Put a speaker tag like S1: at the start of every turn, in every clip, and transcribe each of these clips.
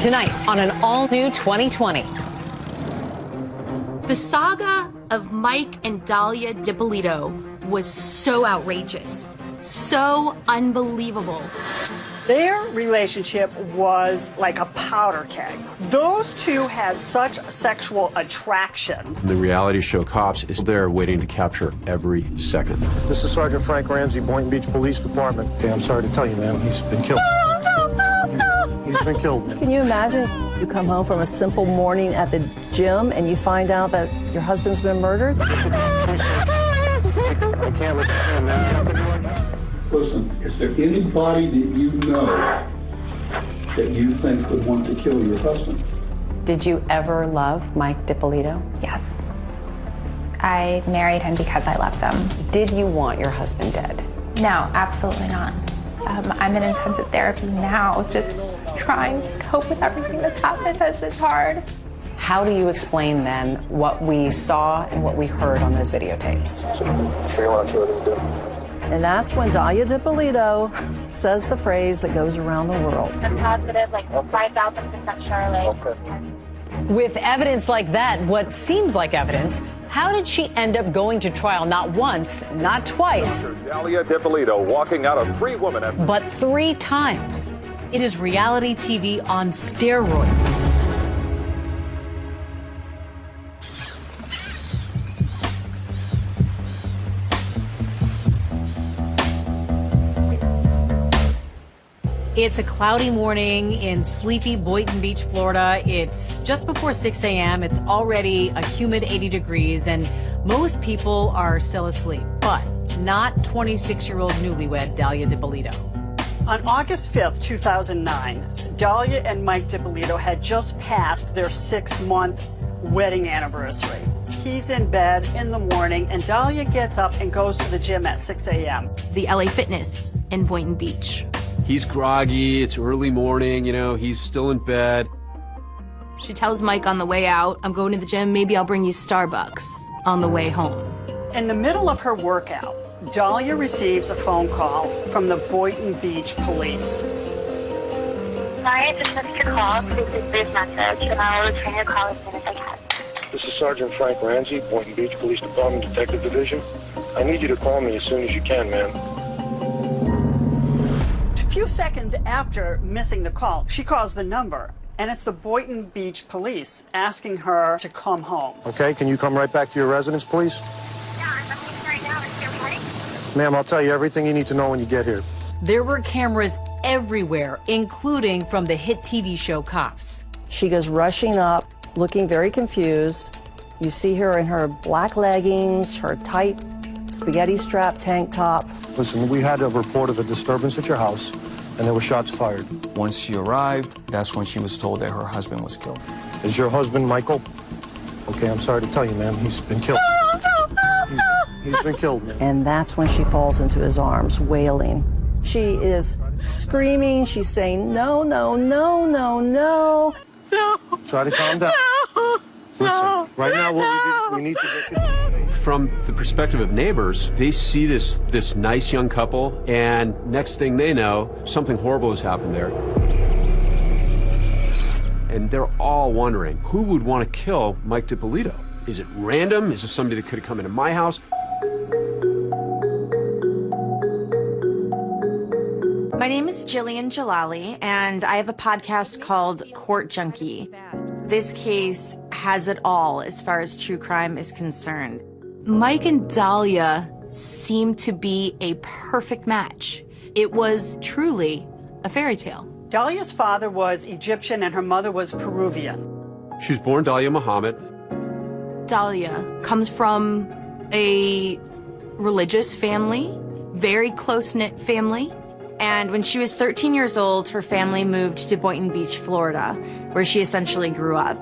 S1: Tonight on an all-new 2020.
S2: The saga of Mike and Dahlia DiPolito was so outrageous, so unbelievable.
S3: Their relationship was like a powder keg. Those two had such sexual attraction.
S4: The reality show Cops is there waiting to capture every second.
S5: This is Sergeant Frank Ramsey, Boynton Beach Police Department. Okay, I'm sorry to tell you, ma'am, he's been killed. He's been killed, man.
S6: Can you imagine you come home from a simple morning at the gym and you find out that your husband's been murdered?
S5: I can't let you in, man.
S7: Listen, is there anybody that you know that you think would want to kill your husband?
S1: Did you ever love Mike DiPolito?
S8: Yes. I married him because I loved him.
S1: Did you want your husband dead?
S8: No, absolutely not. I'm in intensive therapy now, just trying to cope with everything that's happened because it's hard.
S1: How do you explain then what we saw and what we heard on those videotapes?
S5: Sure you want to kill what he's doing?
S6: And that's when Dahlia DiPolito says the phrase that goes around the world.
S8: I'm positive, like 5,000% Charlotte.
S5: Okay.
S1: With evidence like that, what seems like evidence, how did she end up going to trial not once, not twice,
S9: Dahlia DiPolito walking out of 3 women
S1: but 3 times? It is reality TV on steroids. It's a cloudy morning in sleepy Boynton Beach, Florida. It's just before 6 a.m. It's already a humid 80 degrees, and most people are still asleep, but not 26-year-old newlywed Dahlia DiPolito.
S3: On August 5th, 2009, Dahlia and Mike DiPolito had just passed their 6-month wedding anniversary. He's in bed in the morning, and Dahlia gets up and goes to the gym at 6 a.m.
S2: The LA Fitness in Boynton Beach.
S4: He's groggy, it's early morning, he's still in bed.
S2: She tells Mike on the way out, I'm going to the gym, maybe I'll bring you Starbucks on the way home.
S3: In the middle of her workout, Dahlia receives a phone call from the Boynton Beach police.
S8: Sorry, I just missed your call. Please leave a brief message, and I will return your call as soon as I can.
S5: This is Sergeant Frank Ramsey, Boynton Beach Police Department, Detective Division. I need you to call me as soon as you can, ma'am.
S3: A few seconds after missing the call, she calls the number, and it's the Boynton Beach police asking her to come home.
S5: Okay, can you come right back to your residence, please?
S8: Yeah, I'm leaving right now. Is there ready?
S5: Ma'am, I'll tell you everything you need to know when you get here.
S1: There were cameras everywhere, including from the hit TV show Cops.
S6: She goes rushing up, looking very confused. You see her in her black leggings, her tight spaghetti strap tank top.
S5: Listen, we had a report of a disturbance at your house, and there were shots fired.
S10: Once she arrived, that's when she was told that her husband was killed.
S5: Is your husband Michael? Okay, I'm sorry to tell you, ma'am, he's been killed. He's been killed, ma'am.
S6: And that's when she falls into his arms, wailing. She is screaming. She's saying, no, no, no, no, no.
S3: No.
S5: Try to calm down.
S3: No.
S5: Listen, right now what we need to get...
S4: From the perspective of neighbors, they see this nice young couple, and next thing they know, something horrible has happened there. And they're all wondering, who would want to kill Mike DiPolito? Is it random? Is it somebody that could have come into my house?
S11: My name is Jillian Jalali, and I have a podcast called Court Junkie. This case has it all as far as true crime is concerned.
S2: Mike and Dahlia seemed to be a perfect match. It was truly a fairy tale.
S3: Dahlia's father was Egyptian and her mother was Peruvian.
S4: She was born Dahlia Muhammad.
S2: Dahlia comes from a religious family, very close-knit family.
S11: And when she was 13 years old, her family moved to Boynton Beach, Florida, where she essentially grew up.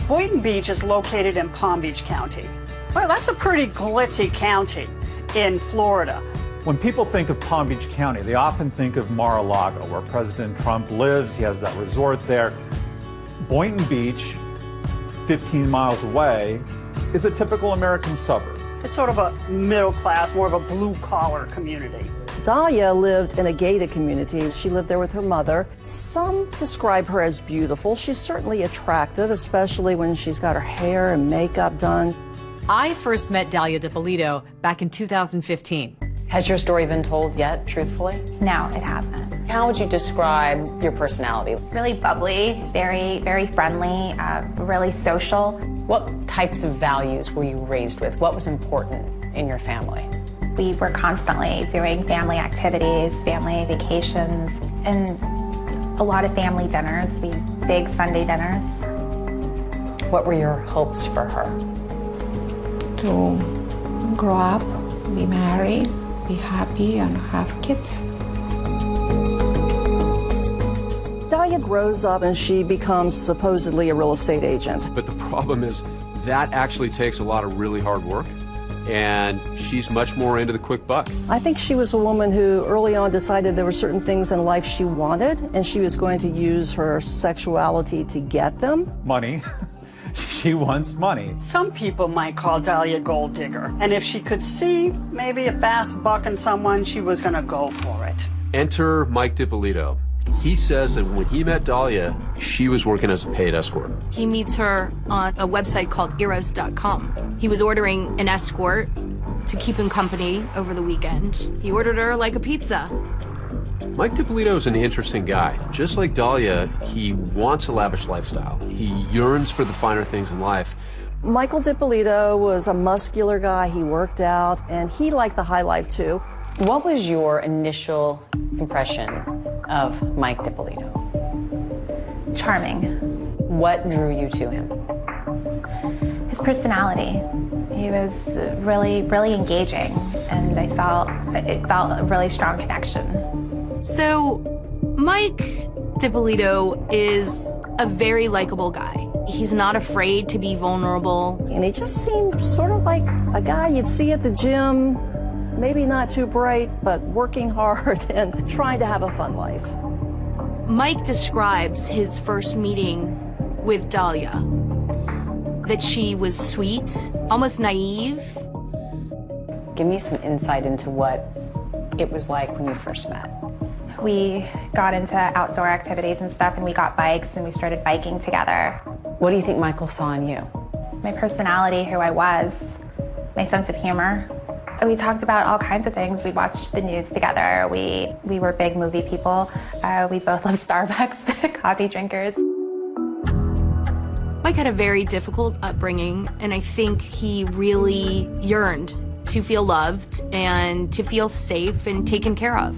S3: Boynton Beach is located in Palm Beach County. Well, that's a pretty glitzy county in Florida.
S12: When people think of Palm Beach County, they often think of Mar-a-Lago, where President Trump lives. He has that resort there. Boynton Beach, 15 miles away, is a typical American suburb.
S3: It's sort of a middle class, more of a blue-collar community.
S6: Dahlia lived in a gated community. She lived there with her mother. Some describe her as beautiful. She's certainly attractive, especially when she's got her hair and makeup done.
S1: I first met Dahlia Dippolito back in 2015.
S13: Has your story been told yet, truthfully?
S8: No, it hasn't.
S13: How would you describe your personality?
S8: Really bubbly, very, very friendly, really social.
S13: What types of values were you raised with? What was important in your family?
S8: We were constantly doing family activities, family vacations, and a lot of family dinners. We had big Sunday dinners.
S13: What were your hopes for her?
S14: To grow up, be married, be happy, and have kids.
S6: Dahlia grows up and she becomes supposedly a real estate agent.
S4: But the problem is that actually takes a lot of really hard work, and she's much more into the quick buck.
S6: I think she was a woman who early on decided there were certain things in life she wanted, and she was going to use her sexuality to get them.
S12: Money. She wants money.
S3: Some people might call Dahlia a gold digger, and if she could see maybe a fast buck in someone, she was going to go for it.
S4: Enter Mike Dippolito. He says that when he met Dahlia, she was working as a paid escort.
S2: He meets her on a website called eros.com. He was ordering an escort to keep him company over the weekend. He ordered her like a pizza.
S4: Mike Dippolito is an interesting guy. Just like Dahlia, he wants a lavish lifestyle. He yearns for the finer things in life.
S6: Michael Dippolito was a muscular guy. He worked out, and he liked the high life, too.
S13: What was your initial impression of Mike Dippolito?
S8: Charming.
S13: What drew you to him?
S8: His personality. He was really, really engaging, and it felt a really strong connection.
S2: So, Mike Dippolito is a very likable guy. He's not afraid to be vulnerable.
S6: And he just seemed sort of like a guy you'd see at the gym, maybe not too bright, but working hard and trying to have a fun life.
S2: Mike describes his first meeting with Dahlia, that she was sweet, almost naive.
S13: Give me some insight into what it was like when you first met.
S8: We got into outdoor activities and stuff, and we got bikes, and we started biking together.
S13: What do you think Michael saw in you?
S8: My personality, who I was, my sense of humor. We talked about all kinds of things. We watched the news together. We were big movie people. We both love Starbucks, coffee drinkers.
S2: Mike had a very difficult upbringing, and I think he really yearned to feel loved and to feel safe and taken care of.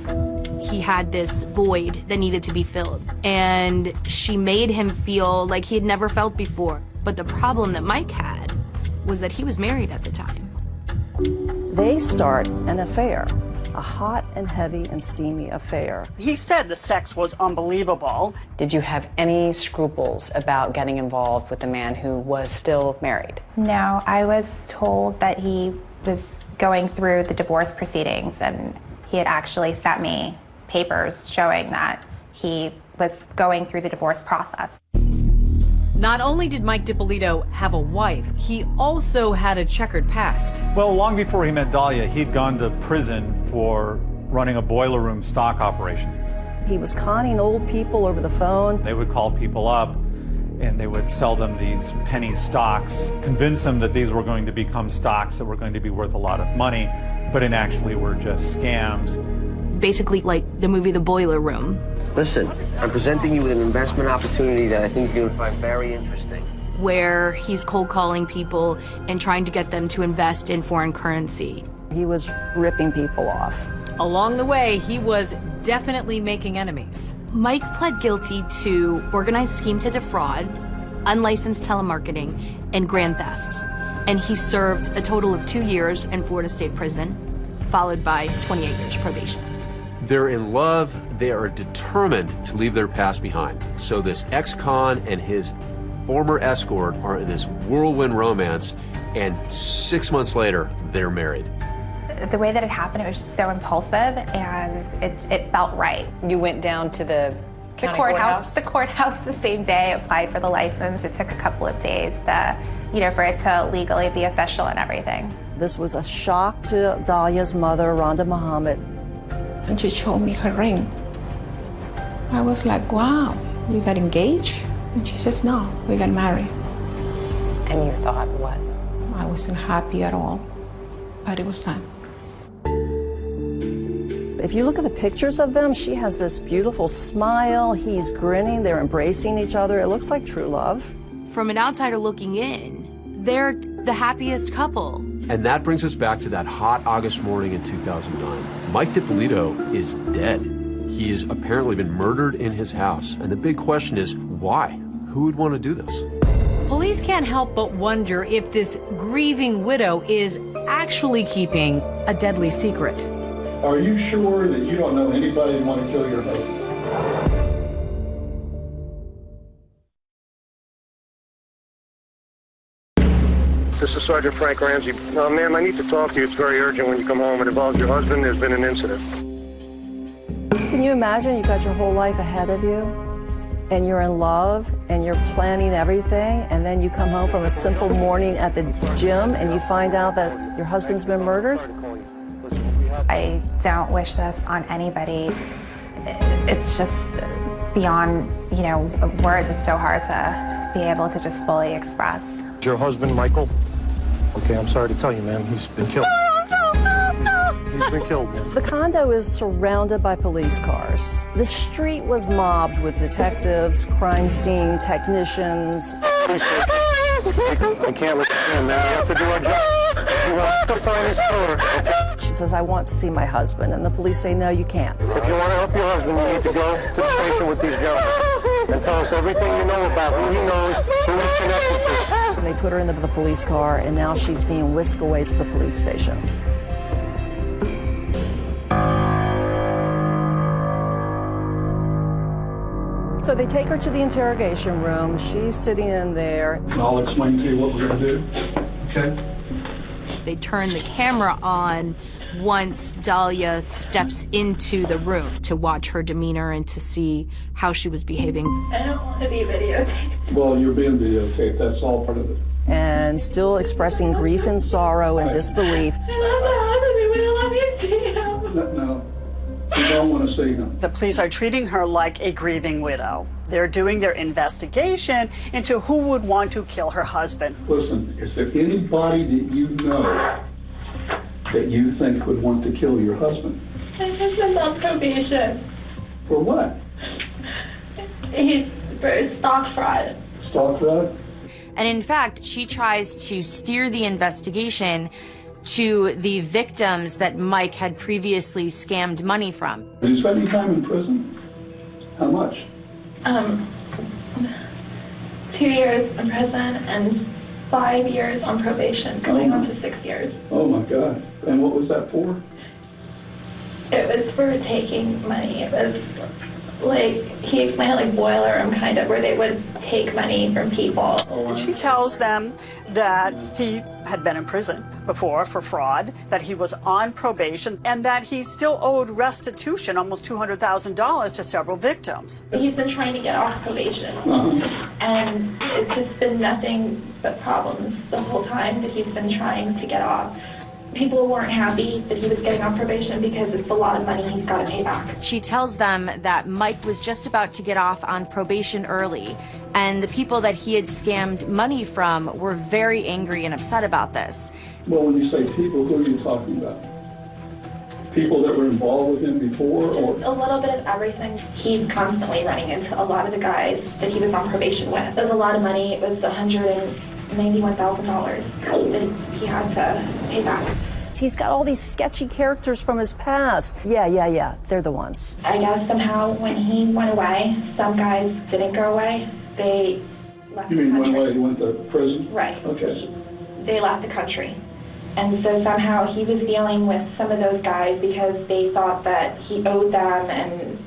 S2: He had this void that needed to be filled, and she made him feel like he had never felt before. But the problem that Mike had was that he was married at the time.
S6: They start an affair, a hot and heavy and steamy affair.
S3: He said the sex was unbelievable.
S13: Did you have any scruples about getting involved with the man who was still married?
S8: No, I was told that he was going through the divorce proceedings, and he had actually sent me papers showing that he was going through the divorce process.
S1: Not only did Mike Dippolito have a wife, he also had a checkered past.
S12: Well, long before he met Dahlia, he'd gone to prison for running a boiler room stock operation.
S6: He was conning old people over the phone.
S12: They would call people up and they would sell them these penny stocks, convince them that these were going to become stocks that were going to be worth a lot of money, but in actually were just scams.
S2: Basically like the movie The Boiler Room.
S15: Listen, I'm presenting you with an investment opportunity that I think you're going to find very interesting.
S2: Where he's cold calling people and trying to get them to invest in foreign currency.
S6: He was ripping people off.
S1: Along the way, he was definitely making enemies.
S2: Mike pled guilty to organized scheme to defraud, unlicensed telemarketing, and grand theft. And he served a total of 2 years in Florida State Prison, followed by 28 years probation.
S4: They're in love. They are determined to leave their past behind. So this ex-con and his former escort are in this whirlwind romance, and 6 months later, they're married.
S8: The way that it happened, it was just so impulsive, and it felt right.
S13: You went down to the
S8: courthouse the same day, applied for the license. It took a couple of days to, for it to legally be official and everything.
S6: This was a shock to Dahlia's mother, Rhonda Muhammad.
S14: And she showed me her ring. I was like, wow, you got engaged? And she says, no, we got married.
S13: And you thought what?
S14: I wasn't happy at all, but it was done.
S6: If you look at the pictures of them, she has this beautiful smile. He's grinning. They're embracing each other. It looks like true love.
S2: From an outsider looking in, they're the happiest couple.
S4: And that brings us back to that hot August morning in 2009. Mike DiPolito is dead. He has apparently been murdered in his house. And the big question is, why? Who would want to do this?
S1: Police can't help but wonder if this grieving widow is actually keeping a deadly secret.
S7: Are you sure that you don't know anybody who want to kill your husband?
S5: This is Sergeant Frank Ramsey. Ma'am, I need to talk to you. It's very urgent when you come home. It involves your husband. There's been an incident.
S6: Can you imagine you got your whole life ahead of you and you're in love and you're planning everything, and then you come home from a simple morning at the gym and you find out that your husband's been murdered?
S8: I don't wish this on anybody. It's just beyond, words. It's so hard to be able to just fully express.
S5: Your husband, Michael? Okay, I'm sorry to tell you, ma'am. He's been killed. He's been killed, ma'am.
S6: The condo is surrounded by police cars. The street was mobbed with detectives, crime scene technicians.
S5: I can't let you in, man. We have to do our job. We have to find his killer.
S6: She says, I want to see my husband. And the police say, no, you can't.
S5: If you want to help your husband, you need to go to the station with these gentlemen and tell us everything you know about who he knows, who he's connected to.
S6: And they put her into the police car, and now she's being whisked away to the police station. So they take her to the interrogation room. She's sitting in there.
S7: And I'll explain to you what we're going to do, okay?
S2: They turn the camera on once Dahlia steps into the room to watch her demeanor and to see how she was behaving.
S16: I don't want to be videotaped.
S7: Well, you're being videotaped. That's all part of it.
S6: And still expressing grief and sorrow and disbelief.
S16: I love my husband. We love you too.
S7: No, you don't want to see him.
S3: The police are treating her like a grieving widow. They're doing their investigation into who would want to kill her husband.
S7: Listen, is there anybody that you know that you think would want to kill your husband?
S16: My husband's on probation.
S7: For what?
S16: He's for stock fraud.
S7: Stock fraud?
S11: And in fact, she tries to steer the investigation to the victims that Mike had previously scammed money from.
S7: Are you spending time in prison? How much?
S16: 2 years in prison and 5 years on probation, going on to 6 years.
S7: Oh my God. And what was that for?
S16: It was for taking money. It was like, he explained it like boiler room kind of, where they would take money from people.
S3: She tells them that he had been in prison before for fraud, that he was on probation, and that he still owed restitution, almost $200,000 to several victims.
S16: He's been trying to get off probation, and it's just been nothing but problems the whole time that he's been trying to get off. People weren't happy that he was getting off probation because it's a lot of money he's got to pay back.
S11: She tells them that Mike was just about to get off on probation early, and the people that he had scammed money from were very angry and upset about this.
S7: Well, when you say people, who are you talking about? People that were involved with him before, or?
S16: A little bit of everything. He's constantly running into a lot of the guys that he was on probation with. It was a lot of money. It was $191,000 that he had to pay back.
S6: He's got all these sketchy characters from his past. Yeah, they're the ones.
S16: I guess somehow when he went away, some guys didn't go away. They left the country.
S7: You mean went away, he went to prison?
S16: Right.
S7: Okay.
S16: They left the country. And so somehow he was dealing with some of those guys because they thought that he owed them, and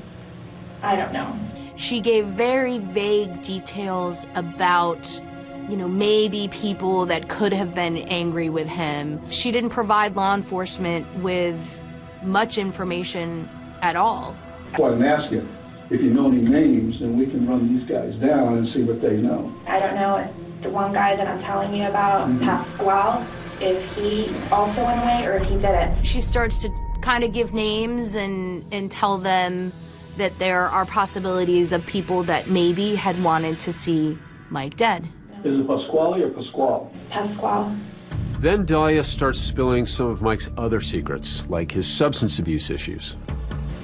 S16: I don't know.
S2: She gave very vague details about, maybe people that could have been angry with him. She didn't provide law enforcement with much information at all.
S7: Well, I'm asking, if you know any names, then we can run these guys down and see what they know.
S16: I don't know if the one guy that I'm telling you about, Pasquale, if he also went away or if he didn't.
S2: She starts to kind of give names and tell them that there are possibilities of people that maybe had wanted to see Mike dead.
S7: Is it Pasquale or Pasquale?
S16: Pasquale.
S4: Then Dahlia starts spilling some of Mike's other secrets, like his substance abuse issues.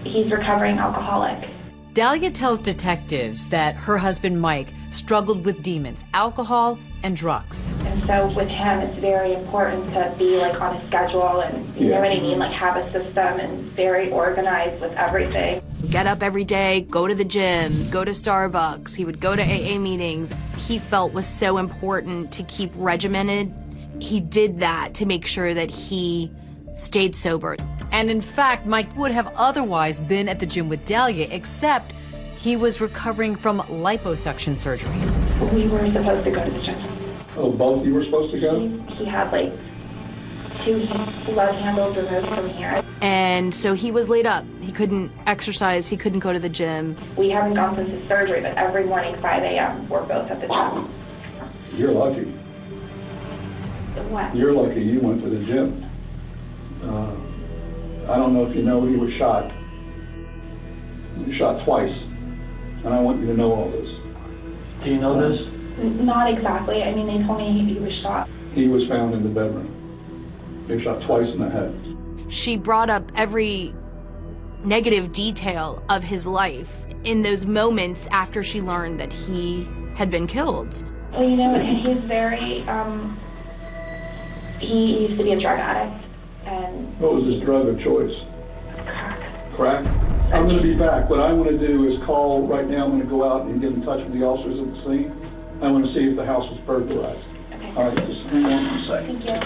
S16: He's recovering alcoholic.
S1: Dahlia tells detectives that her husband Mike struggled with demons, alcohol, and drugs.
S16: And so with him, it's very important to be like on a schedule and, you know what I mean, like have a system and very organized with everything.
S2: Get up every day, go to the gym, go to Starbucks. He would go to AA meetings. He felt was so important to keep regimented. He did that to make sure that he stayed sober.
S1: And in fact, Mike would have otherwise been at the gym with Dahlia, except he was recovering from liposuction surgery.
S16: We were supposed to go to the gym.
S7: Oh, both of you were supposed to go?
S16: He had like 2 blood handles removed from here.
S2: And so he was laid up. He couldn't exercise, he couldn't go to the gym.
S16: We haven't gone since his surgery, but every morning, 5 a.m., we're both at the gym.
S7: You're lucky.
S16: What?
S7: You're lucky you went to the gym. I don't know if you know, he was shot. He was shot twice. And I want you to know all this.
S17: Do you know this?
S16: Not exactly. I mean, they told me he was shot.
S7: He was found in the bedroom. He was shot twice in the head.
S2: She brought up every negative detail of his life in those moments after she learned that he had been killed.
S16: Well, you know, he's very, he used to be a drug addict. And
S7: what was his drug of choice?
S16: Crack.
S7: Crack? I'm going to be back. What I want to do is call right now. I'm going to go out and get in touch with the officers at the scene. I want to see if the house was burglarized.
S16: Okay.
S7: All right, just hang on for a second.
S16: Thank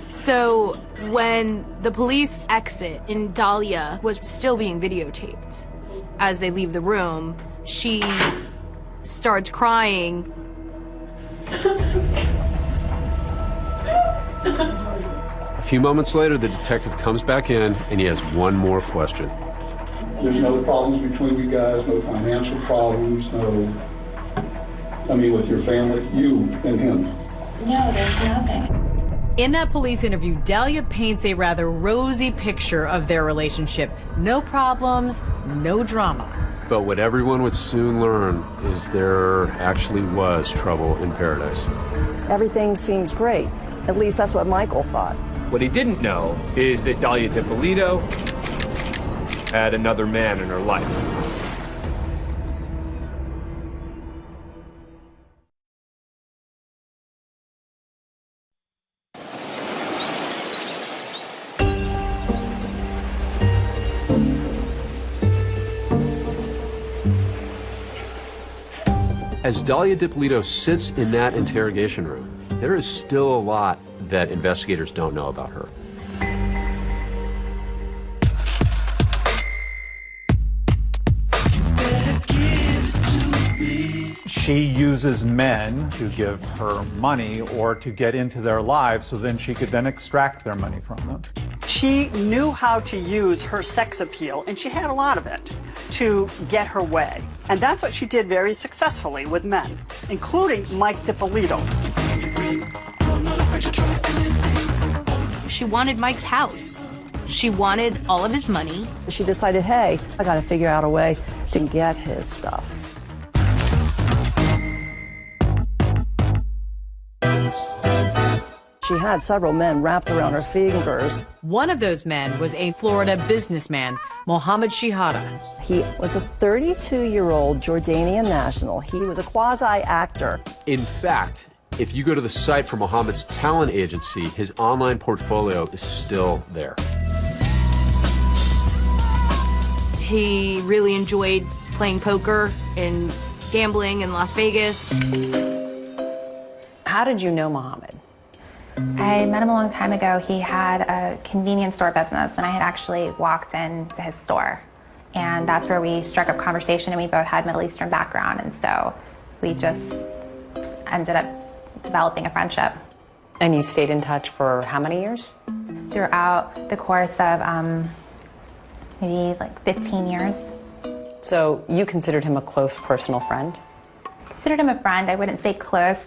S16: you.
S2: So when the police exit and Dahlia was still being videotaped, as they leave the room, she starts crying.
S4: A few moments later, the detective comes back in and he has one more question.
S7: There's no problems between you guys, no financial problems, with your family, you and him.
S16: No, there's nothing.
S1: In that police interview, Dahlia paints a rather rosy picture of their relationship. No problems, no drama.
S4: But what everyone would soon learn is there actually was trouble in paradise.
S6: Everything seems great. At least that's what Michael thought.
S17: What he didn't know is that Dahlia DiPolito had another man in her life.
S4: As Dahlia DiPolito sits in that interrogation room, there is still a lot that investigators don't know about her.
S12: She uses men to give her money or to get into their lives so then she could then extract their money from them.
S3: She knew how to use her sex appeal, and she had a lot of it, to get her way. And that's what she did very successfully with men, including Mike DiPolito.
S2: She wanted Mike's house. She wanted all of his money.
S6: She decided, hey, I got to figure out a way to get his stuff. She had several men wrapped around her fingers.
S1: One of those men was a Florida businessman, Mohammed Shihada.
S6: He was a 32-year-old Jordanian national. He was a quasi-actor.
S4: In fact, if you go to the site for Mohammed's talent agency, his online portfolio is still there.
S2: He really enjoyed playing poker and gambling in Las Vegas.
S13: How did you know Mohammed?
S8: I met him a long time ago. He had a convenience store business, and I had actually walked into his store. And that's where we struck up conversation, and we both had Middle Eastern background, and so we just ended up developing a friendship.
S13: And you stayed in touch for how many years?
S8: Throughout the course of maybe like 15 years.
S13: So you considered him a close personal friend?
S8: Considered him a friend. I wouldn't say close.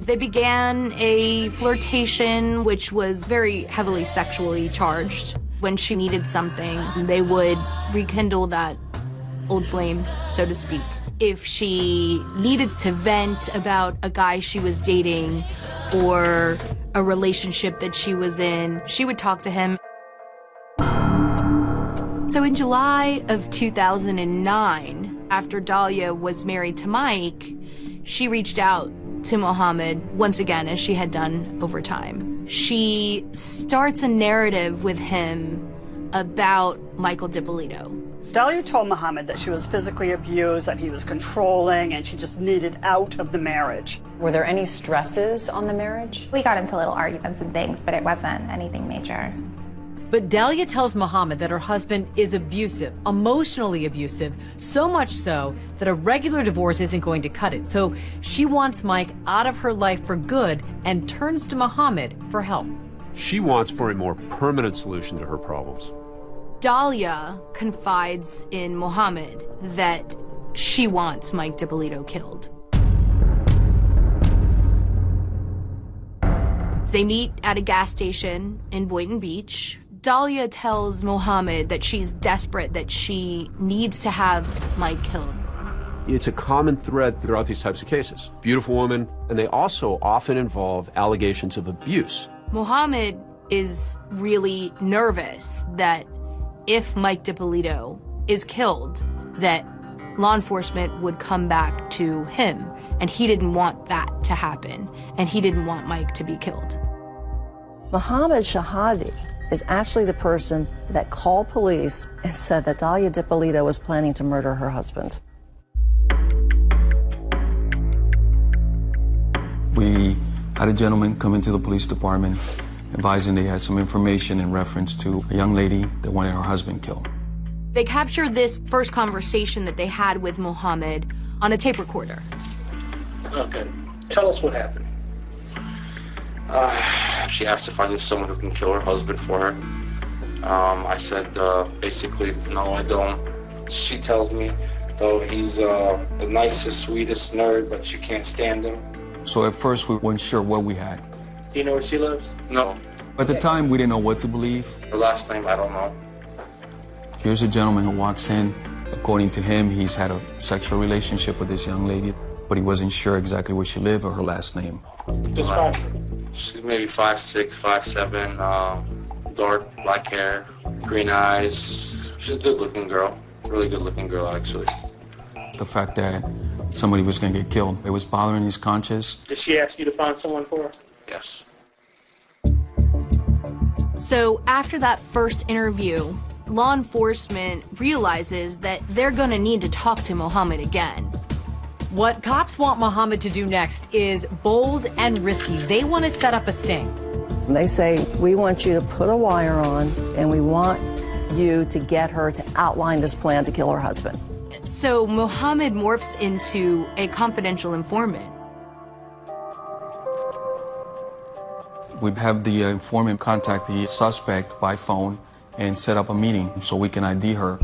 S2: They began a flirtation, which was very heavily sexually charged. When she needed something, they would rekindle that old flame, so to speak. If she needed to vent about a guy she was dating or a relationship that she was in, she would talk to him. So in July of 2009, after Dahlia was married to Mike, she reached out to Mohammed once again, as she had done over time. She starts a narrative with him about Michael DiPolito.
S3: Dahlia told Mohammed that she was physically abused, that he was controlling, and she just needed out of the marriage.
S13: Were there any stresses on the marriage?
S8: We got into little arguments and things, but it wasn't anything major.
S1: But Dahlia tells Mohammed that her husband is abusive, emotionally abusive, so much so that a regular divorce isn't going to cut it. So she wants Mike out of her life for good and turns to Mohammed for help.
S4: She wants for a more permanent solution to her problems.
S2: Dahlia confides in Mohammed that she wants Mike DiPolito killed. They meet at a gas station in Boynton Beach. Dahlia tells Mohammed that she's desperate, that she needs to have Mike killed.
S4: It's a common thread throughout these types of cases. Beautiful women, and they also often involve allegations of abuse.
S2: Mohammed is really nervous that if Mike DiPolito is killed, that law enforcement would come back to him, and he didn't want that to happen, and he didn't want Mike to be killed.
S6: Mohammed Shahadi is actually the person that called police and said that Dahlia DiPolito was planning to murder her husband.
S10: We had a gentleman come into the police department advising they had some information in reference to a young lady that wanted her husband killed.
S2: They captured this first conversation that they had with Mohammed on a tape recorder.
S18: Okay, tell us what happened.
S15: She asked if I knew someone who can kill her husband for her. I said, basically, no, I don't. She tells me, though, he's the nicest, sweetest nerd, but you can't stand him.
S10: So at first we weren't sure what we had.
S18: Do you know where she lives?
S15: No.
S10: At the time, we didn't know what to believe.
S15: Her last name, I don't know.
S10: Here's a gentleman who walks in. According to him, he's had a sexual relationship with this young lady, but he wasn't sure exactly where she lived or her last name.
S15: She's maybe 5'6", 5'7", dark black hair, green eyes. She's a good-looking girl. Really good-looking girl, actually.
S10: The fact that somebody was going to get killed, it was bothering his conscience.
S18: Did she ask you to find someone for her?
S15: Yes.
S2: So after that first interview, law enforcement realizes that they're gonna need to talk to Mohammed again.
S1: What cops want Mohammed to do next is bold and risky. They want to set up a sting.
S6: They say, we want you to put a wire on, and we want you to get her to outline this plan to kill her husband.
S2: So Mohammed morphs into a confidential informant.
S10: We have the informant contact the suspect by phone and set up a meeting so we can ID her.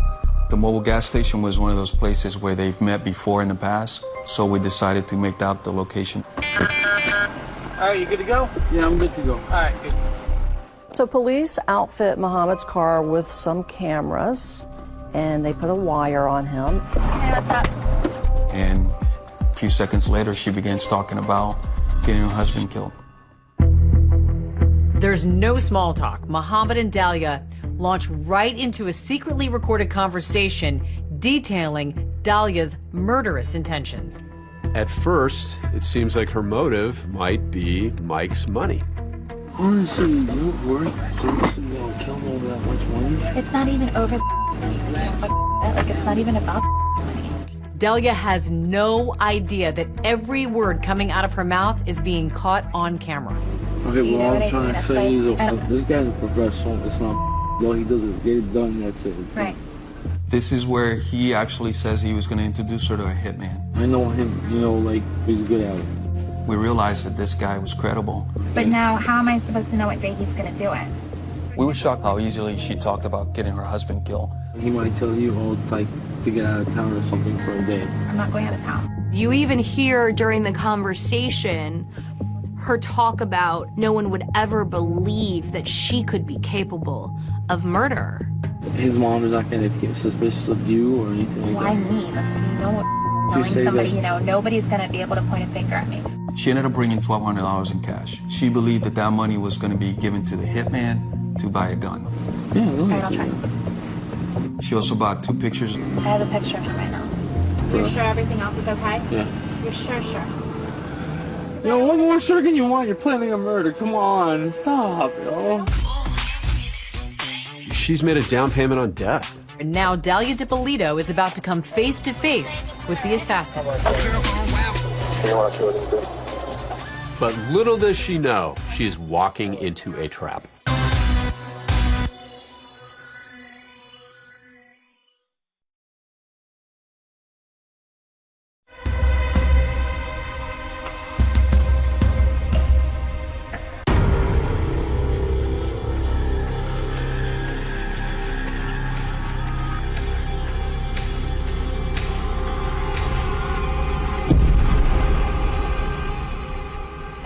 S10: The mobile gas station was one of those places where they've met before in the past, so we decided to make that the location.
S18: All right, you good to go?
S15: Yeah, I'm good to go.
S18: All right, good.
S6: So police outfit Mohammed's car with some cameras, and they put a wire on him.
S10: And a few seconds later, she began talking about getting her husband killed.
S1: There's no small talk. Mohammed and Dahlia launch right into a secretly recorded conversation detailing Dahlia's murderous intentions.
S4: At first, it seems like her motive might be Mike's money.
S15: Honestly, you work seriously gonna kill me over that much money?
S8: It's not even over like it's not even about money.
S1: Dahlia has no idea that every word coming out of her mouth is being caught on camera.
S15: Okay, well, I'm trying to say is this guy's a professional. It's not all he does is get it done, that's it.
S8: Right.
S10: This is where he actually says he was going to introduce her to a hitman.
S15: I know him, you know, like, he's good at it.
S10: We realized that this guy was credible.
S8: But now, how am I supposed to know what day he's going to do it?
S10: We were shocked how easily she talked about getting her husband killed.
S15: He might tell you, oh, it's like to get out of town or something for a day.
S8: I'm not going out of town.
S2: You even hear during the conversation Her talk about no one would ever believe that she could be capable of murder.
S19: His mom is not going to get suspicious of you or anything like
S8: Why
S19: that?
S8: me? No,
S19: You
S8: knowing
S19: say
S8: somebody,
S19: that-
S8: nobody's going to be able to point a finger at me.
S10: She ended up bringing $1,200 in cash. She believed that that money was going to be given to the hitman to buy a gun.
S19: Yeah, go
S8: All right,
S19: ahead.
S8: I'll try.
S10: She also bought 2 pictures.
S8: I have a picture of him right now. You're sure everything else is okay?
S19: Yeah.
S8: You're sure?
S19: Yo, what more sure can you want? You're planning a murder. Come on, stop, yo.
S4: She's made a down payment on death.
S1: And now Dalia DiPolito is about to come face to face with the assassin.
S4: But little does she know, she is walking into a trap.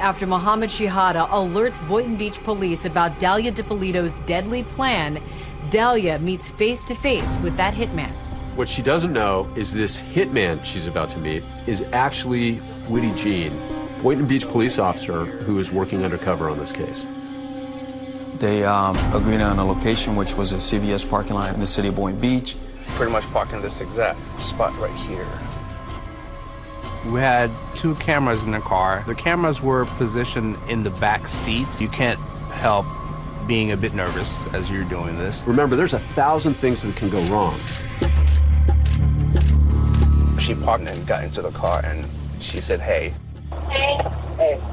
S1: After Mohammed Shihada alerts Boynton Beach police about Dalia DiPolito's deadly plan, Dalia meets face to face with that hitman.
S4: What she doesn't know is this hitman she's about to meet is actually Whitty Jean, Boynton Beach police officer who is working undercover on this case.
S10: They agreed on a location, which was a CVS parking lot in the city of Boynton Beach.
S20: Pretty much parking this exact spot right here. We had 2 cameras in the car. The cameras were positioned in the back seat. You can't help being a bit nervous as you're doing this.
S4: Remember, there's 1,000 things that can go wrong.
S20: She parked and got into the car and she said, hey.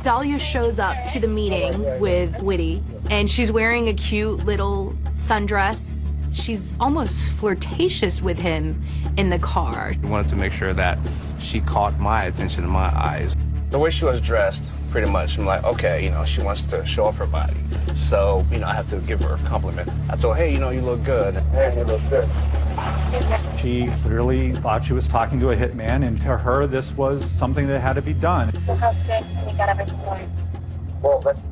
S2: Dalia shows up to the meeting with Whitty, and she's wearing a cute little sundress. She's almost flirtatious with him in the car.
S20: We wanted to make sure that she caught my attention in my eyes. The way she was dressed, pretty much, I'm like, okay, she wants to show off her body. So, I have to give her a compliment. I told her, hey, you look good. Hey, you look good.
S12: She clearly thought she was talking to a hitman, and to her, this was something that had to be done.
S8: How sick we got everything going.
S18: Well, that's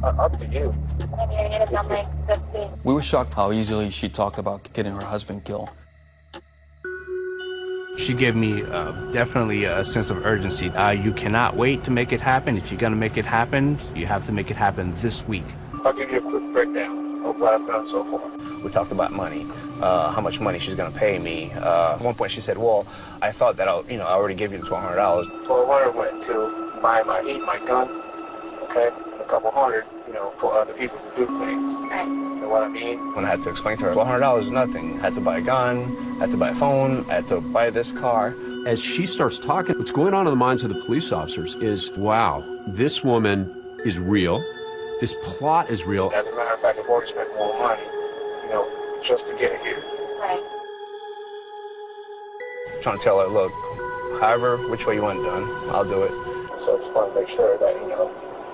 S18: up to you.
S8: Maybe I need to come like 15.
S10: We were shocked how easily she talked about getting her husband killed.
S20: She gave me definitely a sense of urgency. You cannot wait to make it happen. If you're going to make it happen, you have to make it happen this week.
S18: I'll give you a quick breakdown of what I've done so far.
S20: We talked about money, how much money she's going to pay me. At one point she said, well, I thought that I already gave you the $1,200.
S18: $1,200 went to buy my gun, okay, and a couple hundred, for other people to do things.
S8: Right.
S18: You know what I mean?
S20: When I had to explain to her, $1,200 is nothing. I had to buy a gun, I had to buy a phone, I had to buy this car.
S4: As she starts talking, what's going on in the minds of the police officers is, wow, this woman is real. This plot is real.
S18: As a matter of fact, I've already spent more money, just to get it here.
S8: Right.
S20: Trying to tell her, look, however, which way you want it done, I'll do it.
S18: So I just want to make sure that,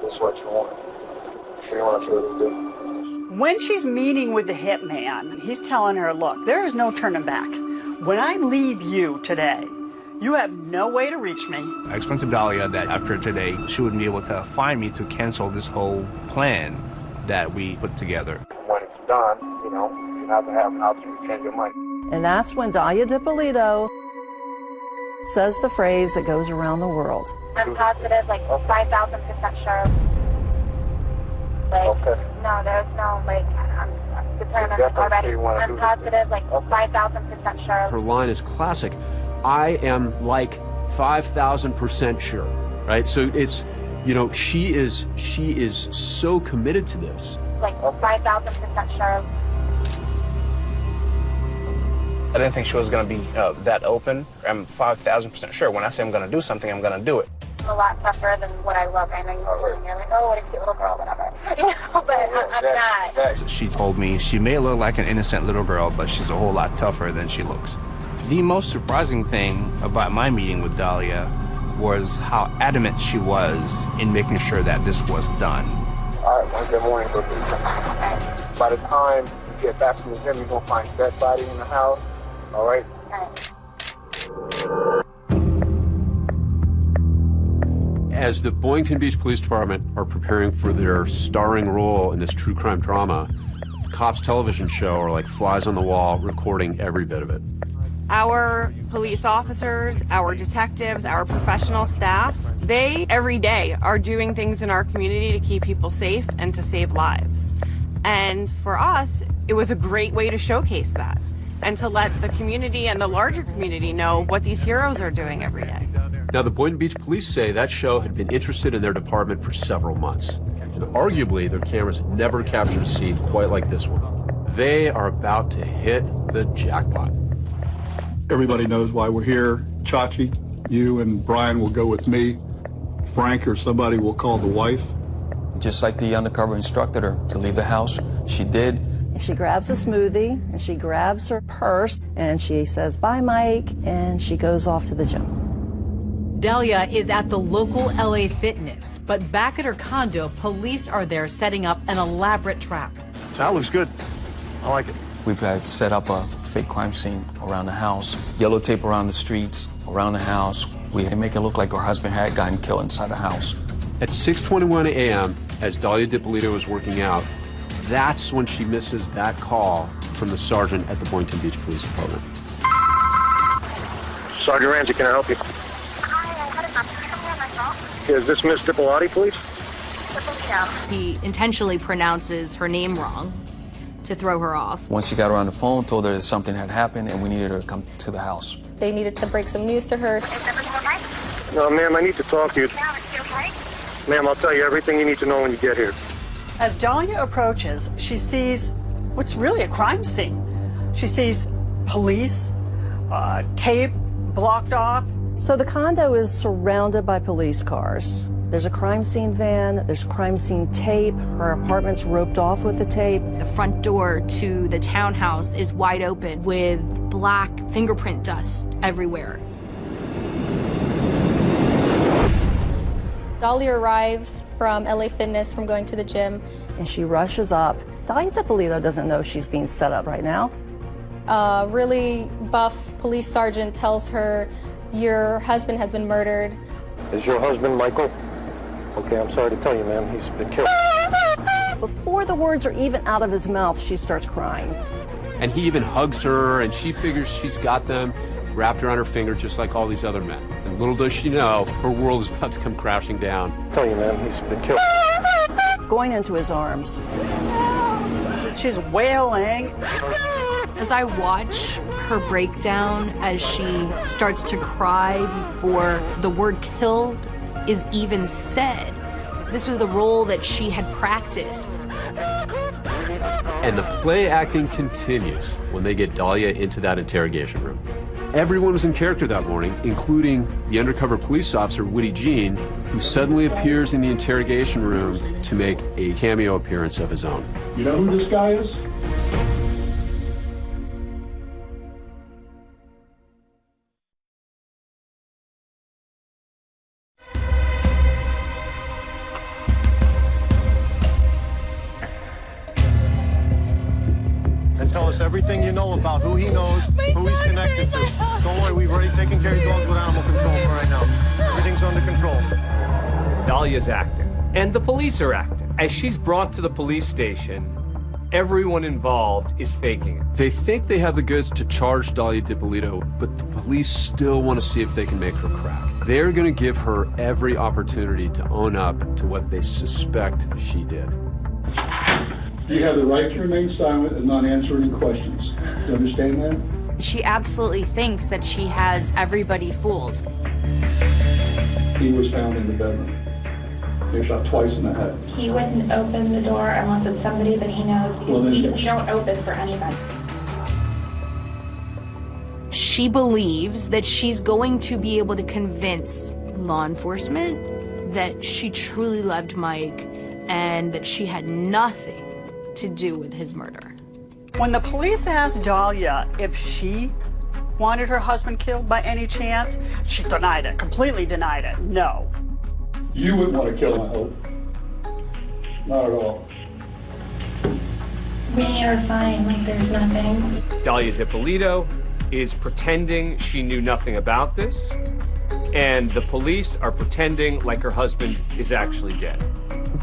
S18: this is what you want. Sure you want to kill this dude.
S3: When she's meeting with the hitman, he's telling her, look, there is no turning back. When I leave you today, you have no way to reach me.
S20: I explained to Dalia that after today, she wouldn't be able to find me to cancel this whole plan that we put together.
S18: When it's done, you have to have an option to change your mind.
S6: And that's when Dalia DiPolito says the phrase that goes around the world.
S8: I'm positive, like 5,000% sure.
S18: Okay.
S8: No, there's no, I'm determined already. I'm positive, like 5,000% sure.
S4: Her line is classic. I am like 5,000% sure, right? So it's, she is so committed to this.
S8: Like 5,000% sure.
S20: I didn't think she was going to be that open. I'm 5,000% sure. When I say I'm going to do something, I'm going to do it.
S8: A lot tougher than what I look. I know you're like, oh, what a cute little girl, whatever. But I'm not.
S20: She told me she may look like an innocent little girl, but she's a whole lot tougher than she looks. The most surprising thing about my meeting with Dalia was how adamant she was in making sure that this was done.
S18: All right, well, good morning, Cookie. By the time you get back from the gym, you're going to find a dead body in the house, all right?
S4: As the Boynton Beach Police Department are preparing for their starring role in this true crime drama, Cops television show are like flies on the wall, recording every bit of it.
S21: Our police officers, our detectives, our professional staff, they every day are doing things in our community to keep people safe and to save lives. And for us, it was a great way to showcase that and to let the community and the larger community know what these heroes are doing every day.
S4: Now, the Boynton Beach police say that show had been interested in their department for several months. And arguably, their cameras had never captured a scene quite like this one. They are about to hit the jackpot.
S7: Everybody knows why we're here. Chachi, you and Brian will go with me. Frank or somebody will call the wife.
S10: Just like the undercover instructed her to leave the house, she did.
S6: She grabs a smoothie, and she grabs her purse, and she says, "Bye, Mike," and she goes off to the gym.
S1: Delia is at the local LA Fitness, but back at her condo, police are there setting up an elaborate trap.
S19: That looks good. I like it.
S10: We've had set up a fake crime scene around the house, yellow tape around the streets, around the house. We make it look like her husband had gotten killed inside the house.
S4: At 6:21 a.m., as Dahlia DiPolito is working out, that's when she misses that call from the sergeant at the Boynton Beach Police Department.
S5: Sergeant Ramsey, can I help you? Is this Miss DiPolito, please?
S2: He intentionally pronounces her name wrong to throw her off.
S10: Once he got her on the phone, told her that something had happened and we needed her to come to the house.
S8: They needed to break some news to her.
S5: No, ma'am, I need to talk to you. Ma'am, I'll tell you everything you need to know when you get here.
S3: As Dahlia approaches, she sees what's really a crime scene. She sees police, tape blocked off.
S6: So the condo is surrounded by police cars. There's a crime scene van, there's crime scene tape, her apartment's roped off with the tape.
S2: The front door to the townhouse is wide open with black fingerprint dust everywhere.
S8: Dahlia arrives from LA Fitness from going to the gym.
S6: And she rushes up. Dahlia DiPolito doesn't know she's being set up right now.
S8: A really buff police sergeant tells her, "Your husband has been murdered."
S5: Is your husband Michael? Okay, I'm sorry to tell you, ma'am, he's been killed.
S6: Before the words are even out of his mouth, she starts crying.
S4: And he even hugs her, and she figures she's got them wrapped around her finger just like all these other men. And little does she know, her world is about to come crashing down.
S5: I tell you, ma'am, he's been killed.
S6: Going into his arms.
S3: She's wailing.
S2: As I watch her breakdown as she starts to cry before the word killed is even said, this was the role that she had practiced.
S4: And the play acting continues when they get Dahlia into that interrogation room. Everyone was in character that morning, including the undercover police officer, Woody Jean, who suddenly appears in the interrogation room to make a cameo appearance of his own.
S7: You know who this guy is?
S5: And tell us everything you know about who he knows, who he's connected to. Don't worry, we've already taken care of dogs with animal control for right now. Everything's under control.
S17: Dahlia's acting, and the police are acting. As she's brought to the police station, everyone involved is faking it.
S4: They think they have the goods to charge Dahlia DiPolito, but the police still want to see if they can make her crack. They're going to give her every opportunity to own up to what they suspect she did.
S7: You have the right to remain silent and not answer any questions. Do you understand that?
S11: She absolutely thinks that she has everybody fooled.
S7: He was found in the bedroom. He was shot twice in the head.
S16: He wouldn't open the door unless it's somebody that he knows.
S7: Well, then
S16: We don't open for anybody.
S2: She believes that she's going to be able to convince law enforcement that she truly loved Mike and that she had nothing to do with his murder.
S3: When the police asked Dahlia if she wanted her husband killed by any chance, she denied it, completely denied it. No.
S7: You wouldn't want to kill him, I hope. Not at all.
S16: We are fine, like there's nothing.
S17: Dahlia DiPolito is pretending she knew nothing about this. and the police are pretending like her husband is actually dead.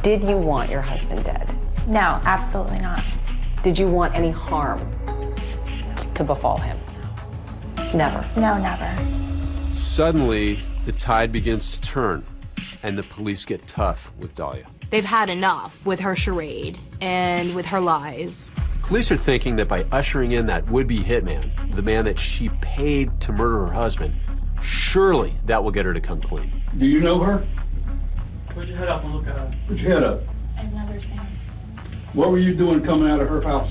S13: Did you want your husband dead?
S8: No, absolutely not.
S13: Did you want any harm to befall him? Never.
S8: No, never.
S4: Suddenly, the tide begins to turn, and the police get tough with Dahlia.
S2: They've had enough with her charade and with her lies.
S4: Police are thinking that by ushering in that would-be hitman, the man that she paid to murder her husband, surely that will get her to come clean.
S7: Do you know her?
S9: Put your head up and look at her.
S7: Put your head up.
S16: I've never seen her.
S7: What were you doing coming out of her house?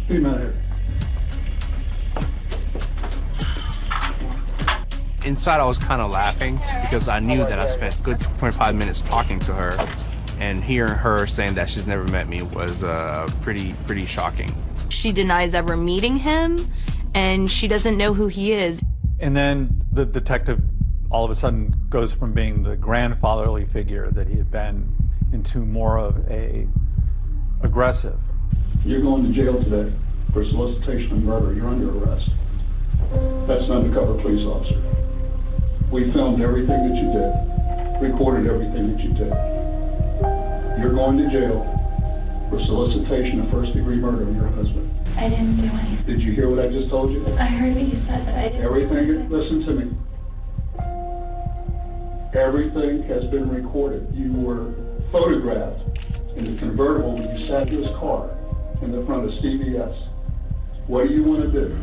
S7: Get him out of here.
S20: Inside, I was kind of laughing because I knew that I spent a good 25 minutes talking to her, and hearing her saying that she's never met me was pretty shocking.
S2: She denies ever meeting him, and she doesn't know who he is.
S12: And then the detective all of a sudden goes from being the grandfatherly figure that he had been into more of a aggressive.
S7: You're going to jail today for solicitation of murder. You're under arrest. That's an undercover police officer. We filmed everything that you did, recorded everything that you did. You're going to jail for solicitation of first-degree murder of your husband.
S16: I didn't do anything.
S7: Did you hear what I just told you?
S16: I heard what you said, but I didn't.
S7: Everything, listen to me. Everything has been recorded. You were photographed in the convertible when you sat in this car in the front of CBS. What do you want to do?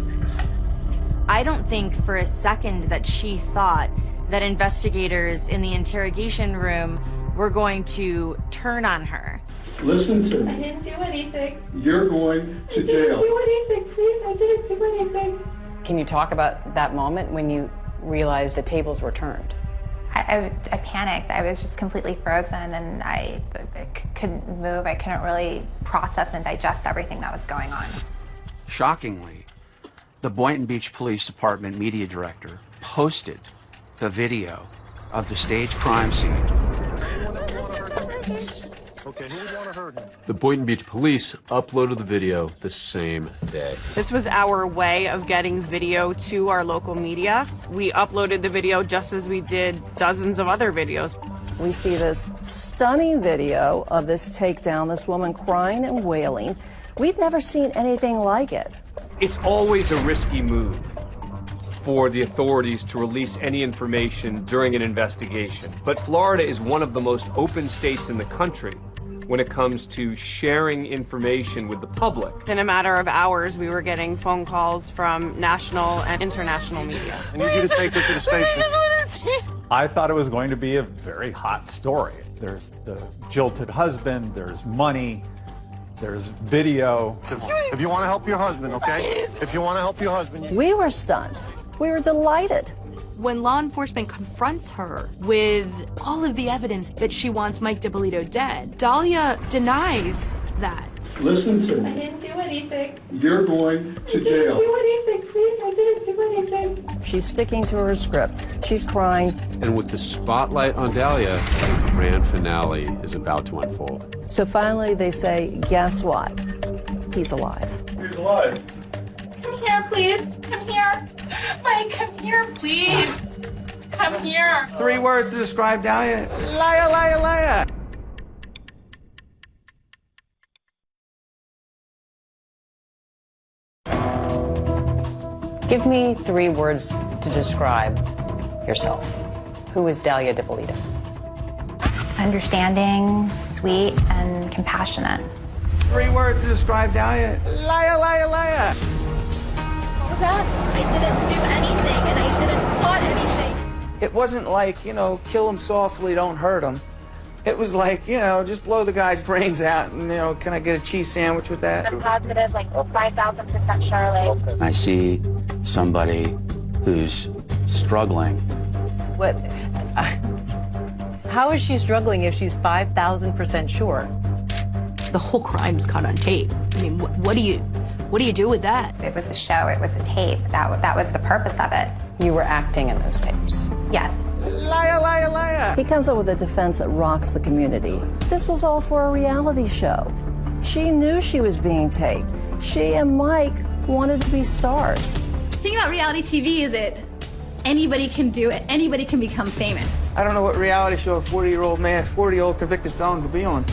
S11: I don't think for a second that she thought that investigators in the interrogation room were going to turn on her.
S7: Listen to
S16: I
S7: me.
S16: didn't do anything.
S7: You're going to jail.
S16: I didn't do anything, please. I didn't do anything.
S13: Can you talk about that moment when you realized the tables were turned?
S8: I panicked. I was just completely frozen, and I couldn't move. I couldn't really process and digest everything that was going on.
S22: Shockingly, the Boynton Beach Police Department media director posted the video of the staged crime scene.
S4: The Boynton Beach Police uploaded the video the same day.
S21: This was our way of getting video to our local media. We uploaded the video just as we did dozens of other videos.
S6: We see this stunning video of this takedown, this woman crying and wailing. We've never seen anything like it.
S17: It's always a risky move for the authorities to release any information during an investigation. But Florida is one of the most open states in the country when it comes to sharing information with the public.
S21: In a matter of hours, we were getting phone calls from national and international media.
S5: I need you to take her to the station.
S12: I thought it was going to be a very hot story. There's the jilted husband, there's money, there's video.
S5: If you want to help your husband, okay? If you want to help your husband.
S6: We were stunned. We were delighted.
S2: When law enforcement confronts her with all of the evidence that she wants Mike DiPolito dead, Dahlia denies that.
S7: Listen to
S16: I
S7: me.
S16: didn't do anything.
S7: You're going to
S16: I didn't
S7: jail.
S16: do anything, please. I didn't do anything.
S6: She's sticking to her script. She's crying.
S4: And with the spotlight on Dahlia, the grand finale is about to unfold.
S6: So finally they say, guess what? He's alive.
S7: He's alive.
S16: Come here, please. Come here.
S23: Mike, come here, please. Come here.
S20: 3 words to describe Dahlia. Liar, liar, liar.
S13: Give me 3 words to describe yourself. Who is Dahlia DiPolito?
S8: Understanding, sweet, and compassionate.
S20: 3 words to describe Dahlia. Liar, liar, liar.
S23: What was that? I didn't do anything, and I didn't plot anything.
S24: It wasn't like, kill him softly, don't hurt him. It was like, just blow the guy's brains out and, can I get a cheese sandwich with that?
S16: I'm positive, 5,000% Charlotte.
S22: I see somebody who's struggling.
S1: What? How is she struggling if she's 5,000% sure?
S2: The whole crime's caught on tape. I mean, what do you do with that?
S8: It was a show, it was a tape. That was the purpose of it.
S13: You were acting in those tapes.
S8: Yes.
S20: Liar, liar, liar.
S6: He comes up with a defense that rocks the community. This was all for a reality show. She knew she was being taped. She and Mike wanted to be stars.
S14: The thing about reality TV is that anybody can do it. Anybody can become famous.
S24: I don't know what reality show a 40-year-old man, 40-year-old convicted felon would be on.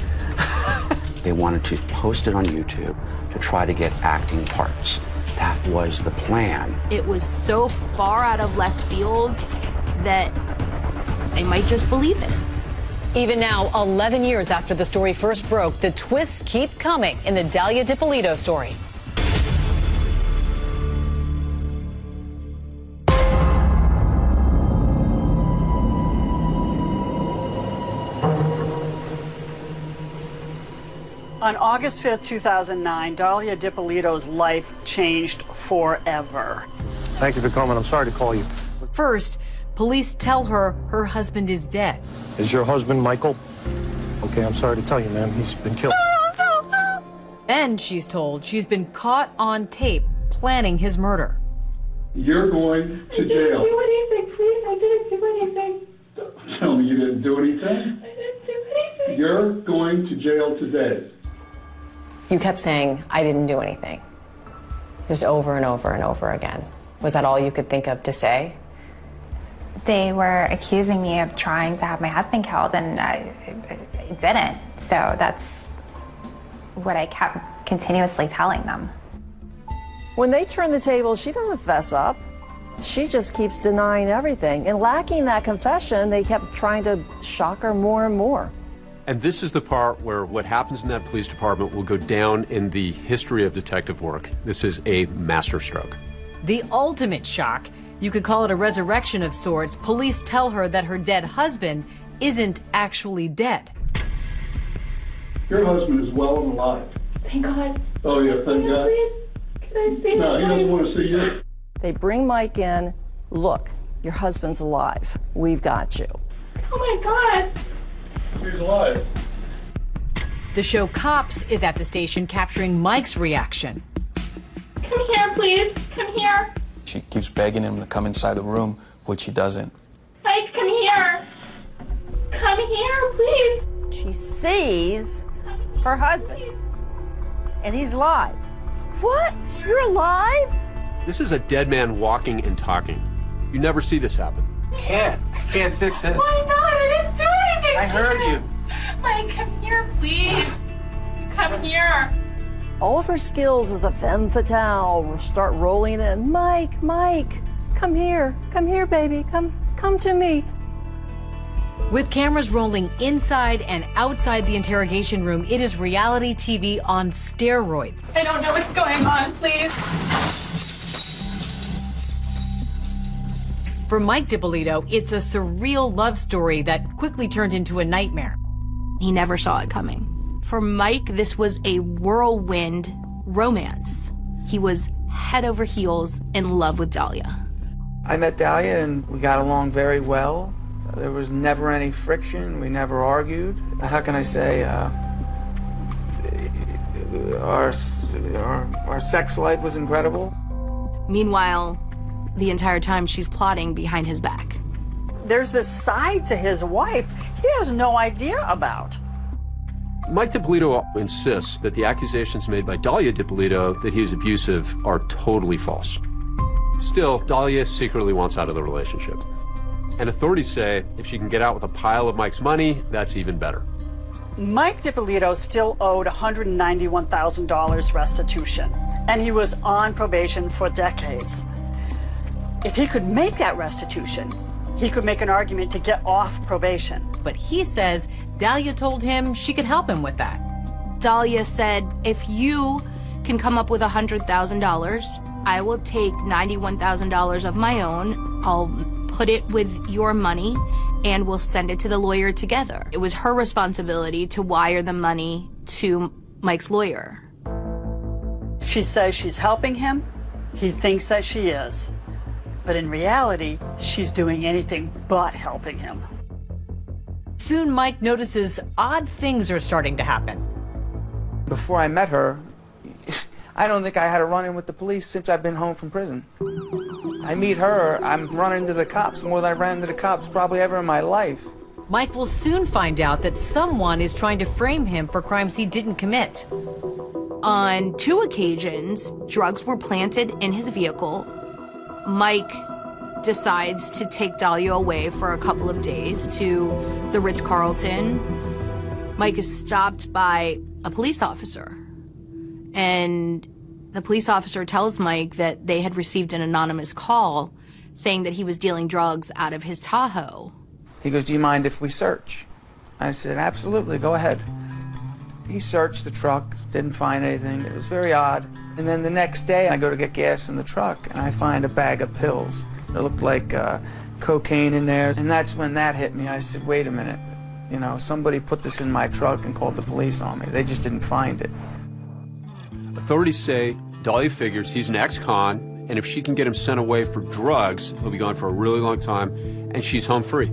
S22: They wanted to post it on YouTube to try to get acting parts. That was the plan.
S2: It was so far out of left field that they might just believe it.
S15: Even now, 11 years after the story first broke, the twists keep coming in the Dalia Dippolito story.
S3: On August 5th, 2009, Dalia Dippolito's life changed forever.
S5: Thank you for coming. I'm sorry to call you.
S1: First, police tell her her husband is dead.
S5: Is your husband Michael? Okay, I'm sorry to tell you, ma'am. He's been killed.
S1: Then she's told she's been caught on tape planning his murder.
S7: You're going to jail.
S16: I didn't do anything, please. I didn't do anything.
S7: Tell me you didn't do anything?
S16: I didn't do anything.
S7: You're going to jail today.
S13: You kept saying, I didn't do anything. Just over and over and over again. Was that all you could think of to say?
S8: They were accusing me of trying to have my husband killed, and I didn't. So that's what I kept continuously telling them.
S6: When they turn the table, she doesn't fess up. She just keeps denying everything. And lacking that confession, they kept trying to shock her more and more.
S4: And this is the part where what happens in that police department will go down in the history of detective work. This is a masterstroke.
S1: The ultimate shock, you could call it a resurrection of sorts. Police tell her that her dead husband isn't actually dead.
S7: Your husband is well and alive.
S16: Thank God.
S7: Oh, yeah, thank God.
S16: Can I see
S7: No, he
S16: him?
S7: doesn't want to see you.
S6: They bring Mike in. Look, your husband's alive. We've got you.
S16: Oh my God.
S7: He's alive.
S1: The show Cops is at the station capturing Mike's reaction.
S16: Come here, please. Come here.
S10: She keeps begging him to come inside the room, which he doesn't.
S16: Mike, come here. Come here, please.
S18: She sees her husband, and he's alive. What? You're alive?
S4: This is a dead man walking and talking. You never see this happen.
S24: Can't fix this.
S16: Why not? I didn't do anything.
S24: I heard you.
S16: Mike, come here, please. Come here.
S6: All of her skills as a femme fatale will start rolling in. Mike, come here, baby, come to me.
S1: With cameras rolling inside and outside the interrogation room, it is reality TV on steroids.
S16: I don't know what's going on, please.
S1: For Mike Dippolito, it's a surreal love story that quickly turned into a nightmare.
S2: He never saw it coming. For Mike, this was a whirlwind romance. He was head over heels in love with Dalia.
S24: I met Dalia and we got along very well. There was never any friction. We never argued. How can I say? Our sex life was incredible.
S2: Meanwhile, the entire time she's plotting behind his back.
S3: There's this side to his wife he has no idea about.
S4: Mike Dippolito insists that the accusations made by Dalia Dippolito that he is abusive are totally false. Still, Dalia secretly wants out of the relationship. And authorities say if she can get out with a pile of Mike's money, that's even better.
S3: Mike Dippolito still owed $191,000 restitution, and he was on probation for decades. If he could make that restitution, he could make an argument to get off probation.
S1: But he says Dalia told him she could help him with that.
S2: Dalia said, if you can come up with $100,000, I will take $91,000 of my own. I'll put it with your money and we'll send it to the lawyer together. It was her responsibility to wire the money to Mike's lawyer.
S3: She says she's helping him. He thinks that she is. But in reality, she's doing anything but helping him.
S1: Soon, Mike notices odd things are starting to happen.
S24: Before I met her, I don't think I had a run-in with the police since I've been home from prison. I meet her, I'm running into the cops more than I ran into the cops probably ever in my life.
S1: Mike will soon find out that someone is trying to frame him for crimes he didn't commit.
S2: On 2 occasions, drugs were planted in his vehicle. Mike decides to take Dahlia away for a couple of days to the Ritz-Carlton. Mike is stopped by a police officer, and the police officer tells Mike that they had received an anonymous call saying that he was dealing drugs out of his Tahoe.
S24: He goes, "Do you mind if we search?" I said, "Absolutely, go ahead." He searched the truck, didn't find anything. It was very odd. And then the next day, I go to get gas in the truck, and I find a bag of pills. It looked like cocaine in there, and that's when that hit me. I said, wait a minute. You know, somebody put this in my truck and called the police on me. They just didn't find it.
S4: Authorities say Dahlia figures he's an ex-con, and if she can get him sent away for drugs, he'll be gone for a really long time, and she's home free.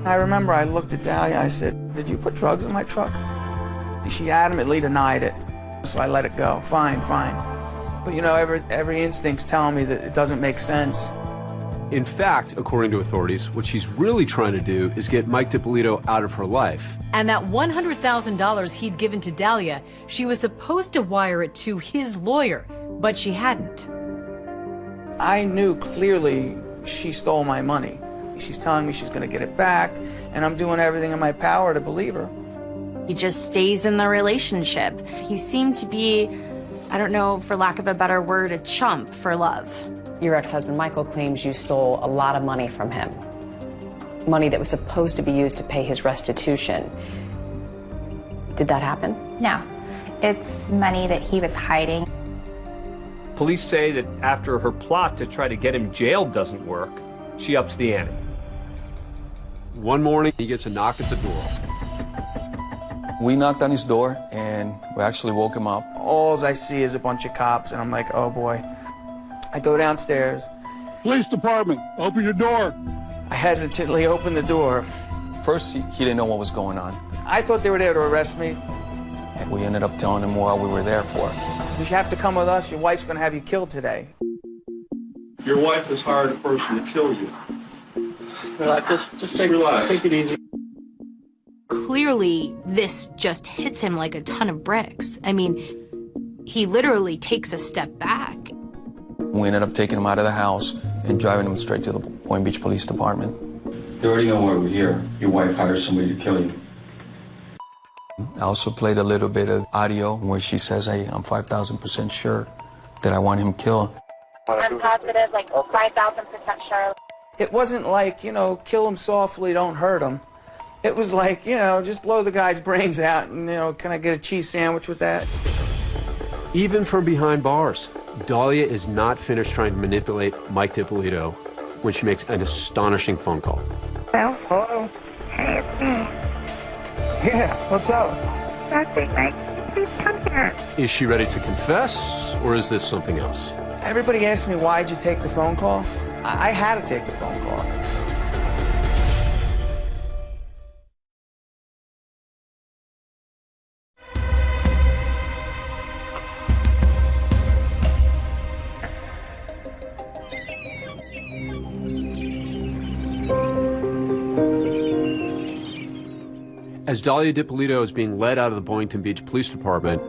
S24: I remember I looked at Dahlia, I said, "Did you put drugs in my truck?" She adamantly denied it, so I let it go. Fine, fine. But you know, every instinct's telling me that it doesn't make sense.
S4: In fact, according to authorities, what she's really trying to do is get Mike DiPolito out of her life.
S1: And that $100,000 he'd given to Dahlia, she was supposed to wire it to his lawyer, but she hadn't.
S24: I knew clearly she stole my money. She's telling me she's going to get it back, and I'm doing everything in my power to believe her.
S9: He just stays in the relationship. He seemed to be, I don't know, for lack of a better word, a chump for love.
S13: Your ex-husband Michael claims you stole a lot of money from him. Money that was supposed to be used to pay his restitution. Did that happen?
S8: No. It's money that he was hiding.
S11: Police say that after her plot to try to get him jailed doesn't work, she ups the ante.
S4: One morning, he gets a knock at the door.
S10: We knocked on his door, and we actually woke him up.
S24: All I see is a bunch of cops, and I'm like, oh boy. I go downstairs.
S7: Police department, open your door.
S24: I hesitantly open the door.
S10: First, he didn't know what was going on.
S24: I thought they were there to arrest me.
S10: And we ended up telling him what we were there for.
S24: You have to come with us. Your wife's going to have you killed today.
S7: Your wife has hired a person to kill you. Just relax. Take it easy.
S2: Clearly, this just hits him like a ton of bricks. I mean, he literally takes a step back.
S10: We ended up taking him out of the house and driving him straight to the Boynton Beach Police Department.
S7: You already know why we're here. Your wife hired somebody to kill you.
S10: I also played a little bit of audio where she says, hey, I'm 5,000% sure that I want him killed.
S8: I'm positive, like 5,000% sure.
S24: It wasn't like, you know, kill him softly, don't hurt him. It was like, you know, just blow the guy's brains out and, you know, can I get a cheese sandwich with that?
S4: Even from behind bars, Dahlia is not finished trying to manipulate Mike DiPolito when she makes an astonishing phone call.
S17: Hello? Hey, it's me.
S7: Yeah, what's up?
S17: Nothing, Mike. Please come here.
S4: Is she ready to confess, or is this something else?
S24: Everybody asked me, why'd you take the phone call? I had to take the phone call.
S4: As Dahlia DiPolito is being led out of the Boynton Beach Police Department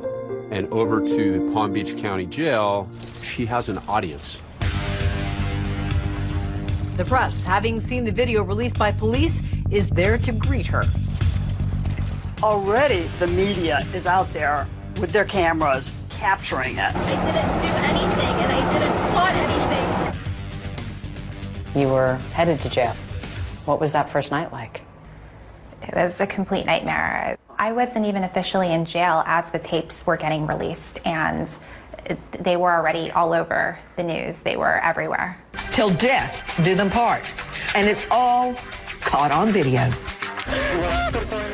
S4: and over to the Palm Beach County Jail, she has an audience.
S1: The press, having seen the video released by police, is there to greet her.
S3: Already, the media is out there with their cameras capturing it.
S23: I didn't do anything, and I didn't plot anything.
S13: You were headed to jail. What was that first night like?
S8: It was a complete nightmare. I wasn't even officially in jail as the tapes were getting released, and they were already all over the news. They were everywhere.
S19: Till death do them part. And it's all caught on video.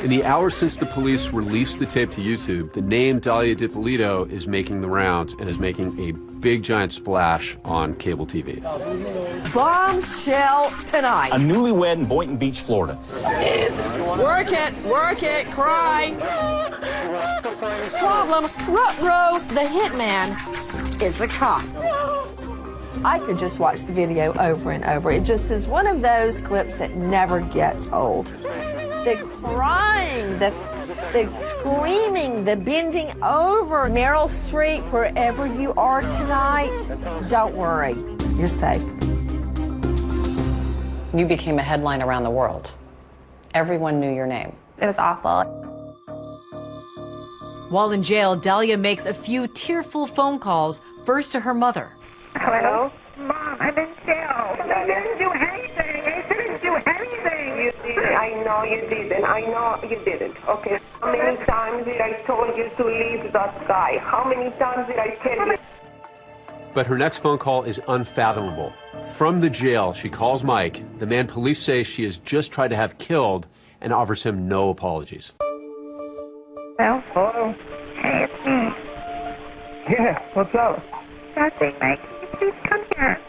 S4: In the hours since the police released the tape to YouTube, the name Dahlia DiPolito is making the rounds and is making a big giant splash on cable TV.
S19: Bombshell tonight.
S25: A newlywed in Boynton Beach, Florida.
S19: Work it, cry. Problem, Ruh-roh, the hitman, is a cop.
S18: I could just watch the video over and over. It just is one of those clips that never gets old. The crying, the screaming, the bending over. Meryl Streep, wherever you are tonight, don't worry, you're safe.
S13: You became a headline around the world. Everyone knew your name.
S8: It was awful.
S1: While in jail, Dahlia makes a few tearful phone calls, first to her mother.
S17: Hello? Mom, I'm in jail. I didn't do anything. I didn't do anything.
S12: You did. I know you didn't. I know you didn't. Okay. How many times did I told you to leave that guy? How many times did I tell you?
S4: But her next phone call is unfathomable. From the jail, she calls Mike, the man police say she has just tried to have killed, and offers him no apologies.
S17: Hello?
S5: Hello?
S17: Hey, it's me.
S5: Yeah, what's up?
S17: Nothing, Mike. Can you please come here?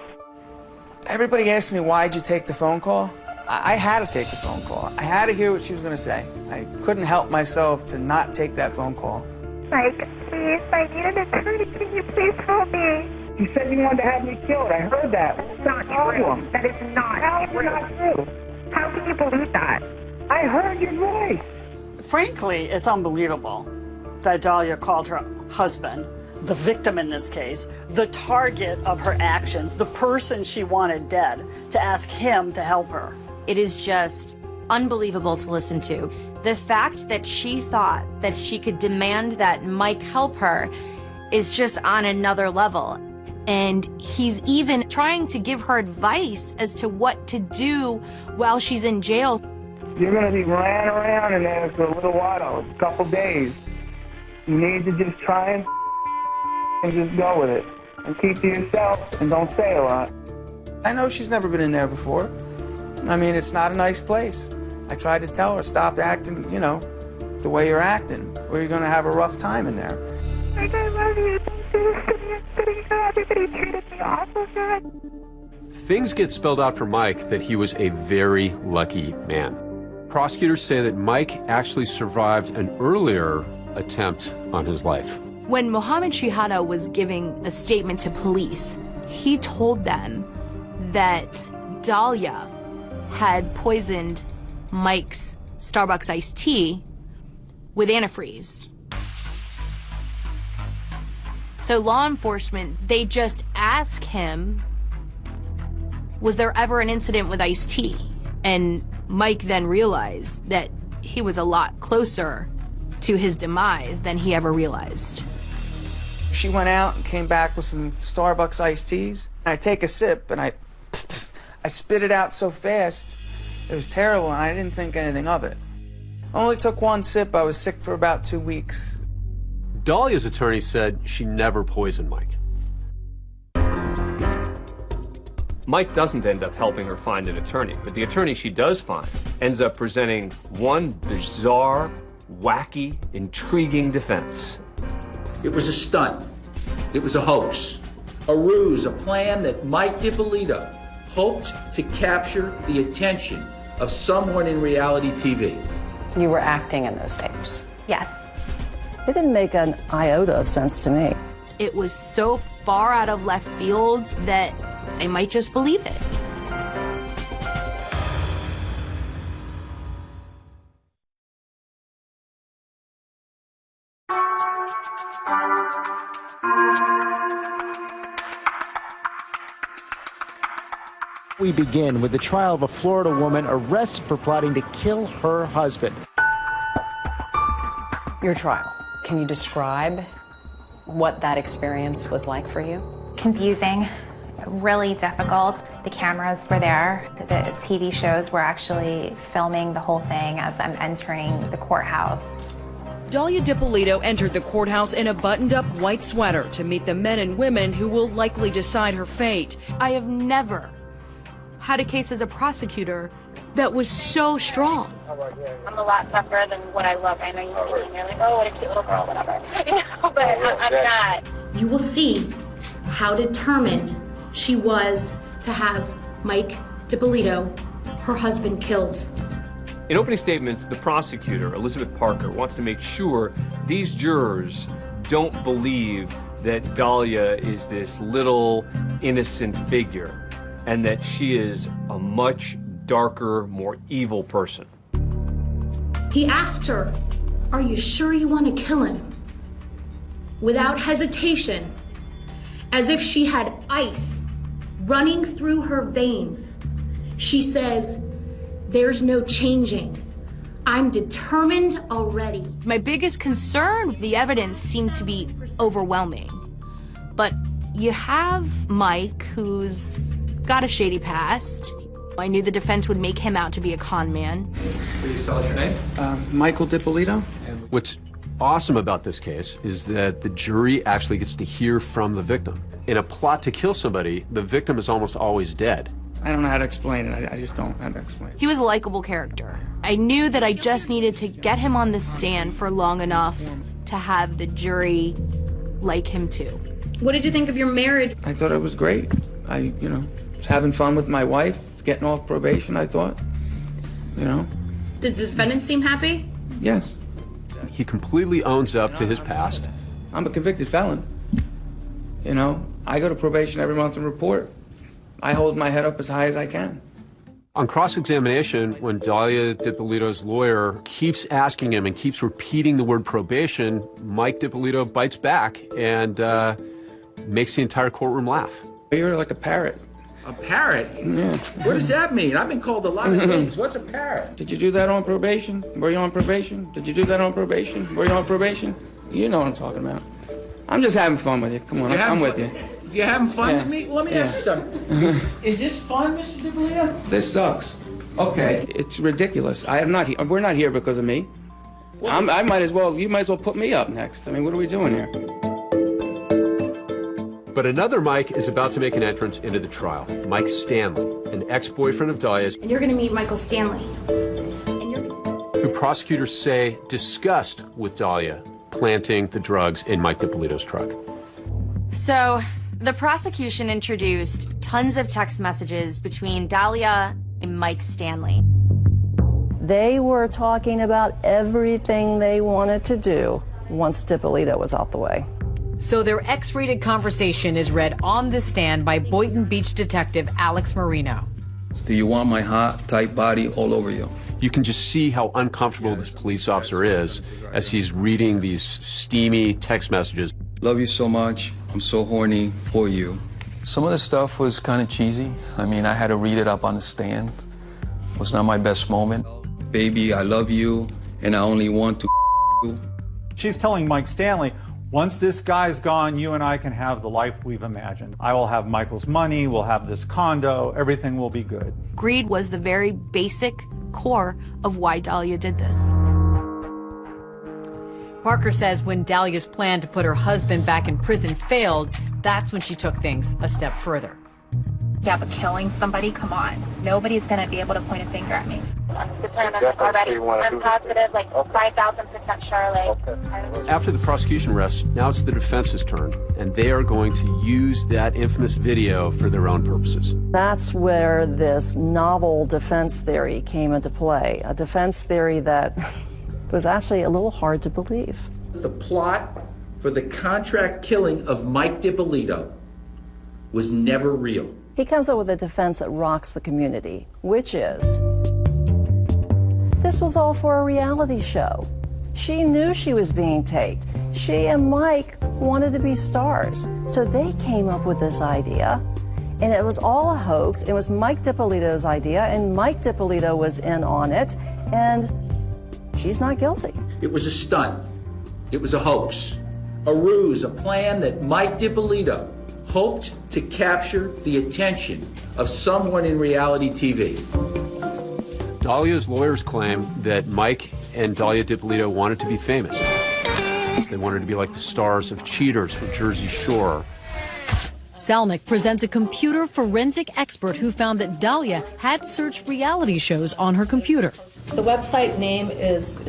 S24: Everybody asked me, why'd you take the phone call? I had to take the phone call. I had to hear what she was going to say. I couldn't help myself to not take that phone call.
S17: Mike, please, I need an attorney. Can you please help me?
S5: You said you wanted to have me killed. I heard that.
S17: It's not true. That is not true.
S5: Not true.
S17: How can you believe that?
S5: I heard your voice.
S3: Frankly, it's unbelievable that Dahlia called her husband, the victim in this case, the target of her actions, the person she wanted dead, to ask him to help her.
S9: It is just unbelievable to listen to. The fact that she thought that she could demand that Mike help her is just on another level.
S2: And he's even trying to give her advice as to what to do while she's in jail.
S5: You're going to be ran around in there for a little while, a couple days. You need to just try and just go with it. And keep to yourself and don't say a lot.
S24: I know she's never been in there before. I mean, it's not a nice place. I tried to tell her, stop acting, the way you're acting, or you're going to have a rough time in there.
S17: Mike, I love you. Thanks for listening and sitting there. Everybody treated me awful good.
S4: Things get spelled out for Mike that he was a very lucky man. Prosecutors say that Mike actually survived an earlier attempt on his life.
S2: When Mohammed Shihada was giving a statement to police, he told them that Dahlia had poisoned Mike's Starbucks iced tea with antifreeze. So law enforcement, they just ask him, was there ever an incident with iced tea? And Mike then realized that he was a lot closer to his demise than he ever realized.
S24: She went out and came back with some Starbucks iced teas. I take a sip and I spit it out so fast. It was terrible and I didn't think anything of it. I only took one sip. I was sick for about 2 weeks.
S4: Dahlia's attorney said she never poisoned Mike.
S11: Mike doesn't end up helping her find an attorney, but the attorney she does find ends up presenting one bizarre, wacky, intriguing defense.
S14: It was a stunt. It was a hoax, a ruse, a plan that Mike DiPolito hoped to capture the attention of someone in reality TV.
S13: You were acting in those tapes.
S8: Yes.
S6: It didn't make an iota of sense to me.
S2: It was so far out of left field that they might just believe it.
S20: We begin with the trial of a Florida woman arrested for plotting to kill her husband.
S13: Your trial. Can you describe what that experience was like for you?
S8: Confusing, really difficult. The cameras were there. The TV shows were actually filming the whole thing as I'm entering the courthouse.
S21: Dahlia DiPolito entered the courthouse in a buttoned-up white sweater to meet the men and women who will likely decide her fate.
S2: I have never had a case as a prosecutor that was so strong.
S23: I'm a lot tougher than what I look. I know you see me and you're like, oh, what a cute little girl, whatever. But I'm not.
S22: You will see how determined she was to have Mike DiPolito, her husband, killed.
S11: In opening statements, the prosecutor, Elizabeth Parker, wants to make sure these jurors don't believe that Dahlia is this little innocent figure and that she is a much darker, more evil person.
S22: He asked her, "Are you sure you want to kill him?" Without hesitation, as if she had ice running through her veins, She says, "There's no changing. I'm determined already."
S2: My biggest concern, the evidence seemed to be overwhelming. But you have Mike, who's got a shady past. I knew the defense would make him out to be a con man.
S14: Please tell us your name.
S24: Michael DiPolito.
S4: What's awesome about this case is that the jury actually gets to hear from the victim. In a plot to kill somebody, the victim is almost always dead.
S24: I don't know how to explain it. I just don't know how to explain it.
S2: He was a likable character. I knew that I just needed to get him on the stand for long enough to have the jury like him too. What did you think of your marriage?
S24: I thought it was great. I was having fun with my wife. It's getting off probation, I thought.
S22: Did the defendant seem happy?
S24: Yes.
S4: He completely owns up to his past.
S24: I'm a convicted felon. I go to probation every month and report. I hold my head up as high as I can.
S4: On cross-examination, when Dalia DiPolito's lawyer keeps asking him and keeps repeating the word probation, Mike DiPolito bites back and makes the entire courtroom laugh.
S24: You're like a parrot.
S14: A parrot?
S24: Yeah.
S14: What does that mean? I've been called a lot of things. What's a parrot?
S24: Did you do that on probation? Were you on probation? Did you do that on probation? Were you on probation? You know what I'm talking about. I'm just having fun with you. Come on, I'm with you.
S14: You having fun with me? Let me ask you something. Is this fun, Mr. DiPolito?
S24: This sucks.
S14: Okay.
S24: It's ridiculous. We're not here because of me. You might as well put me up next. I mean, what are we doing here?
S4: But another Mike is about to make an entrance into the trial. Mike Stanley, an ex-boyfriend of Dalia's,
S22: And you're gonna meet Michael Stanley.
S4: who prosecutors say discussed with Dalia planting the drugs in Mike DiPolito's truck.
S9: So, the prosecution introduced tons of text messages between Dalia and Mike Stanley.
S6: They were talking about everything they wanted to do once DiPolito was out the way.
S1: So their X-rated conversation is read on the stand by Boynton Beach detective Alex Marino.
S7: Do you want my hot, tight body all over you?
S4: You can just see how uncomfortable this police officer is as he's reading these steamy text messages.
S7: Love you so much. I'm so horny for you. Some of the stuff was kind of cheesy. I mean, I had to read it up on the stand. It was not my best moment. Baby, I love you, and I only want to you.
S10: She's telling Mike Stanley, once this guy's gone, you and I can have the life we've imagined. I will have Michael's money, we'll have this condo, everything will be good.
S2: Greed was the very basic core of why Dalia did this.
S1: Parker says when Dalia's plan to put her husband back in prison failed, that's when she took things a step further.
S23: Yeah, but killing somebody, come on. Nobody's going to be able to point a finger at me. I'm determined already. I'm positive, like 5,000% Charlotte.
S4: After the prosecution rests, now it's the defense's turn, and they are going to use that infamous video for their own purposes.
S6: That's where this novel defense theory came into play, a defense theory that was actually a little hard to believe.
S14: The plot for the contract killing of Mike DiPolito was never real.
S6: He comes up with a defense that rocks the community, which is, this was all for a reality show. She knew she was being taped. She and Mike wanted to be stars. So they came up with this idea, and it was all a hoax. It was Mike DiPolito's idea, and Mike DiPolito was in on it, and she's not guilty.
S14: It was a stunt. It was a hoax, a ruse, a plan that Mike DiPolito hoped to capture the attention of someone in reality TV.
S4: Dalia's lawyers claim that Mike and Dalia DiPolito wanted to be famous. They wanted to be like the stars of Cheaters or Jersey Shore.
S1: Selnick presents a computer forensic expert who found that Dalia had searched reality shows on her computer.
S15: The website name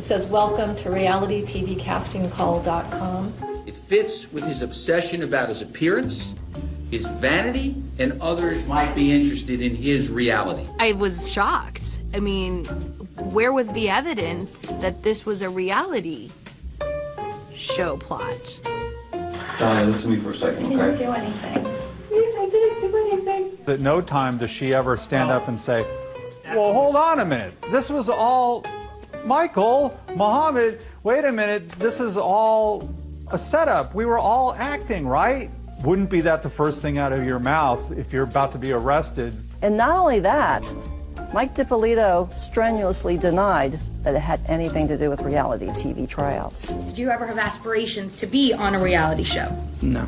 S15: says welcome to realitytvcastingcall.com.
S14: It fits with his obsession about his appearance, his vanity, and others might be interested in his reality.
S2: I was shocked. I mean, where was the evidence that this was a reality show plot?
S7: Dalia, listen to me for a second, okay?
S23: I didn't do anything. I didn't do anything.
S10: At no time does she ever stand up and say, well, hold on a minute. This was all, Michael, Mohammed, wait a minute, this is all a setup. We were all acting, right? Wouldn't be that the first thing out of your mouth if you're about to be arrested?
S6: And not only that, Mike DiPolito strenuously denied that it had anything to do with reality TV tryouts.
S22: Did you ever have aspirations to be on a reality show?
S24: No.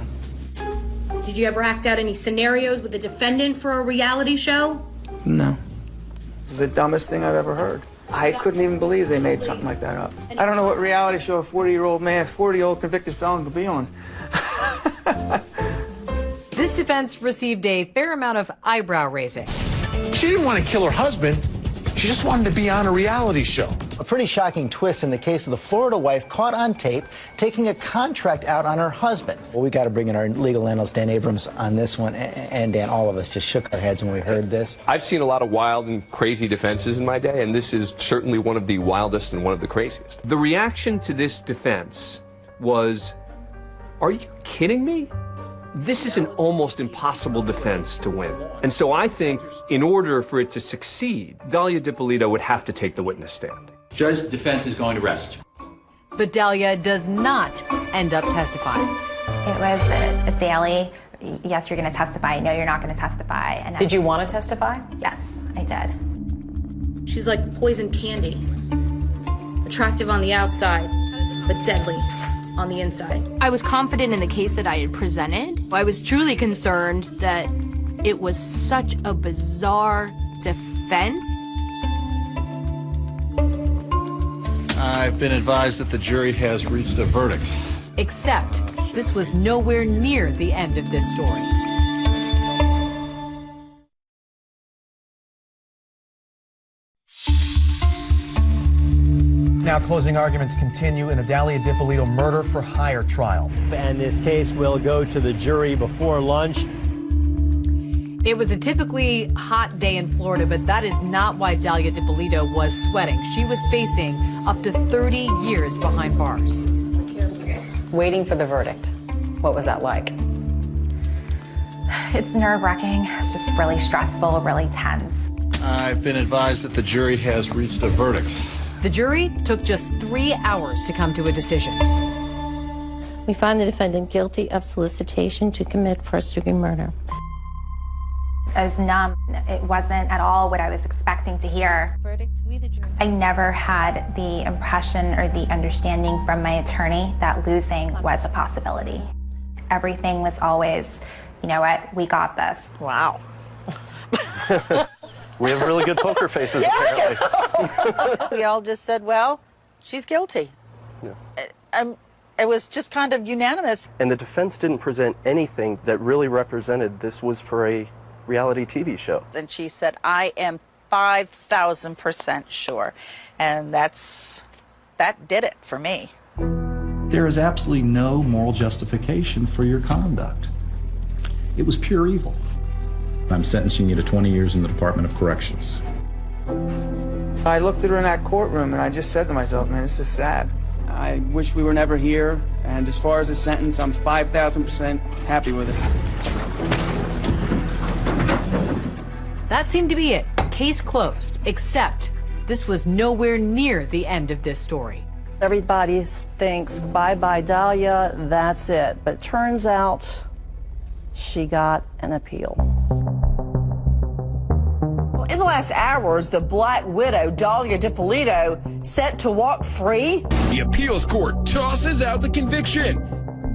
S22: Did you ever act out any scenarios with a defendant for a reality show?
S24: No. It's the dumbest thing I've ever heard. I couldn't even believe they made something like that up. I don't know what reality show a 40-year-old convicted felon could be on.
S1: This defense received a fair amount of eyebrow raising.
S12: She didn't want to kill her husband. She just wanted to be on a reality show.
S20: A pretty shocking twist in the case of the Florida wife caught on tape taking a contract out on her husband. Well, we got to bring in our legal analyst, Dan Abrams, on this one. And Dan, all of us just shook our heads when we heard this.
S11: I've seen a lot of wild and crazy defenses in my day, and this is certainly one of the wildest and one of the craziest. The reaction to this defense was, are you kidding me? This is an almost impossible defense to win. And so I think in order for it to succeed, Dalia DiPolito would have to take the witness stand.
S14: Judge, the defense is going to rest.
S1: But Dalia does not end up testifying.
S8: It was a daily, yes, you're going to testify, no, you're not going to testify. And
S13: Did you want to testify?
S8: Yes, I did.
S22: She's like poison candy. Attractive on the outside, but deadly on the inside.
S2: I was confident in the case that I had presented. I was truly concerned that it was such a bizarre defense.
S12: I've been advised that the jury has reached a verdict.
S1: Except this was nowhere near the end of this story.
S16: Now closing arguments continue in the Dalia DiPolito murder for hire trial.
S20: And this case will go to the jury before lunch.
S1: It was a typically hot day in Florida, but that is not why Dalia DiPolito was sweating. She was facing up to 30 years behind bars.
S13: Waiting for the verdict. What was that like?
S8: It's nerve-wracking. It's just really stressful, really tense.
S12: I've been advised that the jury has reached a verdict.
S1: The jury took just 3 hours to come to a decision.
S18: We find the defendant guilty of solicitation to commit first-degree murder.
S8: I was numb. It wasn't at all what I was expecting to hear.
S18: Verdict, we the jury.
S8: I never had the impression or the understanding from my attorney that losing was a possibility. Everything was always, you know what, we got this.
S19: Wow. We have really good poker faces, apparently.
S25: We all just said, well, she's guilty.
S19: Yeah.
S25: It was just kind of unanimous.
S19: And the defense didn't present anything that really represented this was for a reality TV show.
S25: And she said, I am 5,000% sure. And that did it for me.
S26: There is absolutely no moral justification for your conduct. It was pure evil. I'm sentencing you to 20 years in the Department of Corrections.
S24: I looked at her in that courtroom and I just said to myself, man, this is sad. I wish we were never here. And as far as the sentence, I'm 5,000% happy with it.
S1: That seemed to be it. Case closed. Except this was nowhere near the end of this story.
S6: Everybody thinks, bye-bye, Dalia, that's it. But turns out she got an appeal.
S27: In the last hours, the Black Widow, Dalia DiPolito, set to walk free.
S11: The appeals court tosses out the conviction.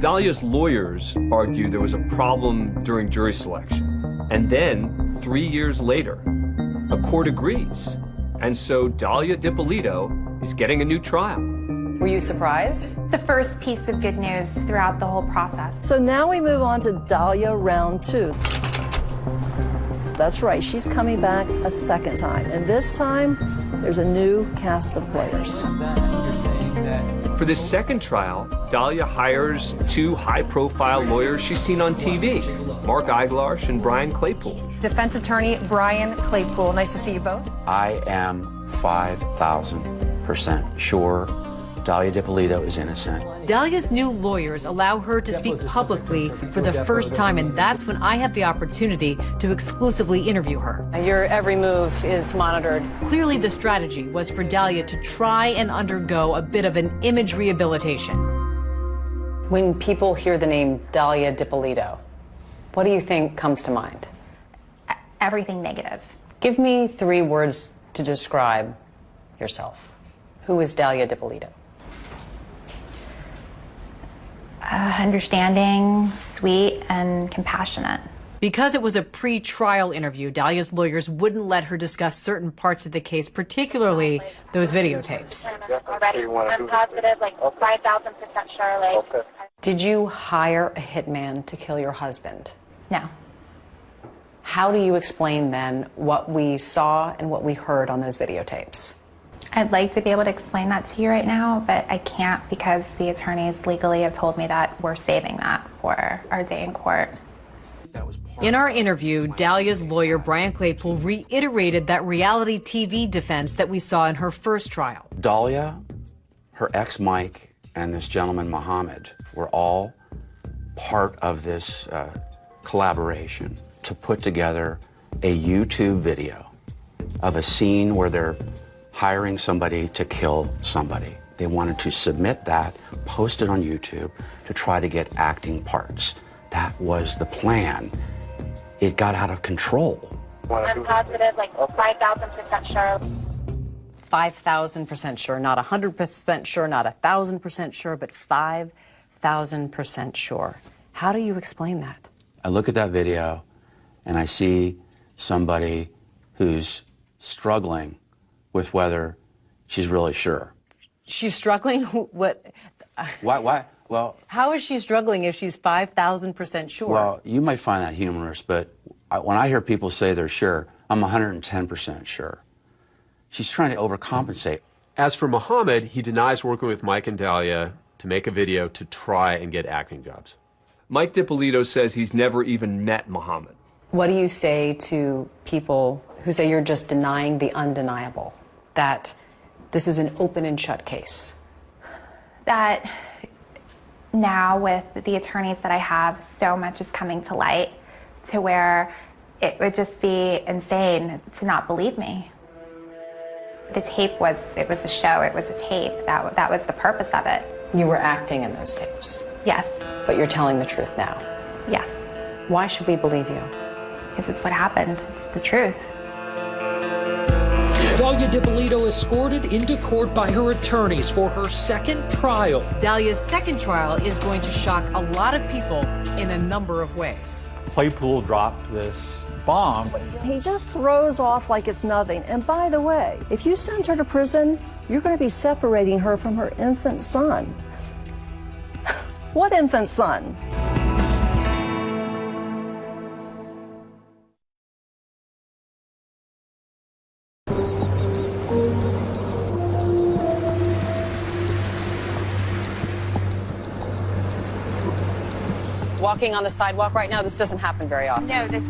S11: Dalia's lawyers argue there was a problem during jury selection. And then, 3 years later, a court agrees. And so Dalia DiPolito is getting a new trial.
S13: Were you surprised?
S8: The first piece of good news throughout the whole process.
S6: So now we move on to Dalia round 2. That's right, she's coming back a second time. And this time, there's a new cast of players.
S11: For this second trial, Dalia hires 2 high-profile lawyers she's seen on TV, Mark Eiglarsh and Brian Claypool.
S18: Defense attorney Brian Claypool. Nice to see you both.
S28: I am 5,000% sure Dalia DiPolito is innocent.
S1: Dalia's new lawyers allow her to speak publicly for the first time, and that's when I had the opportunity to exclusively interview her.
S13: Your every move is monitored.
S1: Clearly, the strategy was for Dalia to try and undergo a bit of an image rehabilitation.
S13: When people hear the name Dalia DiPolito, what do you think comes to mind?
S8: Everything negative.
S13: Give me 3 words to describe yourself. Who is Dalia Dippolito?
S8: Understanding, sweet, and compassionate.
S1: Because it was a pre-trial interview, Dalia's lawyers wouldn't let her discuss certain parts of the case, particularly those videotapes.
S23: Already, I'm positive, like 5,000% sure. Like.
S13: Did you hire a hitman to kill your husband?
S8: No.
S13: How do you explain then what we saw and what we heard on those videotapes?
S8: I'd like to be able to explain that to you right now, but I can't because the attorneys legally have told me that we're saving that for our day in court.
S1: In our interview, Dalia's lawyer, Brian Claypool, reiterated that reality TV defense that we saw in her first trial.
S28: Dalia, her ex Mike, and this gentleman Mohammed were all part of this collaboration to put together a YouTube video of a scene where they're hiring somebody to kill somebody. They wanted to submit that, post it on YouTube to try to get acting parts. That was the plan. It got out of control.
S23: I'm positive, like 5,000% sure.
S13: 5,000% sure, not 100% sure, not 1,000% sure, but 5,000% sure. How do you explain that?
S28: I look at that video and I see somebody who's struggling with whether she's really sure.
S13: She's struggling? What?
S28: Why? Well,
S13: how is she struggling if she's 5,000% sure?
S28: Well, you might find that humorous, but when I hear people say they're sure, I'm 110% sure. She's trying to overcompensate.
S3: As for Mohammed, he denies working with Mike and Dalia to make a video to try and get acting jobs.
S11: Mike Dippolito says he's never even met Mohammed.
S13: What do you say to people who say you're just denying the undeniable, that this is an open and shut case?
S8: That now with the attorneys that I have, so much is coming to light to where it would just be insane to not believe me. The tape it was a show, it was a tape. That was the purpose of it.
S13: You were acting in those tapes?
S8: Yes.
S13: But you're telling the truth now?
S8: Yes.
S13: Why should we believe you?
S8: Because it's what happened. It's the truth.
S4: Dalia Dippolito escorted into court by her attorneys for her second trial.
S1: Dalia's second trial is going to shock a lot of people in a number of ways.
S10: Claypool dropped this bomb.
S6: He just throws off like it's nothing. And by the way, if you send her to prison, you're going to be separating her from her infant son. What infant son?
S13: Walking on the sidewalk right now, this doesn't happen very often.
S8: No, this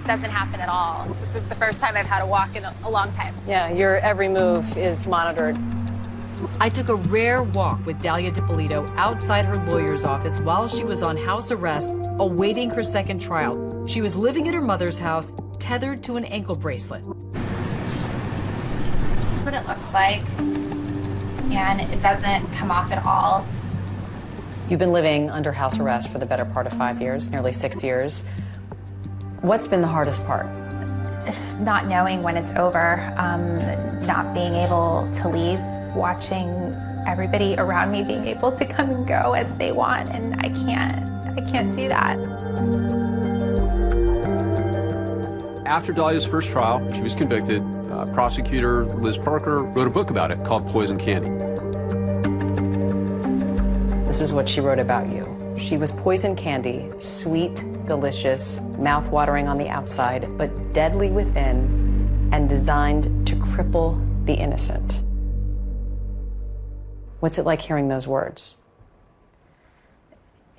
S8: doesn't happen at all. This is the first time I've had to walk in a long time.
S13: Yeah, your every move is monitored.
S1: I took a rare walk with Dalia Dippolito outside her lawyer's office while she was on house arrest, awaiting her second trial. She was living at her mother's house, tethered to an ankle bracelet.
S8: This is what it looks like, and it doesn't come off at all.
S13: You've been living under house arrest for the better part of 5 years, nearly 6 years. What's been the hardest part?
S8: Not knowing when it's over, not being able to leave, watching everybody around me being able to come and go as they want, and I can't do that.
S3: After Dalia's first trial, she was convicted. Prosecutor Liz Parker wrote a book about it called Poison Candy.
S13: This is what she wrote about you. She was poison candy, sweet, delicious, mouth-watering on the outside, but deadly within, and designed to cripple the innocent. What's it like hearing those words?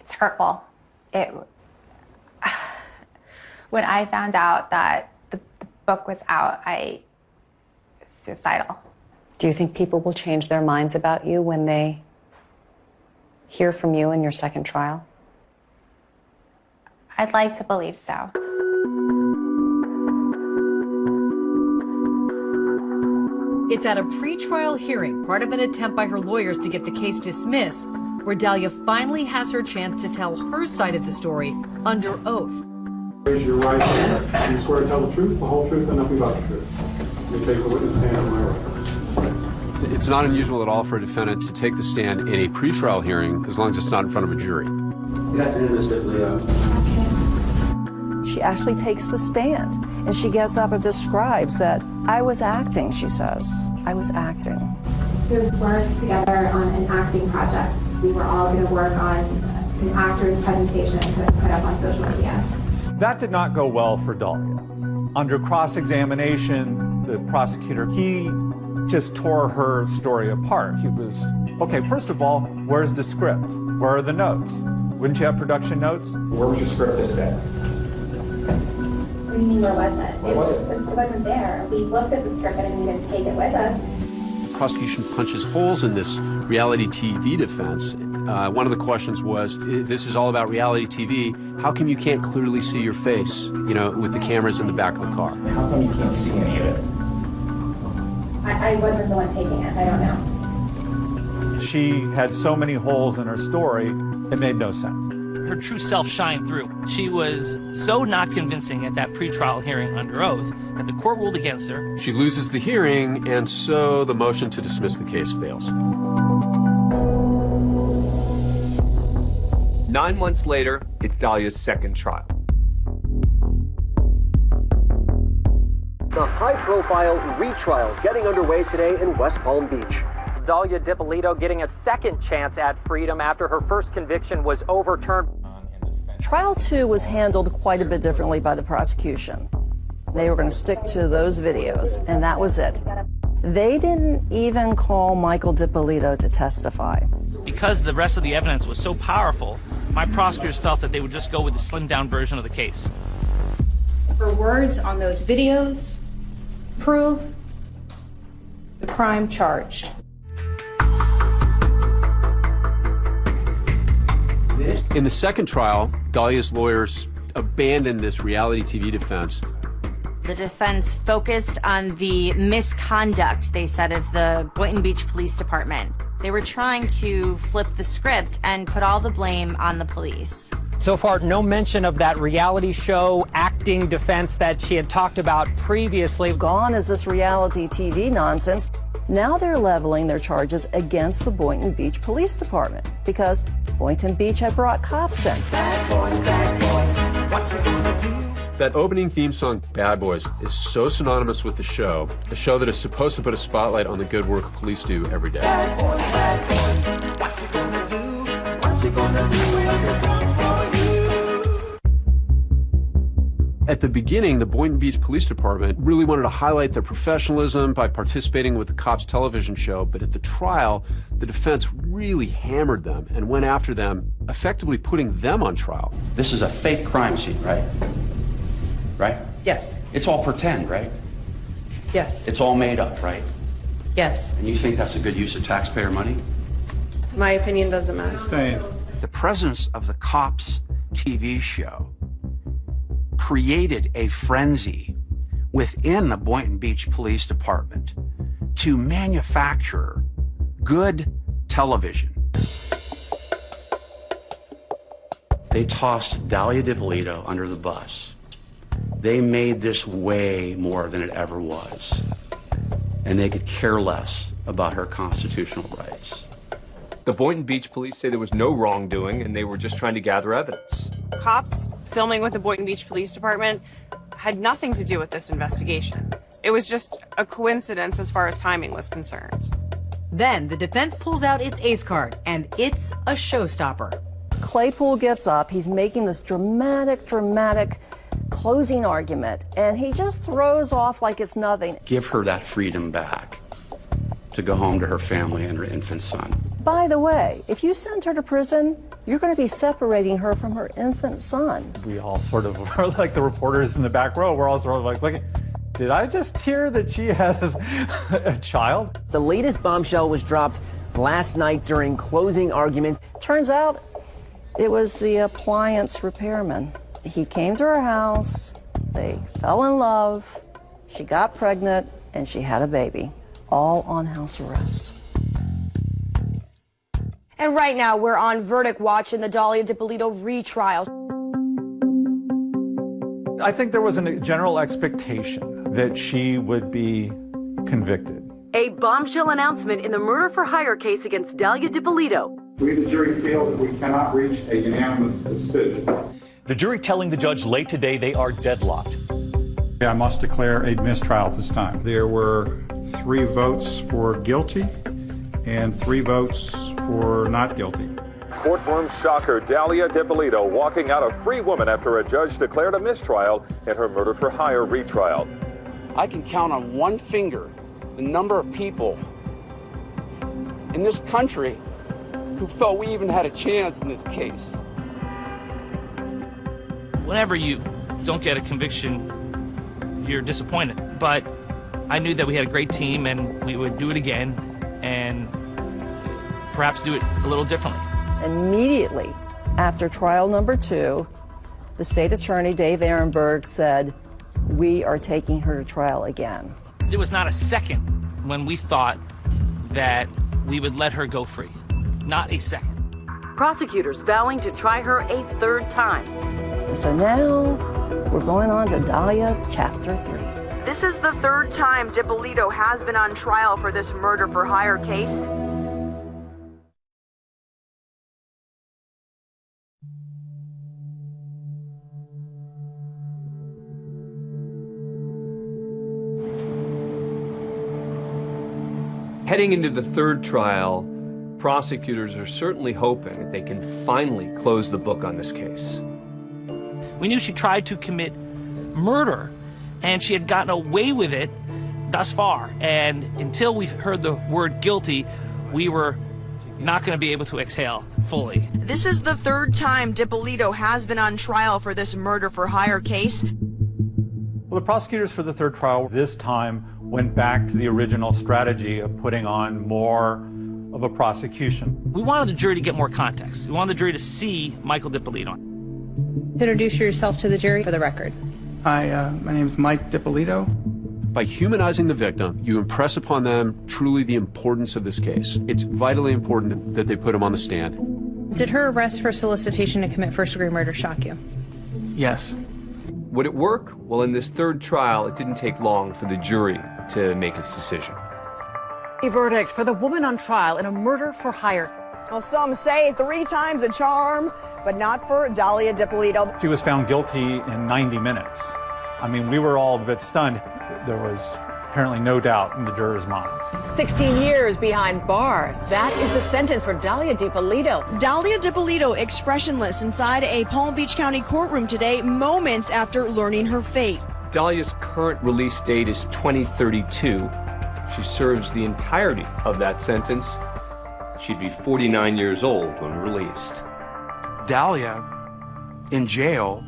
S8: It's hurtful. When I found out that the book was out, I was suicidal.
S13: Do you think people will change their minds about you when they hear from you in your second trial?
S8: I'd like to believe so.
S1: It's at a pretrial hearing, part of an attempt by her lawyers to get the case dismissed, where Dalia finally has her chance to tell her side of the story under oath.
S5: Raise your right hand. You swear to tell the truth, the whole truth, and nothing but the truth. You take the witness stand on my right.
S3: It's not unusual at all for a defendant to take the stand in a pretrial hearing as long as it's not in front of a jury.
S7: Good afternoon, Mr. Leo.
S6: She actually takes the stand, and she gets up and describes that I was acting, she says. I was acting.
S9: We worked together on an acting project. We were all going to work on an actor's presentation to put up on social media.
S10: That did not go well for Dahlia. Under cross-examination, the prosecutor, he just tore her story apart. He was, okay, first of all, where's the script? Where are the notes? Wouldn't you have production notes?
S16: Where was your script this day?
S9: What do you mean, where was it?
S16: Where was it?
S9: It wasn't there. We looked at the script and we didn't take it with us.
S3: The prosecution punches holes in this reality TV defense. One of the questions was, this is all about reality TV. How come you can't clearly see your face, you know, with the cameras in the back of the car?
S16: How come you can't see any of it?
S9: I wasn't the one taking it. I don't know.
S10: She had so many holes in her story, it made no sense.
S14: Her true self shined through. She was so not convincing at that pretrial hearing under oath that the court ruled against her.
S3: She loses the hearing, and so the motion to dismiss the case fails.
S11: 9 months later, it's Dahlia's second trial.
S15: The high-profile retrial getting underway today in West Palm Beach.
S17: Dahlia Dippolito getting a second chance at freedom after her first conviction was overturned.
S6: Trial 2 was handled quite a bit differently by the prosecution. They were going to stick to those videos, and that was it. They didn't even call Michael Dippolito to testify.
S14: Because the rest of the evidence was so powerful, my prosecutors felt that they would just go with the slimmed-down version of the case.
S21: Her words on those videos prove the crime charged.
S3: In the second trial, Dahlia's lawyers abandoned this reality TV defense.
S22: The defense focused on the misconduct, they said, of the Boynton Beach Police Department. They were trying to flip the script and put all the blame on the police.
S17: So far, no mention of that reality show acting defense that she had talked about previously.
S6: Gone is this reality TV nonsense. Now they're leveling their charges against the Boynton Beach Police Department because Boynton Beach had brought cops in.
S3: That opening theme song, Bad Boys, is so synonymous with the show, a show that is supposed to put a spotlight on the good work police do every day.
S15: Bad boys, what you gonna do? What you gonna do when they come for you?
S3: At the beginning, the Boynton Beach Police Department really wanted to highlight their professionalism by participating with the cops' television show, but at the trial, the defense really hammered them and went after them, effectively putting them on trial.
S28: This is a fake crime scene, right? Right?
S29: Yes.
S28: It's all pretend, right?
S29: Yes.
S28: It's all made up, right?
S29: Yes.
S28: And you think that's a good use of taxpayer money?
S29: My opinion doesn't matter.
S28: Stay. The presence of the cops' TV show created a frenzy within the Boynton Beach Police Department to manufacture good television. They tossed Dahlia Dippolito under the bus. They made this way more than it ever was. And they could care less about her constitutional rights.
S11: The Boynton Beach police say there was no wrongdoing and they were just trying to gather evidence.
S21: Cops filming with the Boynton Beach Police Department had nothing to do with this investigation. It was just a coincidence as far as timing was concerned.
S1: Then the defense pulls out its ace card, and it's a showstopper.
S6: Claypool gets up, he's making this dramatic closing argument, and he just throws off like it's nothing.
S28: Give her that freedom back to go home to her family and her infant son.
S6: By the way, if you send her to prison, you're going to be separating her from her infant son.
S10: We all sort of are like the reporters in the back row. We're all sort of like, look, did I just hear that she has a child?
S30: The latest bombshell was dropped last night during closing arguments.
S6: Turns out it was the appliance repairman. He came to her house, they fell in love, she got pregnant, and she had a baby, all on house arrest.
S31: And right now, we're on verdict watch in the Dahlia Dippolito retrial.
S10: I think there was a general expectation that she would be convicted.
S2: A bombshell announcement in the murder-for-hire case against Dalia DiPolito.
S5: We, the jury, feel that we cannot reach a unanimous decision.
S12: The jury telling the judge late today they are deadlocked.
S5: I must declare a mistrial at this time. There were 3 votes for guilty and 3 votes for not guilty.
S18: Courtroom shocker, Dalia DiPolito walking out a free woman after a judge declared a mistrial in her murder-for-hire retrial.
S28: I can count on one finger the number of people in this country who felt we even had a chance in this case.
S14: Whenever you don't get a conviction, you're disappointed. But I knew that we had a great team and we would do it again and perhaps do it a little differently.
S6: Immediately after trial number 2, the state attorney, Dave Ehrenberg, said, "We are taking her to trial again."
S14: There was not a second when we thought that we would let her go free. Not a second.
S2: Prosecutors vowing to try her a 3rd time.
S6: And so now we're going on to Dalia Chapter 3.
S19: This is the 3rd time DiPolito has been on trial for this murder-for-hire case.
S11: Heading into the 3rd trial, prosecutors are certainly hoping that they can finally close the book on this case.
S14: We knew she tried to commit murder, and she had gotten away with it thus far. And until we heard the word guilty, we were not going to be able to exhale fully.
S19: This is the 3rd time DiPolito has been on trial for this murder-for-hire case.
S10: Well, the prosecutors for the 3rd trial this time went back to the original strategy of putting on more of a prosecution.
S14: We wanted the jury to get more context. We wanted the jury to see Michael DiPolito.
S20: Introduce yourself to the jury for the record.
S23: Hi, my name is Mike DiPolito.
S3: By humanizing the victim, you impress upon them truly the importance of this case. It's vitally important that they put him on the stand.
S20: Did her arrest for solicitation to commit first-degree murder shock you?
S23: Yes.
S11: Would it work? Well, in this 3rd trial, it didn't take long for the jury to make its decision.
S2: A verdict for the woman on trial in a murder-for-hire.
S19: Well, some say 3 times a charm, but not for Dalia DiPolito.
S10: She was found guilty in 90 minutes. I mean, we were all a bit stunned. There was apparently no doubt in the jurors' mind.
S2: 16 years behind bars. That is the sentence for Dalia DiPolito.
S19: Dalia DiPolito expressionless inside a Palm Beach County courtroom today, moments after learning her fate.
S11: Dalia's current release date is 2032. She serves the entirety of that sentence. She'd be 49 years old when released.
S28: Dalia, in jail,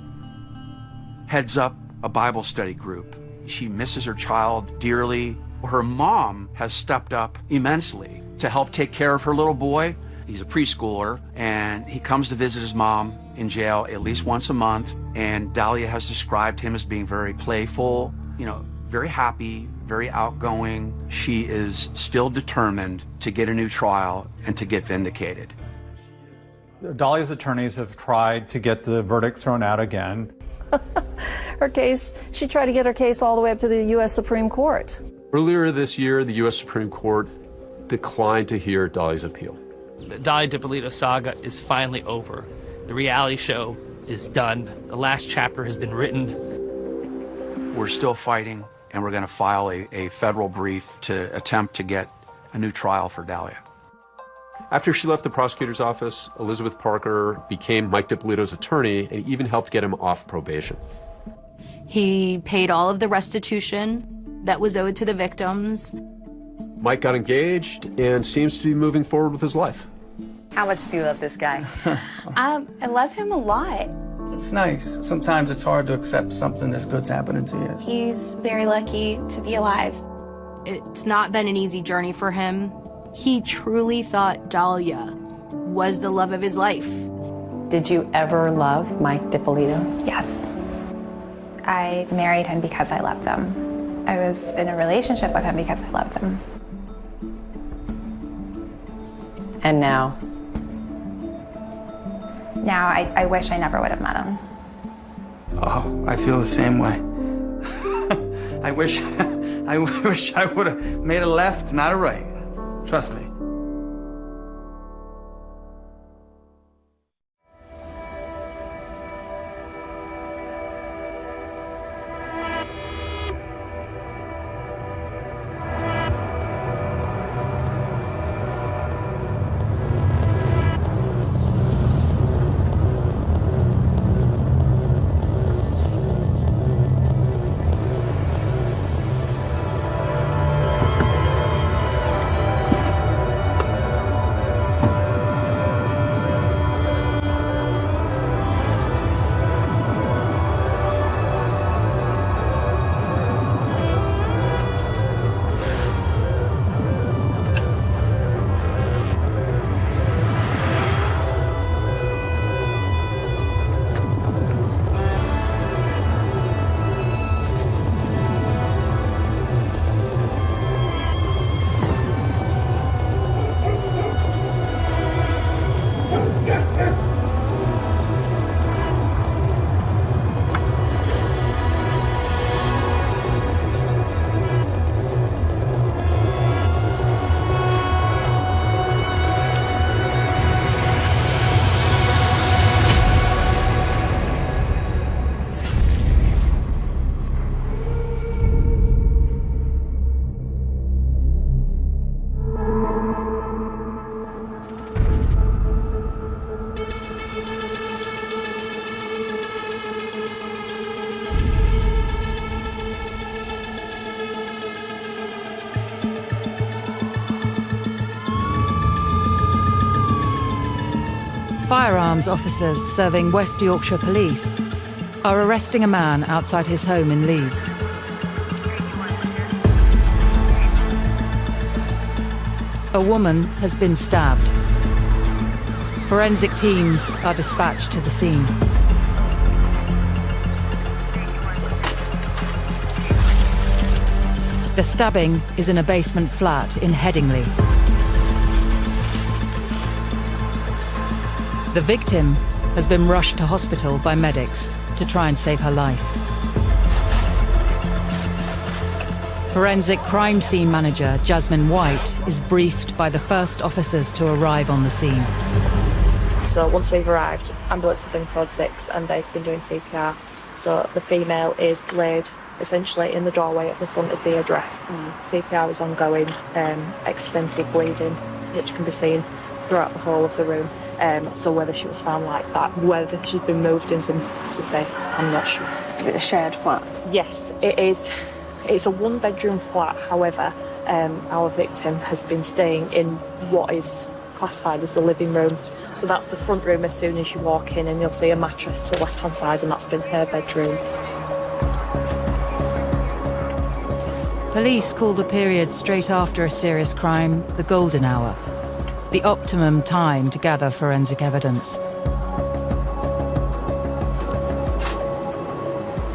S28: heads up a Bible study group. She misses her child dearly. Her mom has stepped up immensely to help take care of her little boy. He's a preschooler, and he comes to visit his mom in jail at least once a month. And Dalia has described him as being very playful, very happy, very outgoing. She is still determined to get a new trial and to get vindicated.
S10: Dalia's attorneys have tried to get the verdict thrown out again.
S6: Her case, she tried to get her case all the way up to the U.S. Supreme Court.
S3: Earlier this year, the U.S. Supreme Court declined to hear Dalia's appeal.
S14: The Dalia DiPolito saga is finally over. The reality show is done. The last chapter has been written.
S28: We're still fighting, and we're going to file a federal brief to attempt to get a new trial for Dalia.
S3: After she left the prosecutor's office, Elizabeth Parker became Mike DiPolito's attorney and even helped get him off probation.
S24: He paid all of the restitution that was owed to the victims.
S3: Mike got engaged and seems to be moving forward with his life.
S20: How much do you love this guy?
S19: I love him a lot.
S23: It's nice. Sometimes it's hard to accept something this good's happening to you.
S24: He's very lucky to be alive. It's not been an easy journey for him. He truly thought Dalia was the love of his life.
S13: Did you ever love Mike DiPolito?
S8: Yes. I married him because I loved him. I was in a relationship with him because I loved him.
S13: And now?
S8: Now I wish I never would have met him.
S23: Oh, I feel the same way. I wish I would have made a left, not a right. Trust me.
S4: Firearms officers serving West Yorkshire Police are arresting a man outside his home in Leeds. A woman has been stabbed. Forensic teams are dispatched to the scene. The stabbing is in a basement flat in Headingley. The victim has been rushed to hospital by medics to try and save her life. Forensic crime scene manager Jasmine White is briefed by the first officers to arrive on the scene.
S7: So once we've arrived, ambulance have been called 6 and they've been doing CPR. So the female is laid essentially in the doorway at the front of the address. CPR is ongoing, extensive bleeding, which can be seen throughout the whole of the room. So whether she was found like that, whether she'd been moved in some capacity, I'm not sure.
S20: Is it a shared flat?
S7: Yes, it is. It's a one-bedroom flat. However, our victim has been staying in what is classified as the living room. So that's the front room as soon as you walk in, and you'll see a mattress to the left-hand side, and that's been her bedroom.
S4: Police call the period straight after a serious crime the golden hour, the optimum time to gather forensic evidence.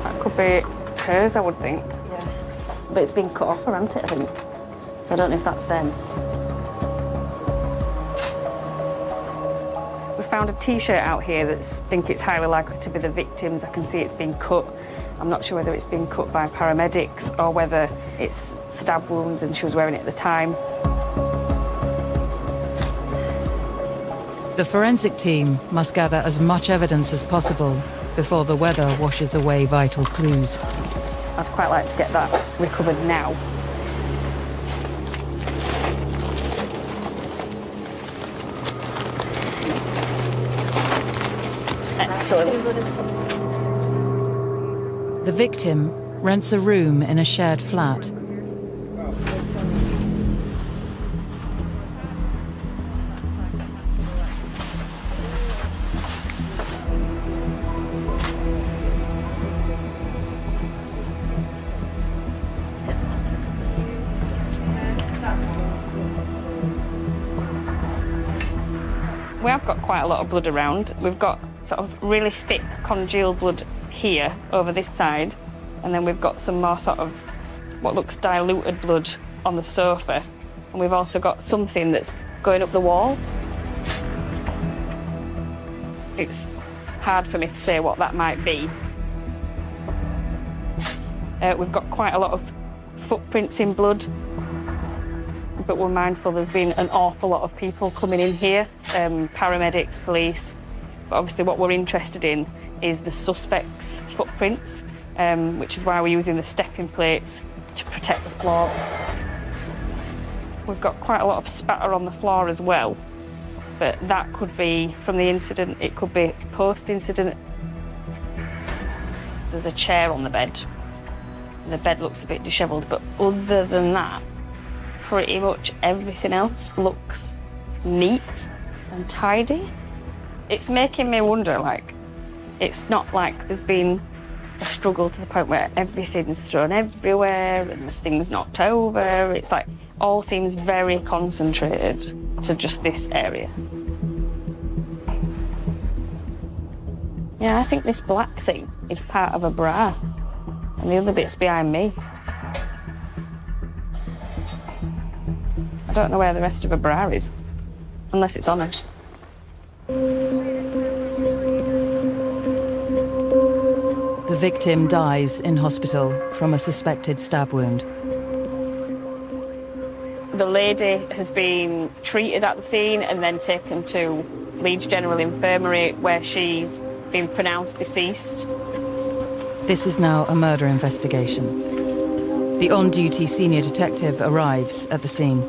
S20: That could be hers, I would think. Yeah. But it's been cut off her, hasn't it, I think? So I don't know if that's them. We found a T-shirt out here that I think it's highly likely to be the victim's. I can see it's been cut. I'm not sure whether it's been cut by paramedics or whether it's stab wounds and she was wearing it at the time.
S4: The forensic team must gather as much evidence as possible before the weather washes away vital clues.
S20: I'd quite like to get that recovered now. Excellent.
S4: The victim rents a room in a shared flat.
S20: We have got quite a lot of blood around. We've got sort of really thick congealed blood here over this side, and then we've got some more sort of what looks diluted blood on the sofa, and we've also got something that's going up the wall. It's hard for me to say what that might be, We've got quite a lot of footprints in blood, but we're mindful there's been an awful lot of people coming in here, paramedics, police. But obviously what we're interested in is the suspect's footprints, which is why we're using the stepping plates to protect the floor. We've got quite a lot of spatter on the floor as well, but that could be from the incident, it could be post-incident. There's a chair on the bed. The bed looks a bit dishevelled, but other than that, pretty much everything else looks neat and tidy. It's making me wonder, like, it's not like there's been a struggle to the point where everything's thrown everywhere and there's things knocked over. It's like all seems very concentrated to just this area. Yeah, I think this black thing is part of a bra and the other bit's behind me. I don't know where the rest of a bra is, unless it's on her.
S4: The victim dies in hospital from a suspected stab wound.
S20: The lady has been treated at the scene and then taken to Leeds General Infirmary, where she's been pronounced deceased.
S4: This is now a murder investigation. The on-duty senior detective arrives at the scene.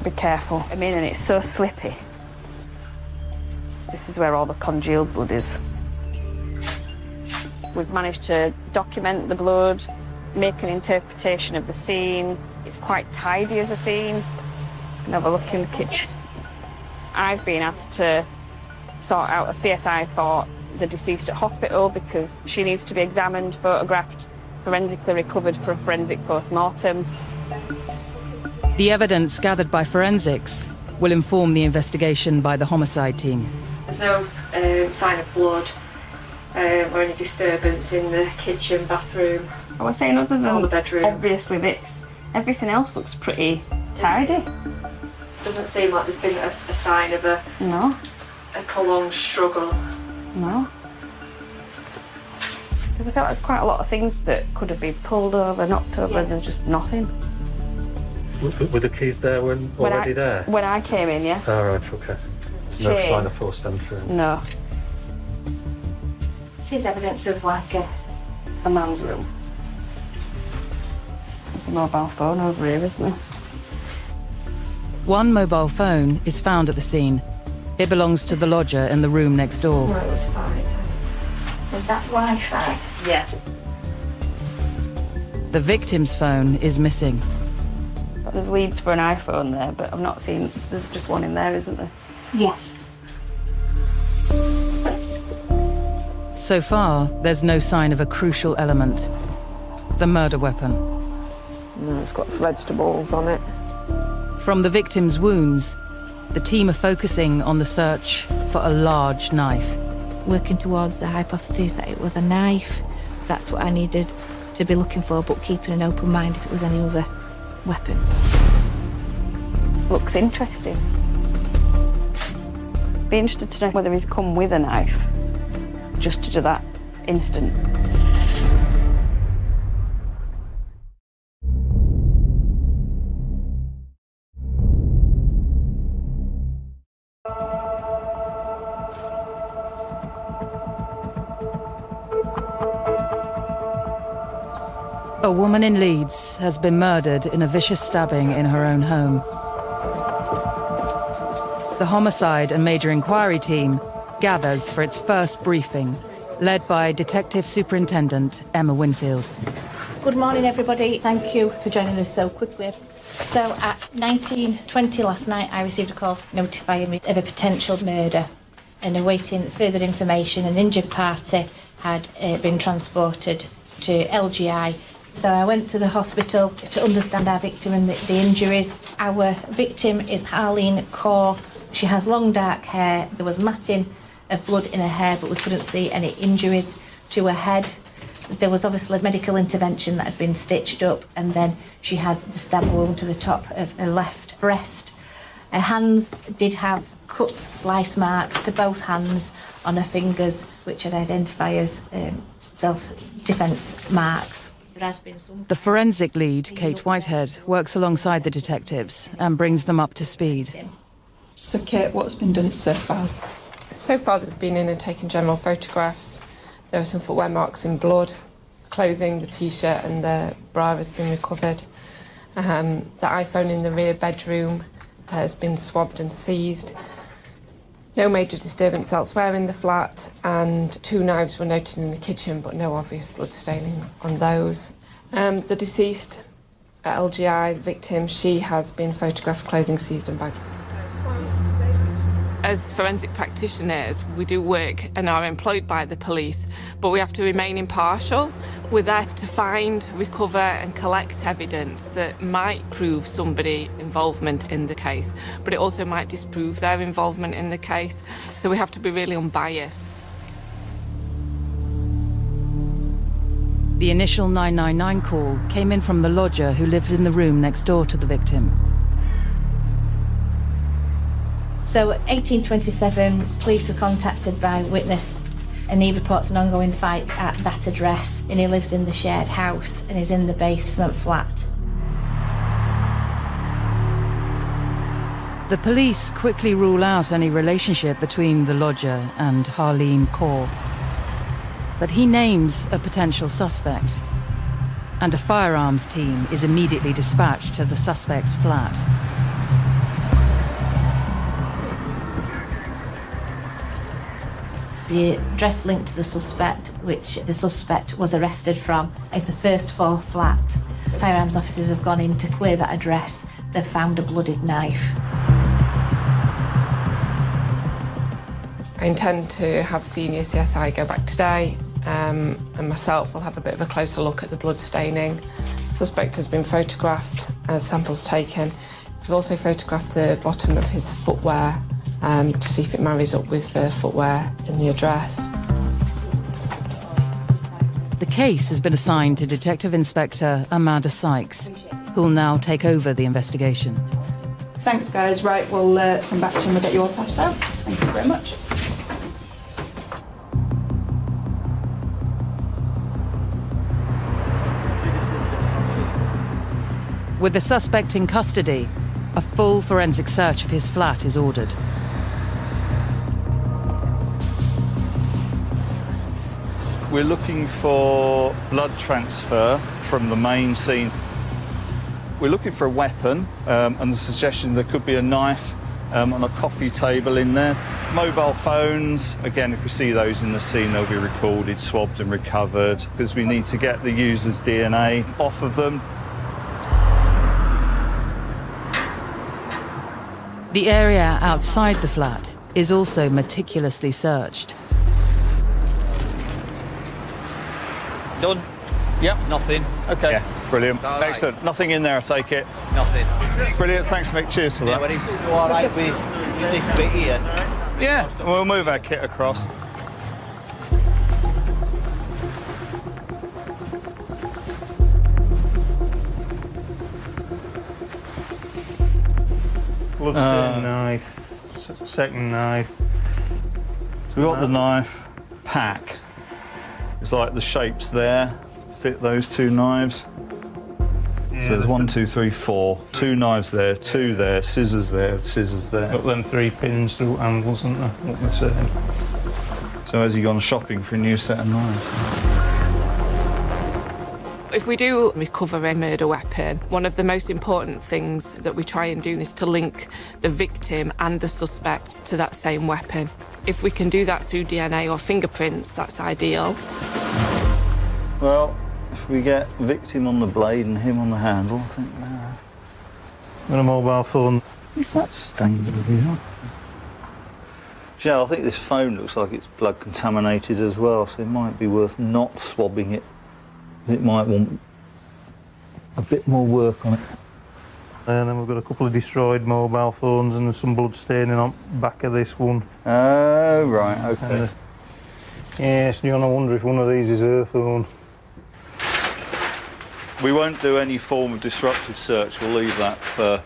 S20: Be careful. I mean, and it's so slippy. This is where all the congealed blood is. We've managed to document the blood, make an interpretation of the scene. It's quite tidy as a scene. Just gonna have a look in the kitchen. I've been asked to sort out a CSI for the deceased at hospital because she needs to be examined, photographed, forensically recovered for a forensic post-mortem.
S4: The evidence gathered by forensics will inform the investigation by the homicide team.
S9: There's no sign of blood or any disturbance in the kitchen, bathroom.
S20: I was saying, other than
S9: the bedroom,
S20: obviously this, everything else looks pretty tidy.
S9: Doesn't seem like there's been a sign of a prolonged struggle.
S20: No. Because I feel like there's quite a lot of things that could have been pulled over, knocked over, and there's just nothing.
S15: Were the keys there already there?
S20: When I came in, yeah.
S15: Oh, right, okay. No
S20: Chain.
S15: sign of forced entry?
S20: No.
S9: This is evidence of like
S20: a man's room. There's a mobile phone over here, isn't there?
S4: One mobile phone is found at the scene. It belongs to the lodger in the room next door.
S9: Well, it was fine. Is that Wi-Fi?
S20: Yeah.
S4: The victim's phone is missing.
S20: There's leads for an iPhone there, but I've not seen... There's just one in there, isn't there?
S9: Yes.
S4: So far, there's no sign of a crucial element. The murder weapon.
S2: No, it's got vegetables on it.
S4: From the victim's wounds, the team are focusing on the search for a large knife.
S16: Working towards the hypothesis that it was a knife. That's what I needed to be looking for, but keeping an open mind if it was any other weapon.
S20: Looks interesting. Be interested to know whether he's come with a knife, just to do that instant.
S4: A woman in Leeds has been murdered in a vicious stabbing in her own home. The homicide and major inquiry team gathers for its first briefing, led by Detective Superintendent Emma Winfield.
S16: Good morning, everybody. Thank you for joining us so quickly. So at 19:20 last night, I received a call notifying me of a potential murder and awaiting further information. An injured party had been transported to LGI. So I went to the hospital to understand our victim and the injuries. Our victim is Arlene Kaur. She has long dark hair. There was matting of blood in her hair, but we couldn't see any injuries to her head. There was obviously medical intervention that had been stitched up, and then she had the stab wound to the top of her left breast. Her hands did have cuts, slice marks to both hands on her fingers, which I'd identify as self-defence marks. There has been some...
S4: The forensic lead, Kate Whitehead, works alongside the detectives and brings them up to speed.
S1: So, Kate, what's been done so far?
S12: So far, there's been in and taken general photographs. There are some footwear marks in blood. Clothing, the T-shirt and the bra has been recovered. The iPhone in the rear bedroom has been swabbed and seized. No major disturbance elsewhere in the flat, and 2 knives were noted in the kitchen, but no obvious blood staining on those. The deceased, LGI, the victim, she has been photographed, clothing seized and bagged. As forensic practitioners, we do work and are employed by the police, but we have to remain impartial. We're there to find, recover and collect evidence that might prove somebody's involvement in the case, but it also might disprove their involvement in the case, so we have to be really unbiased.
S4: The initial 999 call came in from the lodger who lives in the room next door to the victim.
S16: So, 1827, police were contacted by a witness, and he reports an ongoing fight at that address, and he lives in the shared house and is in the basement flat.
S4: The police quickly rule out any relationship between the lodger and Harleen Kaur. But he names a potential suspect, and a firearms team is immediately dispatched to the suspect's flat.
S16: The address linked to the suspect, which the suspect was arrested from, is a first floor flat. Firearms officers have gone in to clear that address. They've found a bloodied knife.
S12: I intend to have senior CSI go back today, and myself will have a bit of a closer look at the blood staining. The suspect has been photographed, samples taken. We've also photographed the bottom of his footwear to see if it marries up with the footwear in the address.
S4: The case has been assigned to Detective Inspector Amanda Sykes, who will now take over the investigation.
S1: Thanks, guys. Right, we'll come back to you and we'll get you all passed out. Thank you very much.
S4: With the suspect in custody, a full forensic search of his flat is ordered.
S17: We're looking for blood transfer from the main scene. We're looking for a weapon, and the suggestion there could be a knife on a coffee table in there. Mobile phones, again, if we see those in the scene, they'll be recorded, swabbed and recovered, because we need to get the user's DNA off of them.
S4: The area outside the flat is also meticulously searched.
S17: Done? Yep. Nothing. Okay. Yeah, brilliant. Excellent. Nothing in there, I take it? Nothing. Brilliant. Thanks, Mick. Cheers for that.
S21: Yeah, but it's all right with this bit here.
S17: Yeah, we'll move our kit across.
S10: Bloodstain knife, second knife.
S17: So we've got the knife pack. It's like the shapes there fit those 2 knives. Yeah, so there's 1, 2, 3, 4. 2 knives there, 2 there, scissors there, scissors there.
S10: Got them 3 pins through angles, isn't there? What they're saying.
S17: So has he gone shopping for a new set of knives?
S12: If we do recover a murder weapon, one of the most important things that we try and do is to link the victim and the suspect to that same weapon. If we can do that through DNA or fingerprints, that's ideal.
S17: Well, if we get victim on the blade and him on the handle, I think
S10: and a mobile phone.
S17: Is that stained with it? Yeah, I think this phone looks like it's blood contaminated as well, so it might be worth not swabbing it. It might want a bit more work on it.
S10: And then we've got a couple of destroyed mobile phones and there's some blood staining on the back of this one.
S17: Oh, right, okay.
S10: Yes, John, I wonder if one of these is her phone.
S17: We won't do any form of disruptive search. We'll leave that for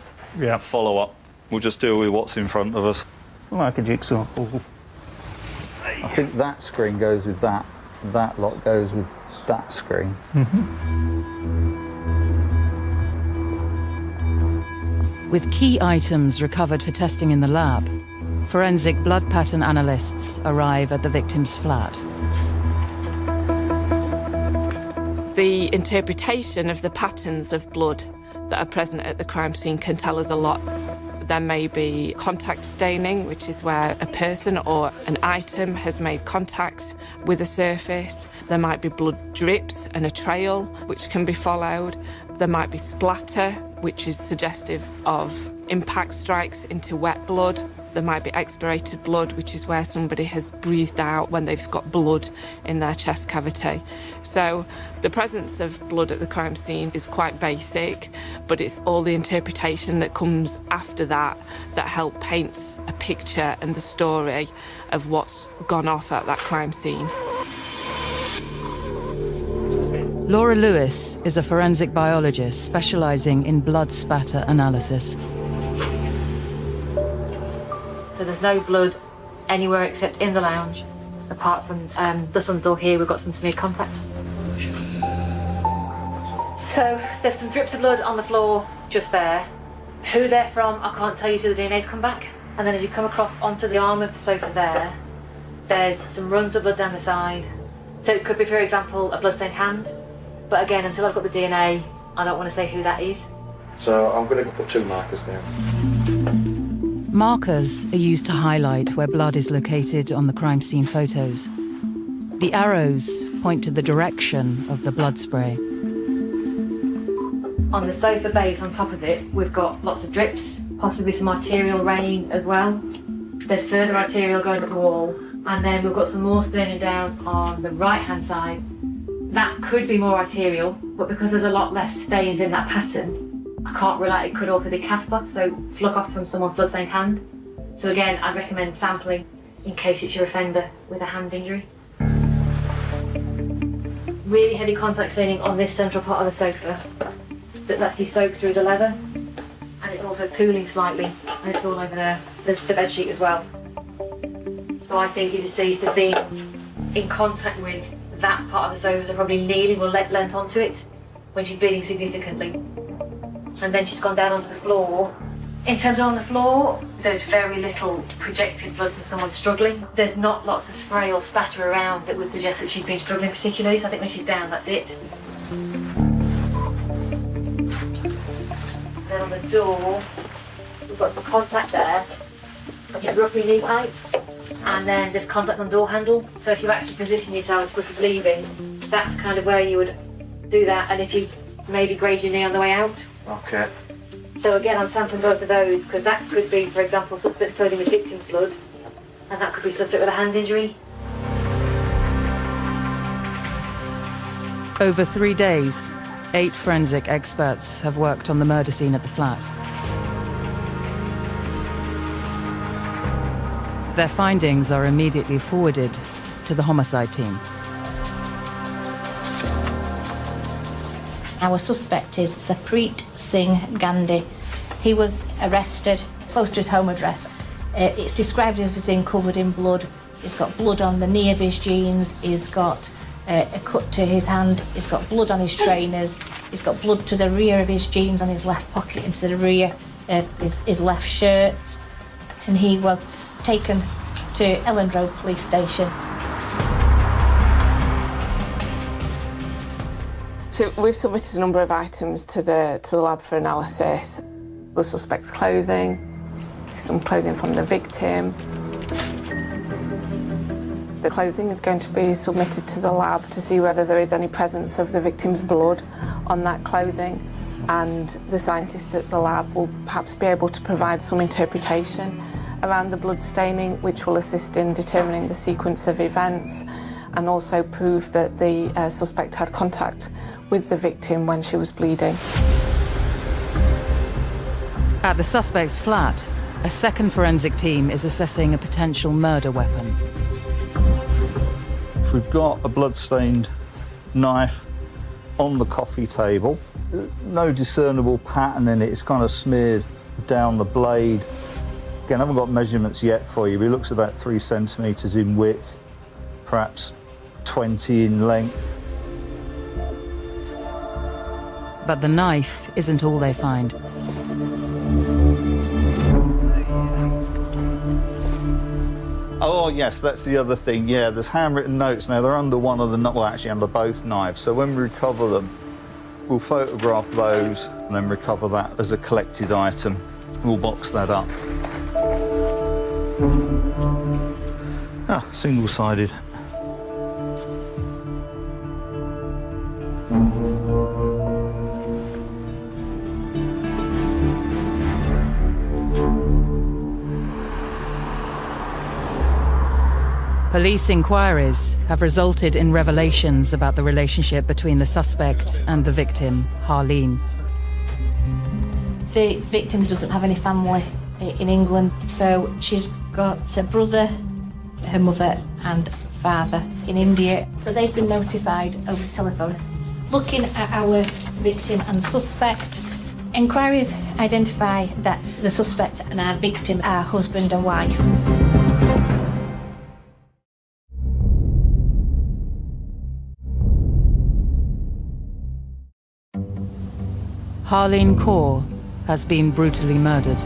S17: follow-up. We'll just deal with what's in front of us.
S15: Like a jigsaw puzzle.
S10: I think that screen goes with that. That lot goes with that screen.
S4: With key items recovered for testing in the lab, forensic blood pattern analysts arrive at the victim's flat.
S12: The interpretation of the patterns of blood that are present at the crime scene can tell us a lot. There may be contact staining, which is where a person or an item has made contact with a surface. There might be blood drips and a trail, which can be followed. There might be splatter, which is suggestive of impact strikes into wet blood. There might be expirated blood, which is where somebody has breathed out when they've got blood in their chest cavity. So the presence of blood at the crime scene is quite basic, but it's all the interpretation that comes after that that help paints a picture and the story of what's gone off at that crime scene.
S4: Laura Lewis is a forensic biologist specialising in blood spatter analysis.
S16: So there's no blood anywhere except in the lounge. Apart from the sun door here, we've got some smear contact. So there's some drips of blood on the floor just there. Who they're from, I can't tell you till the DNA's come back. And then as you come across onto the arm of the sofa there, there's some runs of blood down the side. So it could be, for example, a bloodstained hand. But again, until I've got the DNA, I don't want to say who that is.
S5: So I'm going to put 2 markers down.
S4: Markers are used to highlight where blood is located on the crime scene photos. The arrows point to the direction of the blood spray.
S16: On the sofa base on top of it, we've got lots of drips, possibly some arterial rain as well. There's further arterial going up the wall, and then we've got some more staining down on the right-hand side. That could be more arterial, but because there's a lot less stains in that pattern, I can't rule out it could also be cast off, so fluck off from someone's bloodstained hand. So again, I'd recommend sampling in case it's your offender with a hand injury. Really heavy contact staining on this central part of the sofa that's actually soaked through the leather, and it's also pooling slightly, and it's all over the bed sheet as well. So I think your deceased has been in contact with that part of the sofa, so probably kneeling or leant onto it when she's bleeding significantly. And then she's gone down onto the floor. In terms of on the floor, there's very little projected blood from someone struggling. There's not lots of spray or spatter around that would suggest that she's been struggling particularly, so I think when she's down, that's it. Then on the door, we've got the contact there, which is roughly knee height, and then there's contact on door handle. So if you actually position yourself sort of leaving, that's kind of where you would do that, and if you maybe grade your knee on the way out.
S5: Okay.
S16: So again, I'm sampling both of those because that could be, for example, suspect's clothing with victim's blood, and that could be suspect with a hand injury.
S4: Over 3 days, 8 forensic experts have worked on the murder scene at the flat. Their findings are immediately forwarded to the homicide team.
S16: Our suspect is Sapreet Singh Gandhi. He was arrested close to his home address. It's described as being covered in blood. He's got blood on the knee of his jeans. He's got a cut to his hand. He's got blood on his trainers. He's got blood to the rear of his jeans on his left pocket and to the rear of his left shirt. And he was taken to Elland Road Police Station.
S12: So we've submitted a number of items to the lab for analysis. The suspect's clothing, some clothing from the victim. The clothing is going to be submitted to the lab to see whether there is any presence of the victim's blood on that clothing, and the scientists at the lab will perhaps be able to provide some interpretation around the blood staining, which will assist in determining the sequence of events and also prove that the suspect had contact with the victim when she was bleeding.
S4: At the suspect's flat, a second forensic team is assessing a potential murder weapon.
S10: We've got a blood-stained knife on the coffee table. No discernible pattern in it. It's kind of smeared down the blade.
S17: Again, I haven't got measurements yet for you, but it looks about 3 centimetres in width, perhaps 20 in length.
S4: But the knife isn't all they find.
S17: Oh yes, that's the other thing. Yeah, there's handwritten notes. Now they're under one of the, well, actually under both knives. So when we recover them, we'll photograph those and then recover that as a collected item. We'll box that up. Ah, single-sided.
S4: Police inquiries have resulted in revelations about the relationship between the suspect and the victim, Harleen.
S16: The victim doesn't have any family in England, so she's got a brother, her mother and father in India. So they've been notified over the telephone. Looking at our victim and suspect, inquiries identify that the suspect and our victim are husband and wife.
S4: Harleen Kaur has been brutally murdered.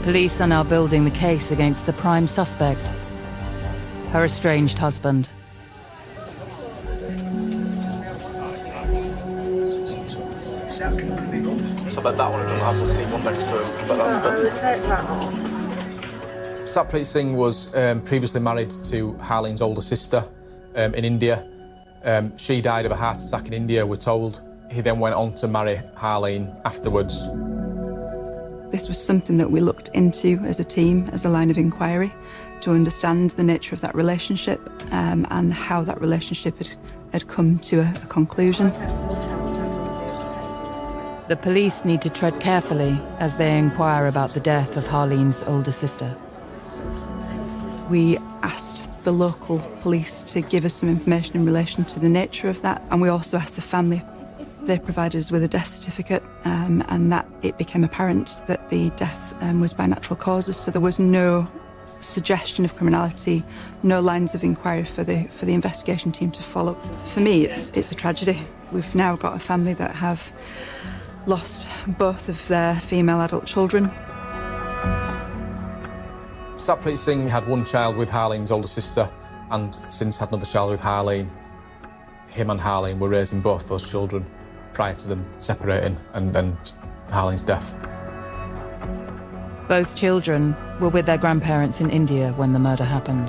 S4: Police are now building the case against the prime suspect, her estranged husband.
S6: So I bet that one doesn't have the same one next to it, but that's the... Satpreet Singh was previously married to Harleen's older sister in India. She died of a heart attack in India, we're told. He then went on to marry Harleen afterwards.
S1: This was something that we looked into as a team, as a line of inquiry, to understand the nature of that relationship and how that relationship had come to a conclusion.
S4: The police need to tread carefully as they inquire about the death of Harleen's older sister.
S1: We asked the local police to give us some information in relation to the nature of that, and we also asked the family. They provided us with a death certificate, and that it became apparent that the death was by natural causes, so there was no suggestion of criminality, no lines of inquiry for the investigation team to follow. For me, it's a tragedy. We've now got a family that have lost both of their female adult children.
S6: Satpreet Singh had one child with Harleen's older sister and since had another child with Harleen. Him and Harleen were raising both those children prior to them separating and Harleen's death.
S4: Both children were with their grandparents in India when the murder happened.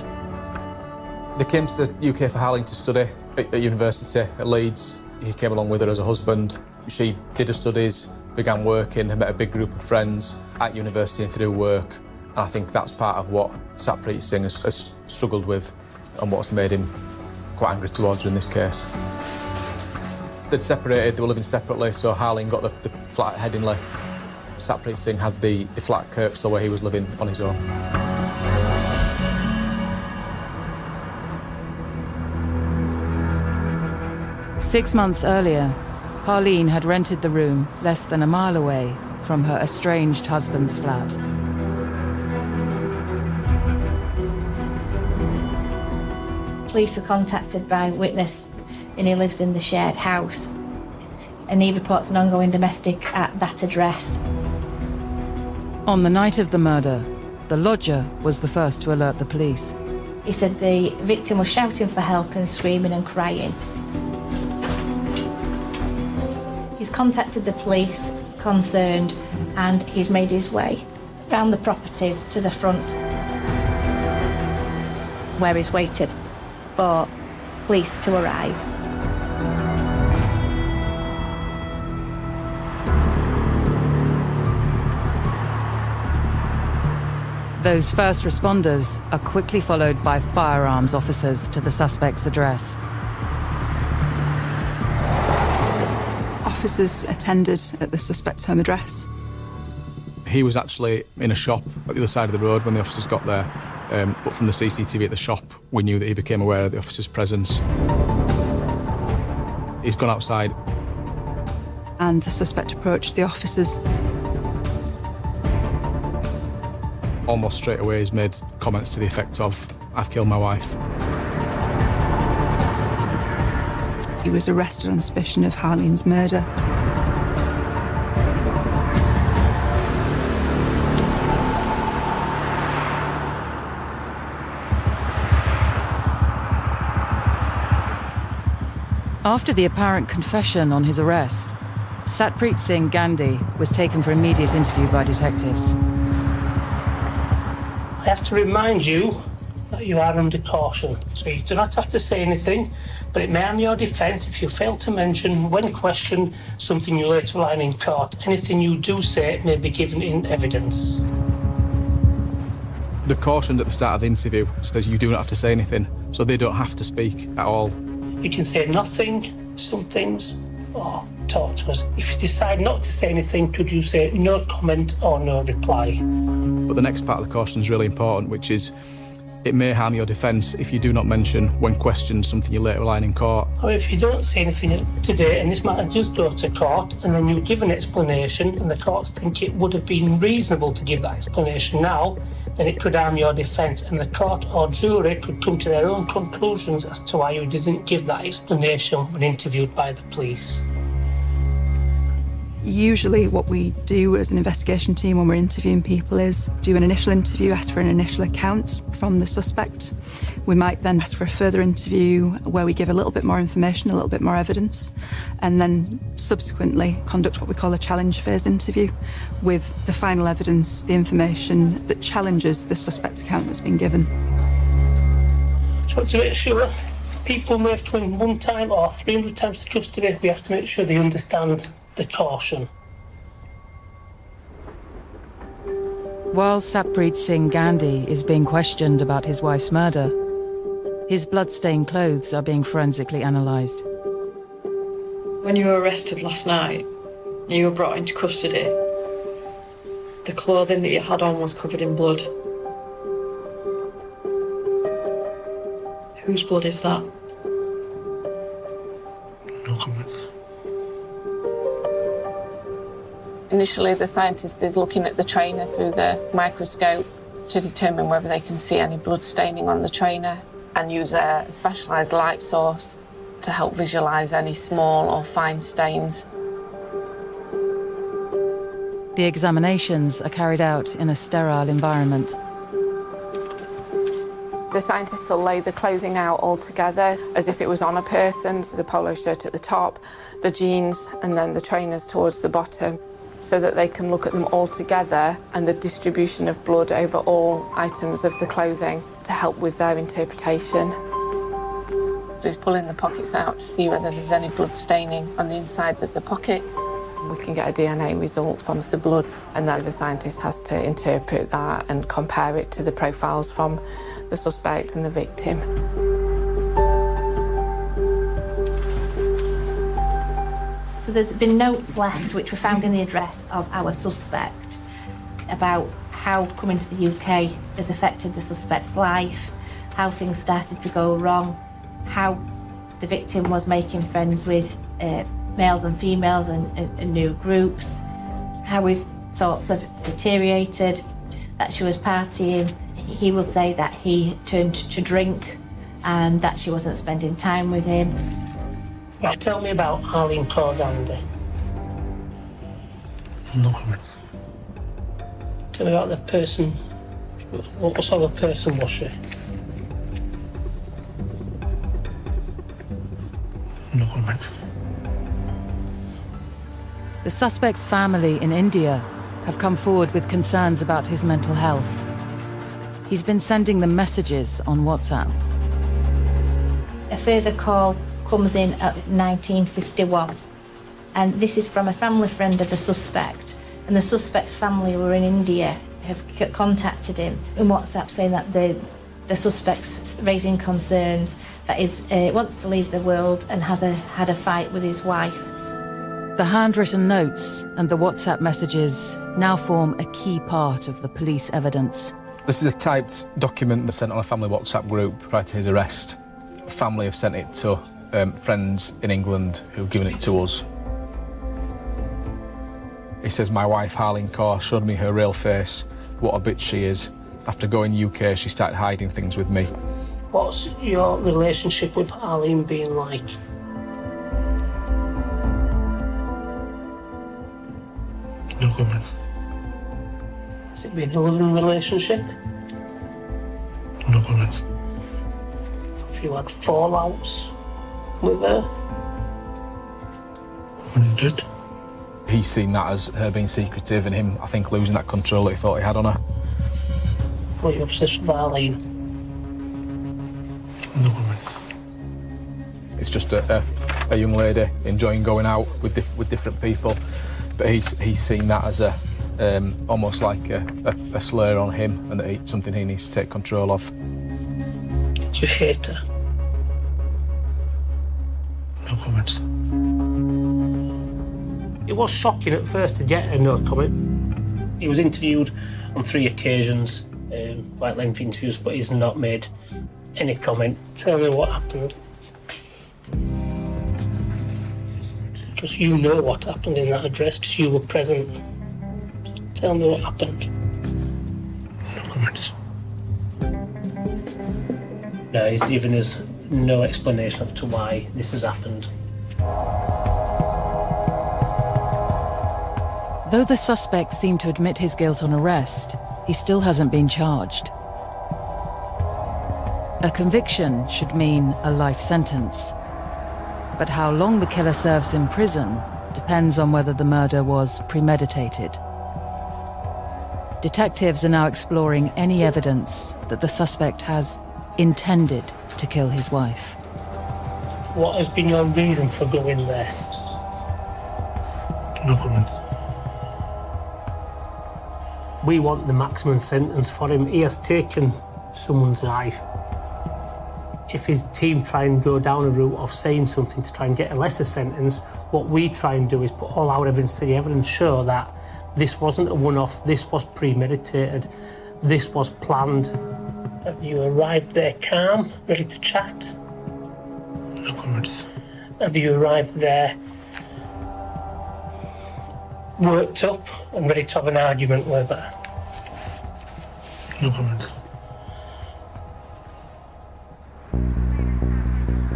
S6: They came to the UK for Harleen to study at university at Leeds. He came along with her as a husband. She did her studies, began working, and met a big group of friends at university and through work. And I think that's part of what Satpreet Singh has struggled with and what's made him quite angry towards her in this case. They'd separated, they were living separately, so Harleen got the flat at Headingley. Satpreet Singh had the flat at Kirkstall where he was living on his own.
S4: Six months earlier, Harleen had rented the room less than a mile away from her estranged husband's flat.
S16: Police were contacted by a witness, and he lives in the shared house, and he reports an ongoing domestic at that address.
S4: On the night of the murder, the lodger was the first to alert the police.
S16: He said the victim was shouting for help and screaming and crying. He's contacted the police concerned, and he's made his way round the properties to the front, where he's waited for police to arrive.
S4: Those first responders are quickly followed by firearms officers to the suspect's address.
S1: Officers attended at the suspect's home address.
S6: He was actually in a shop at the other side of the road when the officers got there, but from the CCTV at the shop, we knew that he became aware of the officer's presence. He's gone outside.
S1: And the suspect approached the officers.
S6: almost straight away has made comments to the effect of, "I've killed my wife."
S1: He was arrested on suspicion of Harlene's murder.
S4: After the apparent confession on his arrest, Satpreet Singh Gandhi was taken for immediate interview by detectives.
S11: I have to remind you that you are under caution, so you do not have to say anything, but it may harm your defence if you fail to mention, when questioned, something you later line in court. Anything you do say may be given in evidence.
S6: The caution at the start of the interview says you do not have to say anything, so they don't have to speak at all.
S11: You can say nothing, some things, or talk to us. If you decide not to say anything, could you say no comment or no reply?
S6: But the next part of the caution is really important, which is it may harm your defence if you do not mention, when questioned, something you later line in court.
S11: Or if you don't say anything today and this matter does go to court and then you give an explanation and the courts think it would have been reasonable to give that explanation now, then it could harm your defence and the court or jury could come to their own conclusions as to why you didn't give that explanation when interviewed by the police.
S1: Usually what we do as an investigation team when we're interviewing people is do an initial interview, ask for an initial account from the suspect. We might then ask for a further interview where we give a little bit more information, a little bit more evidence, and then subsequently conduct what we call a challenge phase interview with the final evidence, the information that challenges the suspect's account that's been given.
S11: So to make sure people may have come in one time or 300 times to custody, we have to make sure they understand the caution.
S4: While Satpreet Singh Gandhi is being questioned about his wife's murder, his blood-stained clothes are being forensically analysed.
S14: When you were arrested last night, you were brought into custody. The clothing that you had on was covered in blood. Whose blood is that?
S11: No comment.
S12: Initially, the scientist is looking at the trainer through the microscope to determine whether they can see any blood staining on the trainer and use a specialised light source to help visualise any small or fine stains.
S4: The examinations are carried out in a sterile environment.
S12: The scientists will lay the clothing out all together as if it was on a person, so the polo shirt at the top, the jeans, and then the trainers towards the bottom, so that they can look at them all together and the distribution of blood over all items of the clothing to help with their interpretation. Just pulling the pockets out to see whether there's any blood staining on the insides of the pockets. We can get a DNA result from the blood, and then the scientist has to interpret that and compare it to the profiles from the suspect and the victim.
S16: So there's been notes left which were found in the address of our suspect about how coming to the UK has affected the suspect's life, how things started to go wrong, how the victim was making friends with males and females and new groups, how his thoughts have deteriorated, that she was partying. He will say that he turned to drink and that she wasn't spending time with him.
S11: Now tell me about Harleen Gandhi.
S15: No comment.
S11: Tell me about the person. What sort of person was she?
S15: No comment.
S4: The suspect's family in India have come forward with concerns about his mental health. He's been sending them messages on WhatsApp.
S16: A further call comes in at 19:51, and this is from a family friend of the suspect, and the suspect's family were in India, have contacted him in WhatsApp saying that the suspect's raising concerns that he wants to leave the world and had a fight with his wife.
S4: The handwritten notes and the WhatsApp messages now form a key part of the police evidence.
S6: This is a typed document that's sent on a family WhatsApp group prior to his arrest. Family have sent it to friends in England who've given it to us. It says, "My wife, Harleen Kaur, showed me her real face, what a bitch she is. After going UK, she started hiding things with me.
S11: What's your relationship with Arlene been like?
S15: No comment.
S11: Has it been a loving relationship?
S15: No comment.
S11: Have you had fallouts with her?
S15: When he did?
S6: He's seen that as her being secretive and him, I think, losing that control that he thought he had on her.
S11: Were you obsessed with Arlene?
S15: No comment.
S6: It's just a young lady enjoying going out with different people, but he's seen that as a almost like a slur on him, and that it's something he needs to take control of.
S11: Do you hate her?
S15: No comments.
S11: It was shocking at first to get a no comment. He was interviewed on 3 occasions, quite lengthy interviews, but he's not made any comment. Tell me what happened. Because you know what happened in that address, because you were present. Tell me what happened.
S15: No comments.
S11: No, he's given us no explanation as to why this has happened.
S4: Though the suspect seemed to admit his guilt on arrest, he still hasn't been charged. A conviction should mean a life sentence. But how long the killer serves in prison depends on whether the murder was premeditated. Detectives are now exploring any evidence that the suspect has intended to kill his wife.
S11: What has been your reason for going there?
S15: No comment.
S11: We want the maximum sentence for him. He has taken someone's life. If his team try and go down a route of saying something to try and get a lesser sentence, what we try and do is put all our evidence together and show that this wasn't a one-off, this was premeditated, this was planned. Have you arrived there calm, ready to chat?
S15: No comments.
S11: Have you arrived there worked up and ready to have an argument with her?
S15: No comments.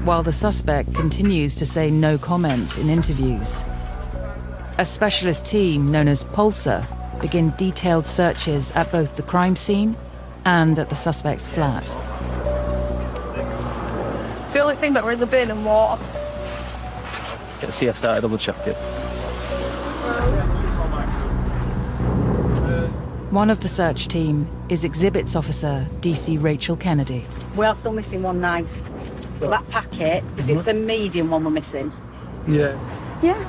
S4: While the suspect continues to say no comment in interviews, a specialist team known as Pulsar begin detailed searches at both the crime scene and at the suspect's flat.
S3: It's the only thing that we're in the bin and water.
S15: Get the CF started, double check it.
S4: One of the search team is Exhibits Officer DC Rachel Kennedy.
S18: We are still missing one knife. So that packet, is it the medium one we're missing?
S15: Yeah.
S18: Yeah.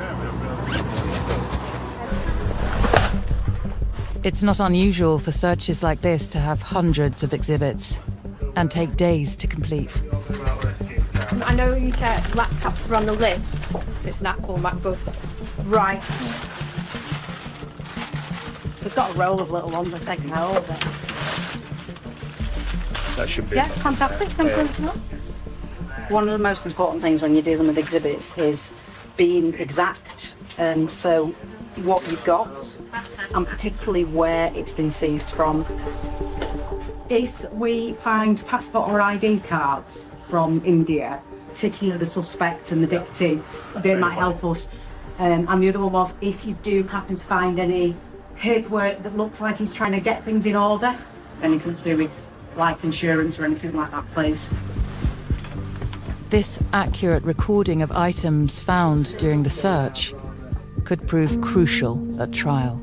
S4: It's not unusual for searches like this to have hundreds of exhibits and take days to complete.
S3: I know you said laptops were on the list. It's an Apple MacBook. Right.
S18: It's got a roll of little ones. I've taken out of it.
S15: That should be.
S18: Yeah, fantastic. Thank you so much. One of the most important things when you're dealing with exhibits is being exact. So what you've got, and particularly where it's been seized from. If we find passport or ID cards from India, particularly the suspect and the victim, they might help us. And the other one was, if you do happen to find any paperwork that looks like he's trying to get things in order, anything to do with life insurance or anything like that, please.
S4: This accurate recording of items found during the search could prove crucial at trial.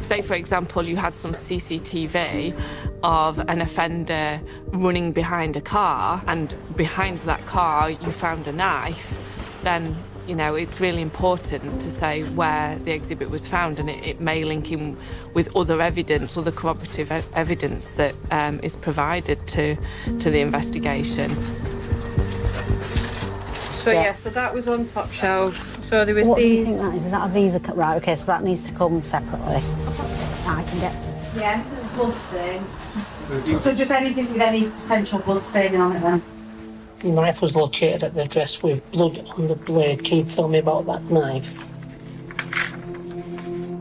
S12: Say, for example, you had some CCTV of an offender running behind a car, and behind that car you found a knife, then, you know, it's really important to say where the exhibit was found, and it may link in with other evidence, other corroborative evidence that is provided to the investigation.
S3: So yeah, so that was on top shelf. So there was
S18: What
S3: these.
S18: do you think that is? Is that a visa cut? Right, okay, so that needs to come separately. I can get to.
S3: Yeah, blood stain.
S18: So just anything with any potential blood staining on it then?
S11: The knife was located at the address with blood on the blade. Can you tell me about that knife?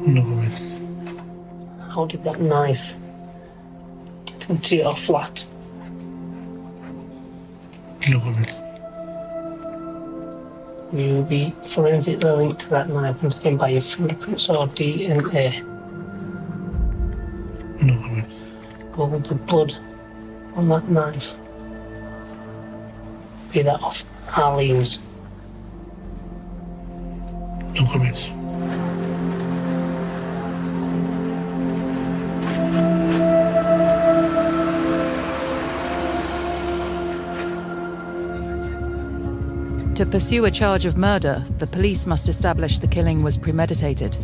S15: No comment.
S11: How did that knife get into your flat?
S15: No comment.
S11: Will you be forensically linked to that knife and taken by your fingerprints or DNA?
S15: No comment.
S11: Will the blood on that knife be that of Arlene's?
S15: No comments.
S4: To pursue a charge of murder, the police must establish the killing was premeditated.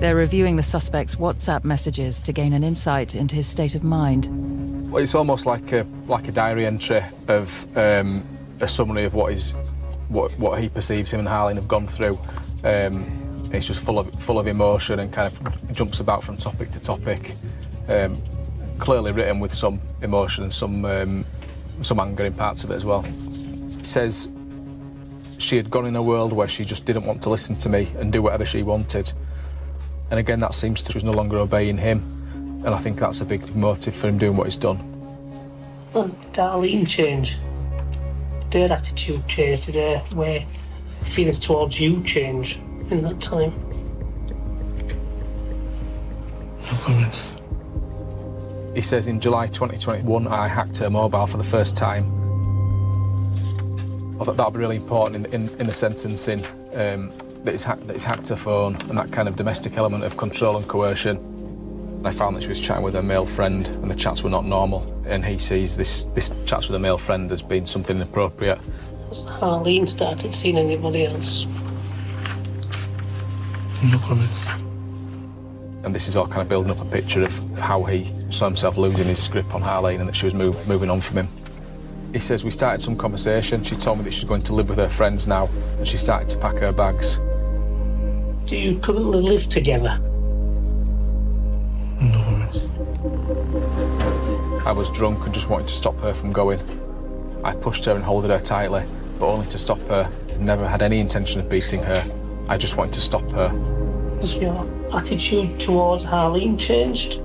S4: They're reviewing the suspect's WhatsApp messages to gain an insight into his state of mind.
S6: Well, it's almost like a diary entry of a summary of what he perceives him and Harleen have gone through. It's just full of emotion and kind of jumps about from topic to topic. Clearly written with some emotion and some anger in parts of it as well. It says she had gone in a world where she just didn't want to listen to me and do whatever she wanted. And again, that seems to was no longer obeying him. And I think that's a big motive for him doing what he's done.
S11: Well, did Darlene change? Did her attitude change? Did her way, feelings towards you change in that time?
S15: No comments.
S6: He says in July 2021, I hacked her mobile for the first time. I thought that would be really important in the sentencing, that he's hacked her phone and that kind of domestic element of control and coercion. I found that she was chatting with her male friend and the chats were not normal, and he sees this chats with a male friend as being something inappropriate.
S11: Has Harleen started seeing anybody else?
S15: No comment.
S6: And this is all kind of building up a picture of how he saw himself losing his grip on Harleen and that she was moving on from him. He says we started some conversation. She told me that she's going to live with her friends now and she started to pack her bags.
S11: Do you currently live together?
S15: No comments.
S6: I was drunk and just wanted to stop her from going. I pushed her and holded her tightly, but only to stop her. Never had any intention of beating her. I just wanted to stop her.
S11: Has your attitude towards Harleen changed?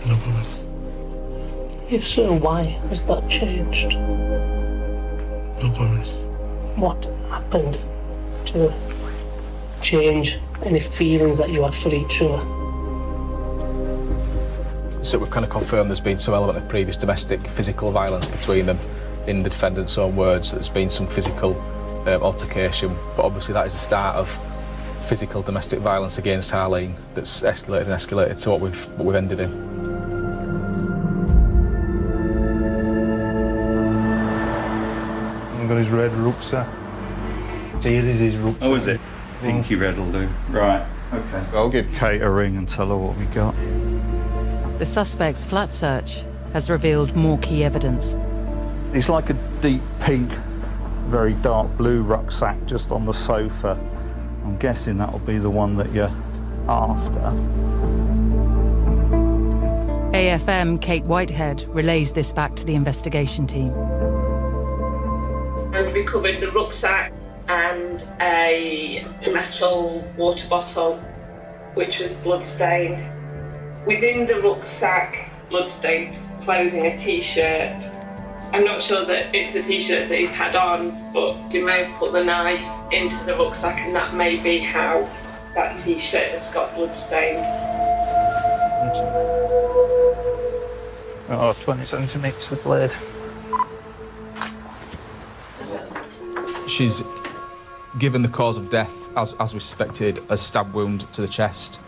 S15: No comments.
S11: If so, why has that changed?
S15: No comments.
S11: What happened to change any feelings that you had for each other?
S6: So we've kind of confirmed there's been some element of previous domestic physical violence between them. In the defendant's own words, that there's been some physical altercation, but obviously that is the start of physical domestic violence against Harleen that's escalated to what we've ended in.
S10: I've got his red rucksack. Here is his rucksack.
S17: Oh, is it? Pinky red will do. Right, okay. I'll give Kate a ring and tell her what we got.
S4: The suspect's flat search has revealed more key evidence.
S17: It's like a deep pink, very dark blue rucksack just on the sofa. I'm guessing that'll be the one that you're after.
S4: AFM Kate Whitehead relays this back to the investigation team.
S12: I've recovered the rucksack and a metal water bottle which was blood-stained. Within the rucksack, blood-stained clothing, a t-shirt. I'm not sure that it's the t-shirt that he's had on, but he may have put the knife into the rucksack and that may be how that t-shirt has got blood-stained.
S15: Oh, 20 centimetres of blade.
S6: She's given the cause of death, as we suspected, as stab wound to the chest.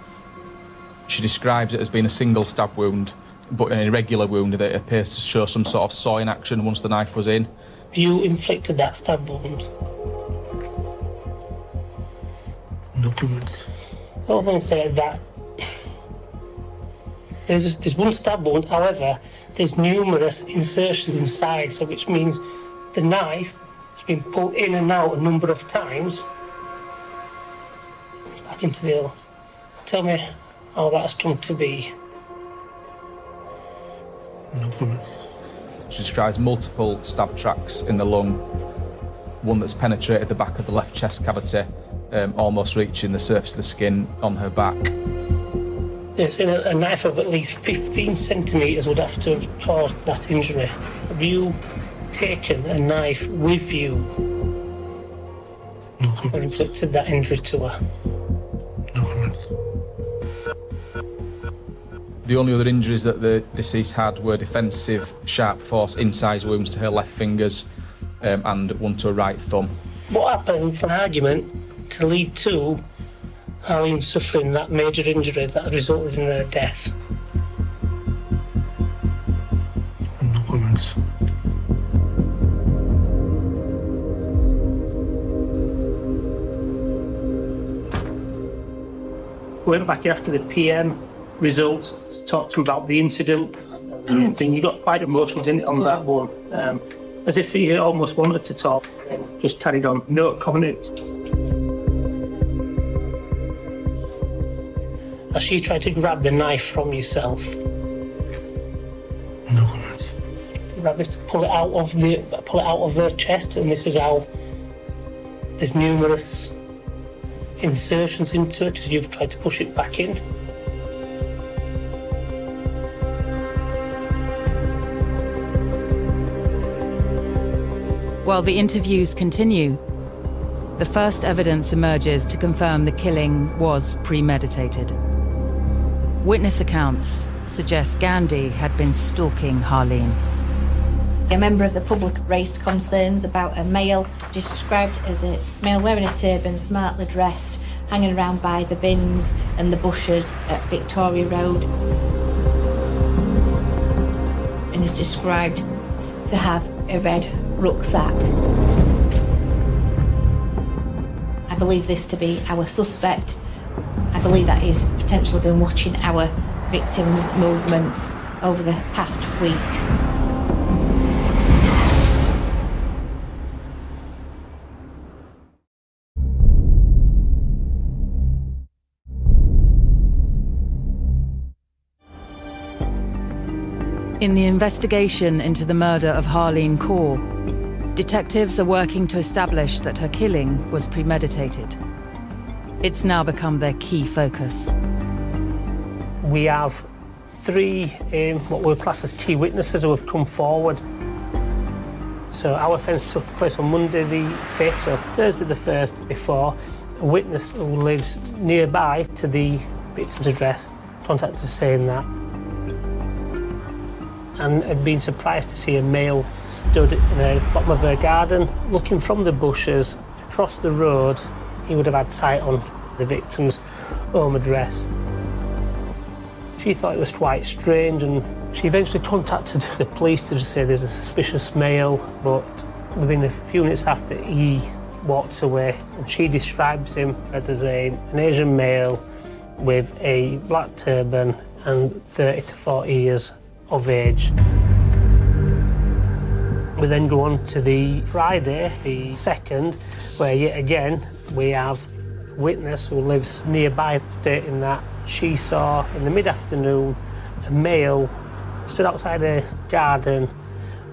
S6: She describes it as being a single stab wound, but an irregular wound that appears to show some sort of sawing action once the knife was in.
S11: You inflicted that stab wound?
S15: No comments.
S11: All I'm going to say is that there's one stab wound, however, there's numerous insertions inside, so which means the knife has been pulled in and out a number of times back into the hole. Tell me how that's come to be.
S15: No comments.
S6: She describes multiple stab tracks in the lung, one that's penetrated the back of the left chest cavity, almost reaching the surface of the skin on her back.
S11: Yes, and a knife of at least 15 centimetres would have to have caused that injury. Have you taken a knife with you and inflicted that injury to her?
S6: The only other injuries that the deceased had were defensive sharp force incise wounds to her left fingers and one to her right thumb.
S11: What happened for an argument to lead to Arlene suffering that major injury that had resulted in her death?
S15: No comments.
S11: Went back after the PM results, talked to him about the incident. Thing. He got quite emotional, didn't it, on that one? As if he almost wanted to talk. Just carried on, no comment. As she tried to grab the knife from yourself.
S15: No comments.
S11: Grab it, pull it out of her chest, and this is how there's numerous insertions into it as you've tried to push it back in.
S4: While the interviews continue, the first evidence emerges to confirm the killing was premeditated. Witness accounts suggest Gandhi had been stalking Harleen.
S16: A member of the public raised concerns about a male described as a male wearing a turban, smartly dressed, hanging around by the bins and the bushes at Victoria Road, and is described to have a red rucksack. I believe this to be our suspect. I believe that he's potentially been watching our victims' movements over the past week.
S4: In the investigation into the murder of Harleen Kaur, detectives are working to establish that her killing was premeditated. It's now become their key focus.
S11: We have three what we'll class as key witnesses who have come forward. So our offence took place on Monday the 5th, so Thursday the 1st, before a witness who lives nearby to the victim's address contacted us saying that, and had been surprised to see a male stood in the bottom of her garden looking from the bushes across the road. He would have had sight on the victim's home address. She thought it was quite strange, and she eventually contacted the police to just say there's a suspicious male, but within a few minutes after, he walked away, and she describes him as an Asian male with a black turban and 30 to 40 years of age. We then go on to the Friday, the 2nd, where yet again we have a witness who lives nearby stating that she saw in the mid-afternoon a male stood outside a garden,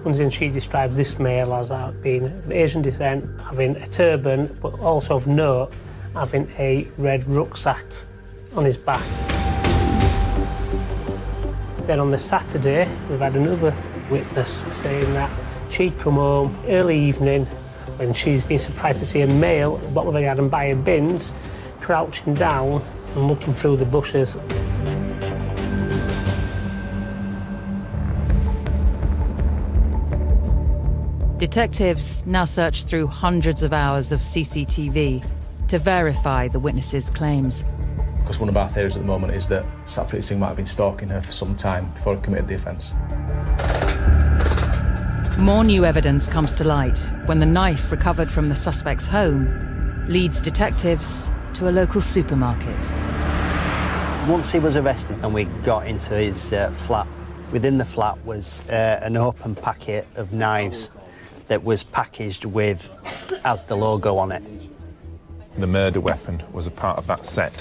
S11: and she described this male as being of Asian descent, having a turban, but also of note, having a red rucksack on his back. Then on the Saturday, we've had another witness saying that she'd come home early evening when she's been surprised to see a male at the bottom of the garden by her bins, crouching down and looking through the bushes.
S4: Detectives now search through hundreds of hours of CCTV to verify the witness's claims.
S6: Because one of our theories at the moment is that Satpreet Singh might have been stalking her for some time before he committed the offence.
S4: More new evidence comes to light when the knife recovered from the suspect's home leads detectives to a local supermarket.
S13: Once he was arrested and we got into his flat, within the flat was an open packet of knives that was packaged with Asda logo on it.
S19: The murder weapon was a part of that set.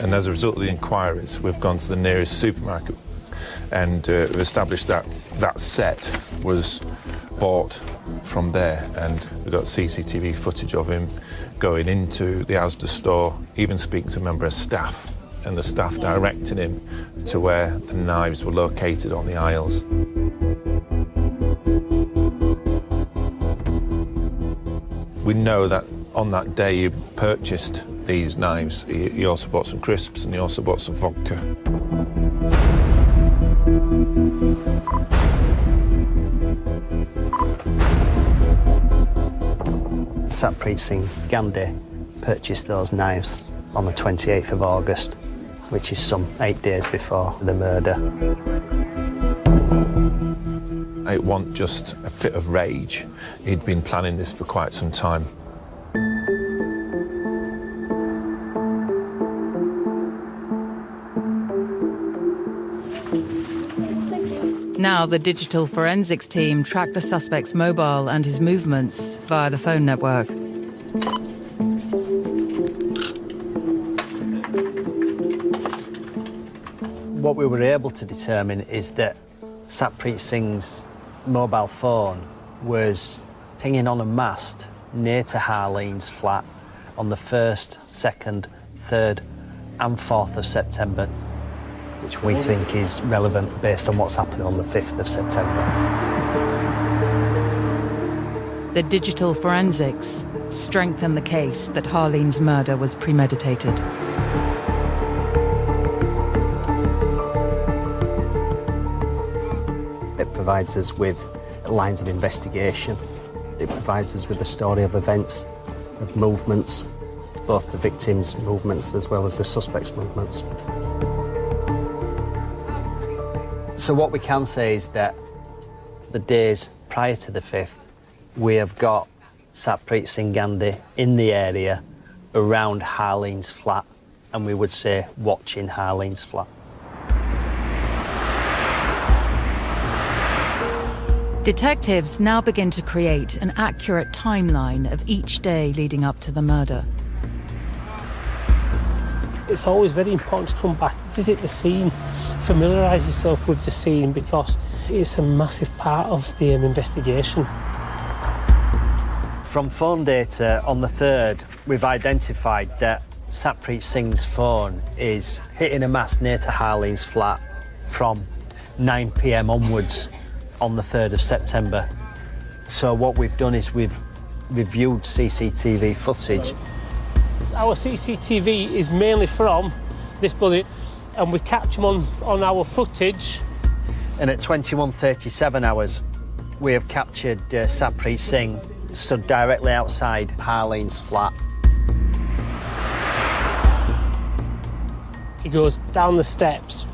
S19: And as a result of the inquiries, we've gone to the nearest supermarket and we've established that that set was bought from there, and we've got CCTV footage of him going into the Asda store, even speaking to a member of staff and the staff directing him to where the knives were located on the aisles. We know that on that day he purchased these knives. He also bought some crisps and he also bought some vodka.
S13: Satpreet Singh Gandhi purchased those knives on the 28th of August, which is some 8 days before the murder.
S19: It wasn't just a fit of rage. He'd been planning this for quite some time.
S4: Now the digital forensics team track the suspect's mobile and his movements via the phone network.
S13: What we were able to determine is that Satpreet Singh's mobile phone was hanging on a mast near to Harleen's flat on the 1st, 2nd, 3rd and 4th of September, which we think is relevant based on what's happened on the 5th of September.
S4: The digital forensics strengthen the case that Harleen's murder was premeditated.
S13: It provides us with lines of investigation. It provides us with a story of events, of movements, both the victim's movements as well as the suspect's movements. So what we can say is that the days prior to the 5th, we have got Satpreet Singh Gandhi in the area around Harleen's flat, and we would say watching Harleen's flat.
S4: Detectives now begin to create an accurate timeline of each day leading up to the murder.
S11: It's always very important to come back, visit the scene, familiarise yourself with the scene, because it's a massive part of the investigation.
S13: From phone data on the 3rd, we've identified that Satpreet Singh's phone is hitting a mast near to Harleen's flat from 9 p.m. onwards on the 3rd of September. So what we've done is we've reviewed CCTV footage.
S11: Our CCTV is mainly from this bullet, and we catch them on our footage.
S13: And at 21:37 hours, we have captured Satpreet Singh stood directly outside Harleen's flat.
S11: He goes down the steps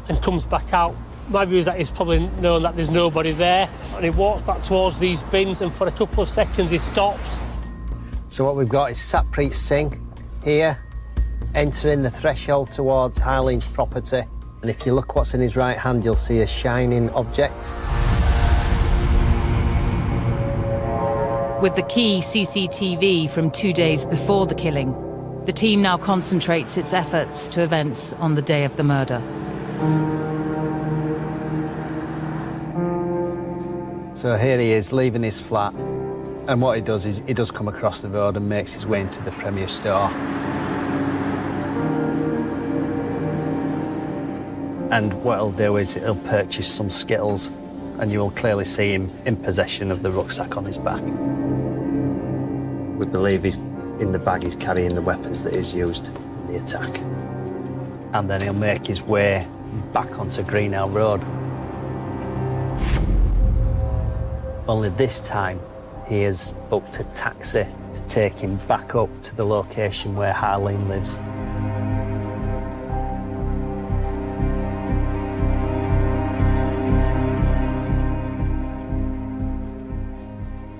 S11: and comes back out. My view is that he's probably known that there's nobody there, and he walks back towards these bins, and for a couple of seconds he stops.
S13: So what we've got is Satpreet Singh here, entering the threshold towards Harleen's property. And if you look what's in his right hand, you'll see a shining object.
S4: With the key CCTV from 2 days before the killing, the team now concentrates its efforts to events on the day of the murder.
S13: So here he is, leaving his flat. And what he does is he does come across the road and makes his way into the Premier store. And what he'll do is he'll purchase some Skittles, and you will clearly see him in possession of the rucksack on his back. We believe in the bag he's carrying the weapons that he's used in the attack. And then he'll make his way back onto Greenhow Road. Only this time, he has booked a taxi to take him back up to the location where Harleen lives.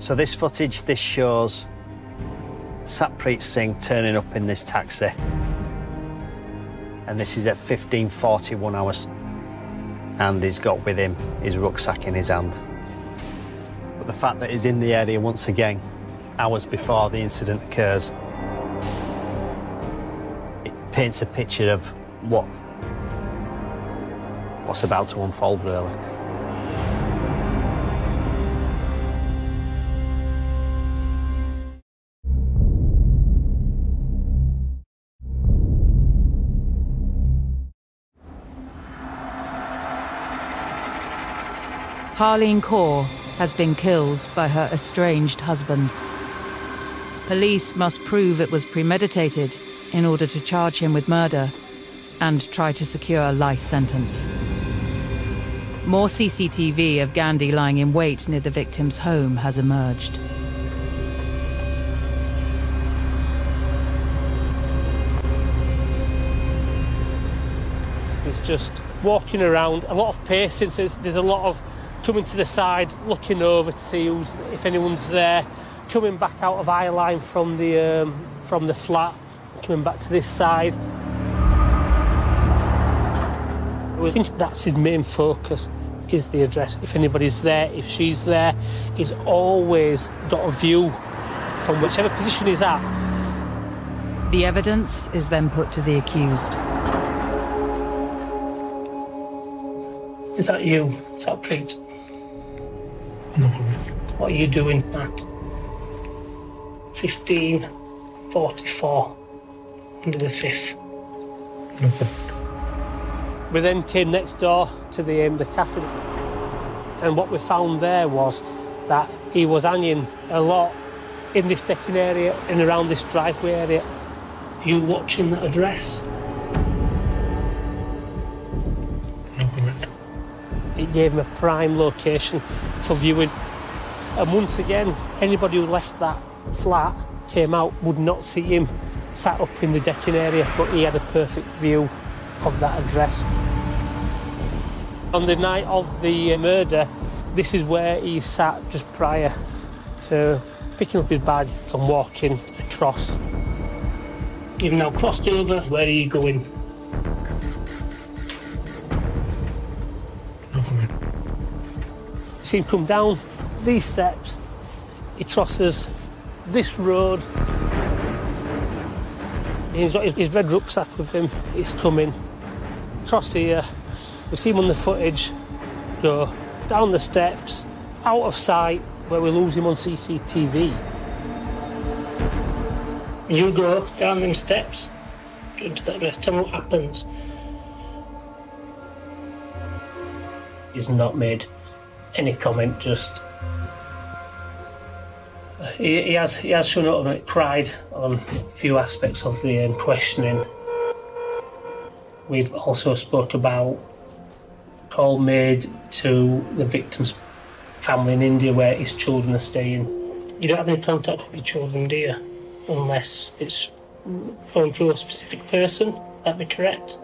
S13: So this footage, this shows Satpreet Singh turning up in this taxi. And this is at 15:41 hours. And he's got with him his rucksack in his hand. But the fact that he's in the area once again, hours before the incident occurs, it paints a picture of what's about to unfold, really.
S4: Harleen Kaur has been killed by her estranged husband. Police must prove it was premeditated in order to charge him with murder and try to secure a life sentence. More CCTV of Gandhi lying in wait near the victim's home has emerged.
S8: He's just walking around, a lot of pacing, so there's a lot of coming to the side, looking over to see if anyone's there, coming back out of eye line from the flat, coming back to this side. I think that's his main focus, is the address. If anybody's there, if she's there, he's always got a view from whichever position he's at.
S4: The evidence is then put to the accused.
S11: Is that you, Satpreet? No. What are you doing at 15:44 under the 5th?
S8: Nothing. We then came next door to the cafe, and what we found there was that he was hanging a lot in this decking area and around this driveway area.
S11: Are you watching that address?
S8: It gave him a prime location for viewing. And once again, anybody who left that flat, came out, would not see him sat up in the decking area, but he had a perfect view of that address. On the night of the murder, this is where he sat just prior to picking up his bag and walking across.
S11: You've now crossed over. Where are you going?
S8: See him come down these steps, he crosses this road. He's got his red rucksack with him, he's coming across here. We see him on the footage go down the steps, out of sight, where we lose him on CCTV.
S11: You go down them steps, into that address, tell me what happens.
S8: He's not made any comment, just he has shown up and cried on a few aspects of the questioning. We've also spoke about a call made to the victim's family in India where his children are staying.
S11: You don't have any contact with your children, do you? Unless it's phone through a specific person, that be correct?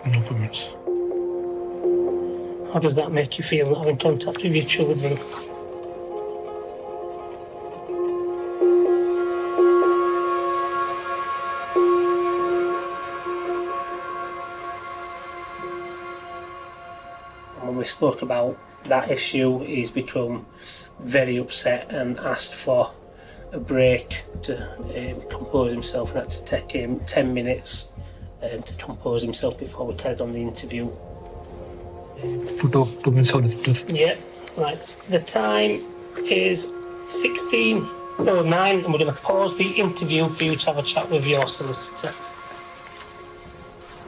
S8: No comments.
S11: How does that make you feel, not having contact with your children?
S8: When we spoke about that issue, he's become very upset and asked for a break to compose himself, and had to take him 10 minutes to compose himself before we carried on the interview.
S11: Yeah, right. The time is 16:09 and we're going to pause the interview for you to have a chat with your solicitor.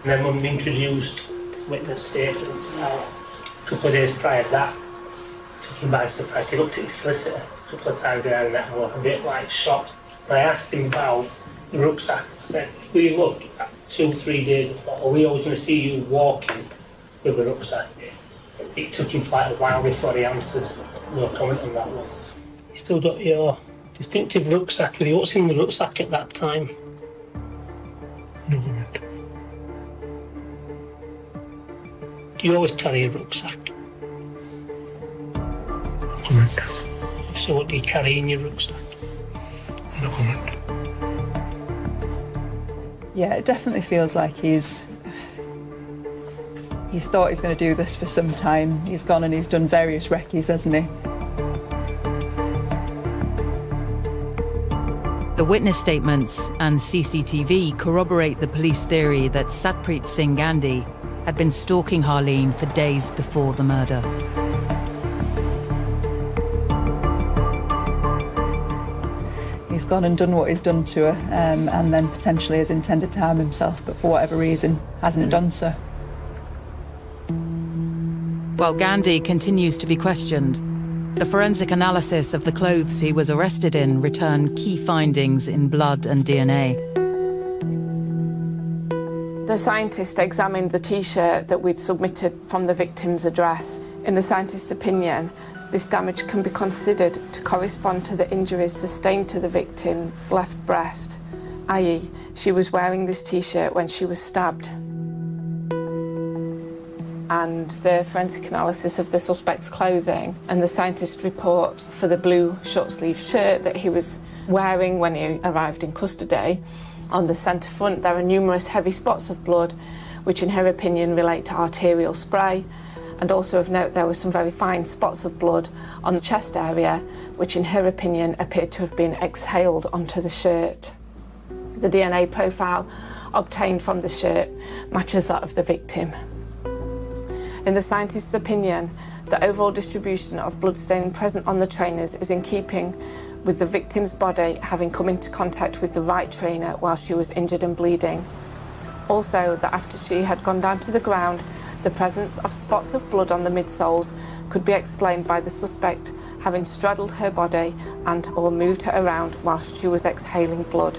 S8: And then when we introduced witness statements, a couple of days prior to that, took him by surprise. He looked at his solicitor a couple of times around that and looked a bit like shocked. And I asked him about the rucksack. I said, if we look at 2-3 days before, are we always going to see you walking with a rucksack? It took him quite a while before he answered. No comment on that one.
S11: You still got your distinctive rucksack with you. What's in the rucksack at that time?
S8: No comment.
S11: Do you always carry a rucksack?
S8: No comment.
S11: So what do you carry in your rucksack?
S8: No comment.
S1: Yeah, it definitely feels like he's thought he's going to do this for some time. He's gone and he's done various recce's, hasn't he?
S4: The witness statements and CCTV corroborate the police theory that Satpreet Singh Gandhi had been stalking Harleen for days before the murder.
S1: He's gone and done what he's done to her, and then potentially has intended to harm himself, but for whatever reason hasn't done so.
S4: While Gandhi continues to be questioned, the forensic analysis of the clothes he was arrested in returned key findings in blood and DNA.
S12: The scientist examined the T-shirt that we'd submitted from the victim's address. In the scientist's opinion, this damage can be considered to correspond to the injuries sustained to the victim's left breast, i.e., she was wearing this T-shirt when she was stabbed. And the forensic analysis of the suspect's clothing and the scientist's report for the blue short-sleeved shirt that he was wearing when he arrived in custody. On the centre front, there are numerous heavy spots of blood, which in her opinion relate to arterial spray. And also of note, there were some very fine spots of blood on the chest area, which in her opinion appeared to have been exhaled onto the shirt. The DNA profile obtained from the shirt matches that of the victim. In the scientist's opinion, the overall distribution of blood staining present on the trainers is in keeping with the victim's body having come into contact with the right trainer while she was injured and bleeding. Also, that after she had gone down to the ground, the presence of spots of blood on the midsoles could be explained by the suspect having straddled her body and/or moved her around whilst she was exhaling blood.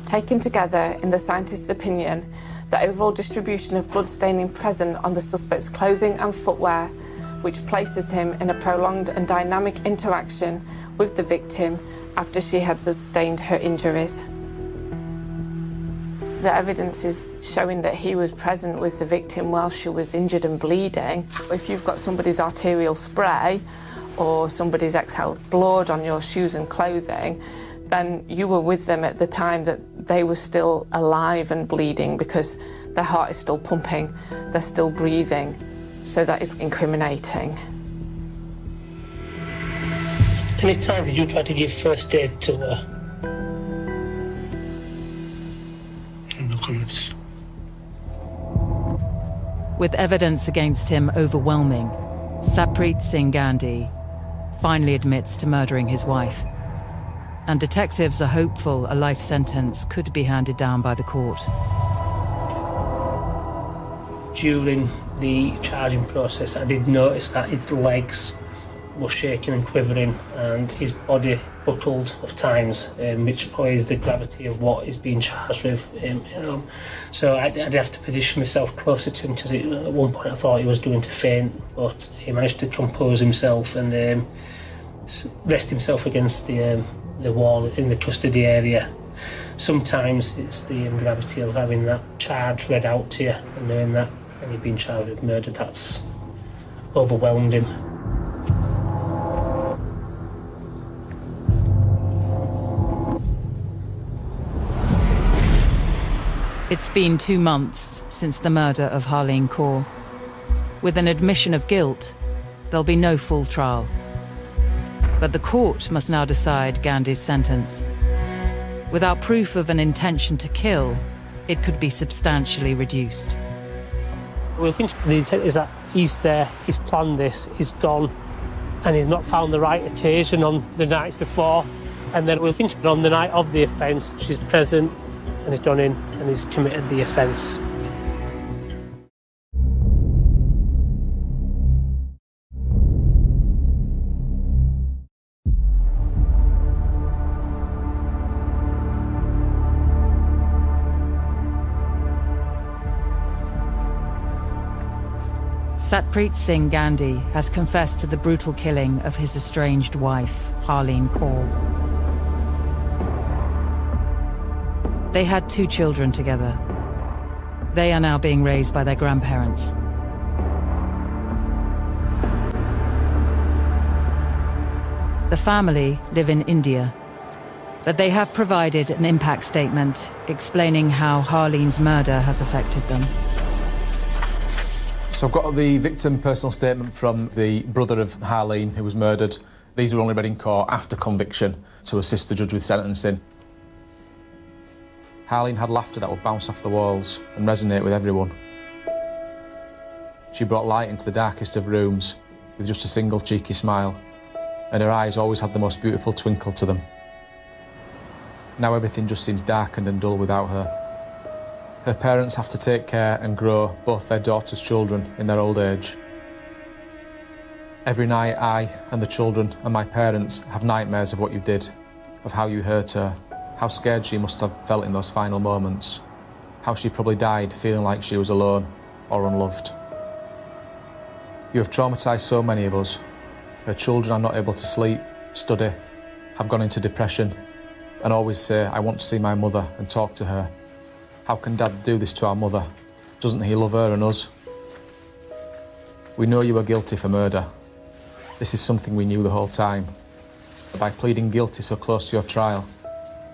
S12: Taken together, in the scientist's opinion, the overall distribution of blood staining present on the suspect's clothing and footwear, which places him in a prolonged and dynamic interaction with the victim after she had sustained her injuries. The evidence is showing that he was present with the victim while she was injured and bleeding. If you've got somebody's arterial spray or somebody's exhaled blood on your shoes and clothing, then you were with them at the time that they were still alive and bleeding because their heart is still pumping, they're still breathing. So that is incriminating.
S11: Any time did you try to give first aid to her? No comments.
S4: With evidence against him overwhelming, Satpreet Singh Gandhi finally admits to murdering his wife. And detectives are hopeful a life sentence could be handed down by the court.
S11: During the charging process, I did notice that his legs were shaking and quivering and his body buckled of times, which plays the gravity of what is being charged with. So I'd have to position myself closer to him because at one point I thought he was going to faint, but he managed to compose himself and rest himself against the wall in the custody area. Sometimes it's the gravity of having that charge read out to you and knowing that when you've been charged with murder, that's overwhelmed him.
S4: It's been 2 months since the murder of Harleen Kaur. With an admission of guilt, there'll be no full trial. But the court must now decide Gandhi's sentence. Without proof of an intention to kill, it could be substantially reduced.
S11: We think the intent is that he's there, he's planned this, he's gone, and he's not found the right occasion on the nights before. And then we'll think on the night of the offence, she's present, and he's gone in and he's committed the offence.
S4: Satpreet Singh Gandhi has confessed to the brutal killing of his estranged wife, Harleen Kaur. They had 2 children together. They are now being raised by their grandparents. The family live in India, but they have provided an impact statement explaining how Harleen's murder has affected them.
S6: So I've got the victim personal statement from the brother of Harleen, who was murdered. These were only read in court after conviction to assist the judge with sentencing. Harleen had laughter that would bounce off the walls and resonate with everyone. She brought light into the darkest of rooms with just a single cheeky smile, and her eyes always had the most beautiful twinkle to them. Now everything just seems darkened and dull without her. Her parents have to take care and grow both their daughter's children in their old age. Every night I and the children and my parents have nightmares of what you did, of how you hurt her, how scared she must have felt in those final moments, how she probably died feeling like she was alone or unloved. You have traumatised so many of us. Her children are not able to sleep, study, have gone into depression, and always say, I want to see my mother and talk to her. How can Dad do this to our mother? Doesn't he love her and us? We know you are guilty for murder. This is something we knew the whole time. But by pleading guilty so close to your trial,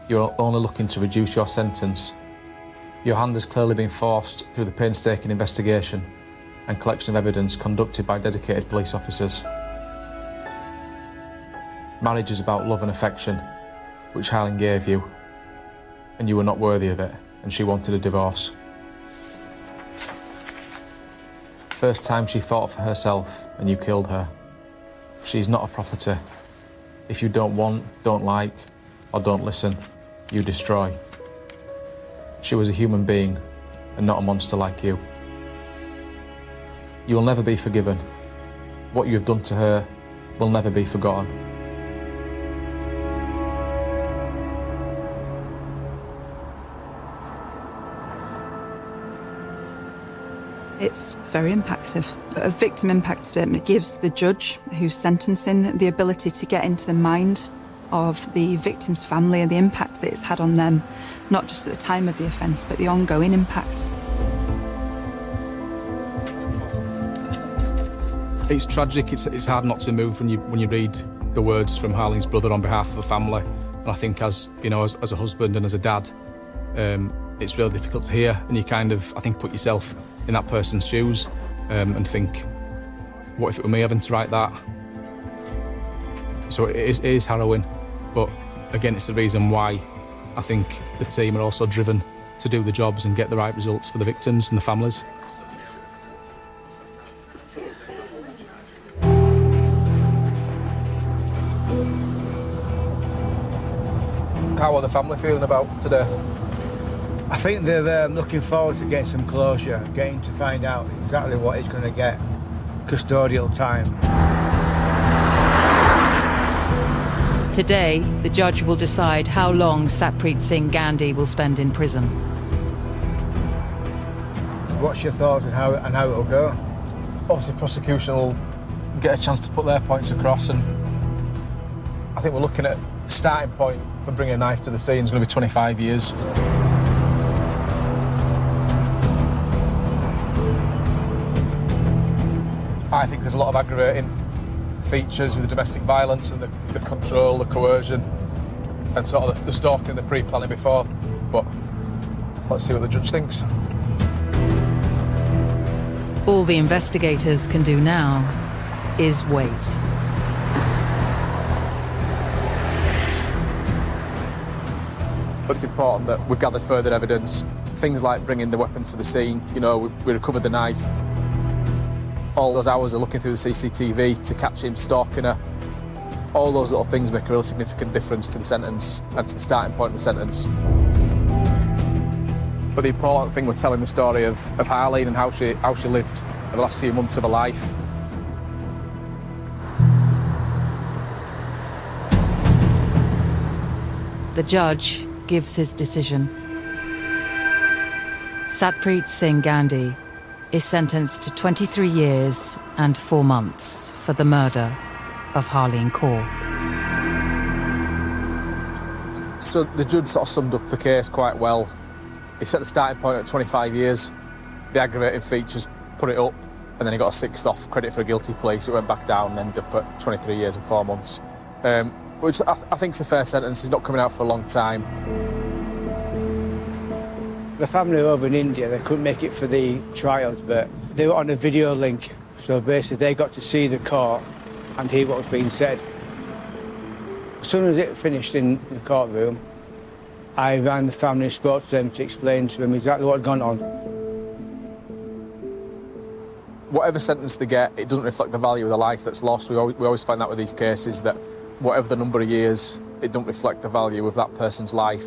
S6: you're only looking to reduce your sentence. Your hand has clearly been forced through the painstaking investigation and collection of evidence conducted by dedicated police officers. Marriage is about love and affection, which Harleen gave you, and you were not worthy of it, and she wanted a divorce. First time she thought for herself, and you killed her. She's not a property. If you don't want, don't like, or don't listen, you destroy. She was a human being, and not a monster like you. You will never be forgiven. What you have done to her will never be forgotten.
S1: It's very impactful. A victim impact statement gives the judge who's sentencing the ability to get into the mind of the victim's family and the impact that it's had on them, not just at the time of the offence, but the ongoing impact.
S6: It's tragic, it's hard not to be moved when you read the words from Harleen's brother on behalf of the family. And I think as a husband and as a dad, it's really difficult to hear, and you kind of, I think, put yourself in that person's shoes and think, what if it were me having to write that? So it is harrowing, but again, it's the reason why I think the team are also driven to do the jobs and get the right results for the victims and the families. How are the family feeling about today?
S7: I think they're looking forward to getting some closure, getting to find out exactly what he's going to get. Custodial time.
S4: Today, the judge will decide how long Satpreet Singh Gandhi will spend in prison.
S7: What's your thought on how it'll go?
S6: Obviously, prosecution will get a chance to put their points across, and I think we're looking at the starting point for bringing a knife to the scene is going to be 25 years. I think there's a lot of aggravating features with the domestic violence and the control, the coercion, and sort of the stalking and the pre-planning before. But let's see what the judge thinks.
S4: All the investigators can do now is wait.
S6: But it's important that we've gathered further evidence, things like bringing the weapon to the scene. You know, we recovered the knife. All those hours of looking through the CCTV to catch him stalking her. All those little things make a real significant difference to the sentence and to the starting point of the sentence. But the important thing, we're telling the story of Harleen and how she lived the last few months of her life.
S4: The judge gives his decision. Satpreet Singh Gandhi is sentenced to 23 years and 4 months for the murder of Harleen Kaur.
S6: So the judge sort of summed up the case quite well. He set the starting point at 25 years, the aggravating features put it up, and then he got a 6th off credit for a guilty plea, so it went back down and ended up at 23 years and 4 months. Which I think is a fair sentence. He's not coming out for a long time.
S7: The family over in India, they couldn't make it for the trials, but they were on a video link, so basically they got to see the court and hear what was being said. As soon as it finished in the courtroom, I ran the family and spoke to them to explain to them exactly what had gone on.
S6: Whatever sentence they get, it doesn't reflect the value of the life that's lost. We always find that with these cases, that whatever the number of years, it doesn't reflect the value of that person's life.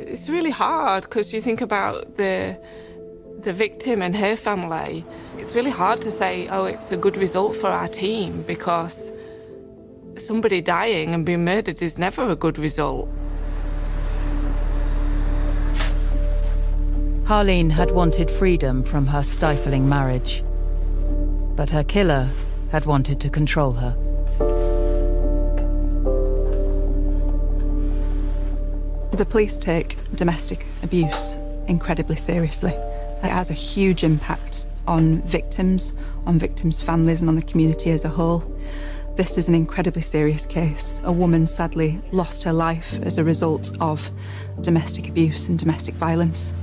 S12: It's really hard because you think about the the victim and her family, it's really hard to say, oh, it's a good result for our team, because somebody dying and being murdered is never a good result.
S4: Harleen had wanted freedom from her stifling marriage, but her killer had wanted to control her.
S1: The police take domestic abuse incredibly seriously. It has a huge impact on victims' families, and on the community as a whole. This is an incredibly serious case. A woman sadly lost her life as a result of domestic abuse and domestic violence.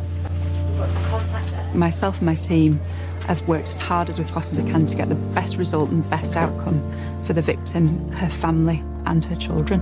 S1: Myself and my team have worked as hard as we possibly can to get the best result and best outcome for the victim, her family, and her children.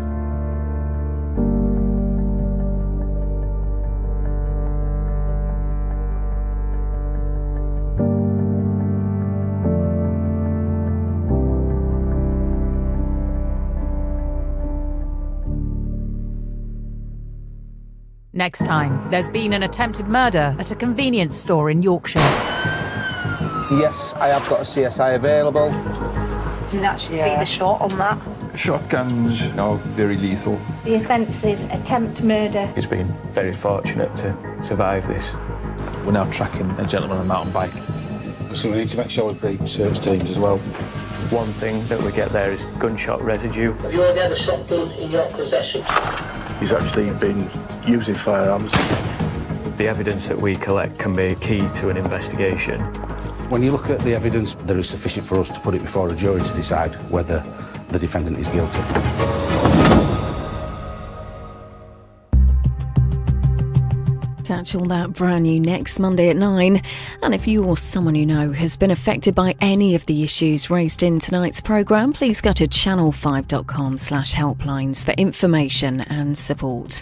S4: Next time, there's been an attempted murder at a convenience store in Yorkshire.
S13: Yes, I have got a CSI available.
S16: You can actually see the shot on that.
S9: Shotguns are very lethal.
S16: The offence is attempt murder.
S9: He's been very fortunate to survive this. We're now tracking a gentleman on a mountain bike. So we need to make sure we brief search teams as well.
S15: One thing that we get there is gunshot residue.
S21: Have you already had a shotgun in your possession?
S9: He's actually been using firearms.
S15: The evidence that we collect can be key to an investigation.
S22: When you look at the evidence, there is sufficient for us to put it before a jury to decide whether the defendant is guilty.
S23: Catch all that brand new next Monday at 9. And if you or someone you know has been affected by any of the issues raised in tonight's programme, please go to channel5.com/helplines for information and support.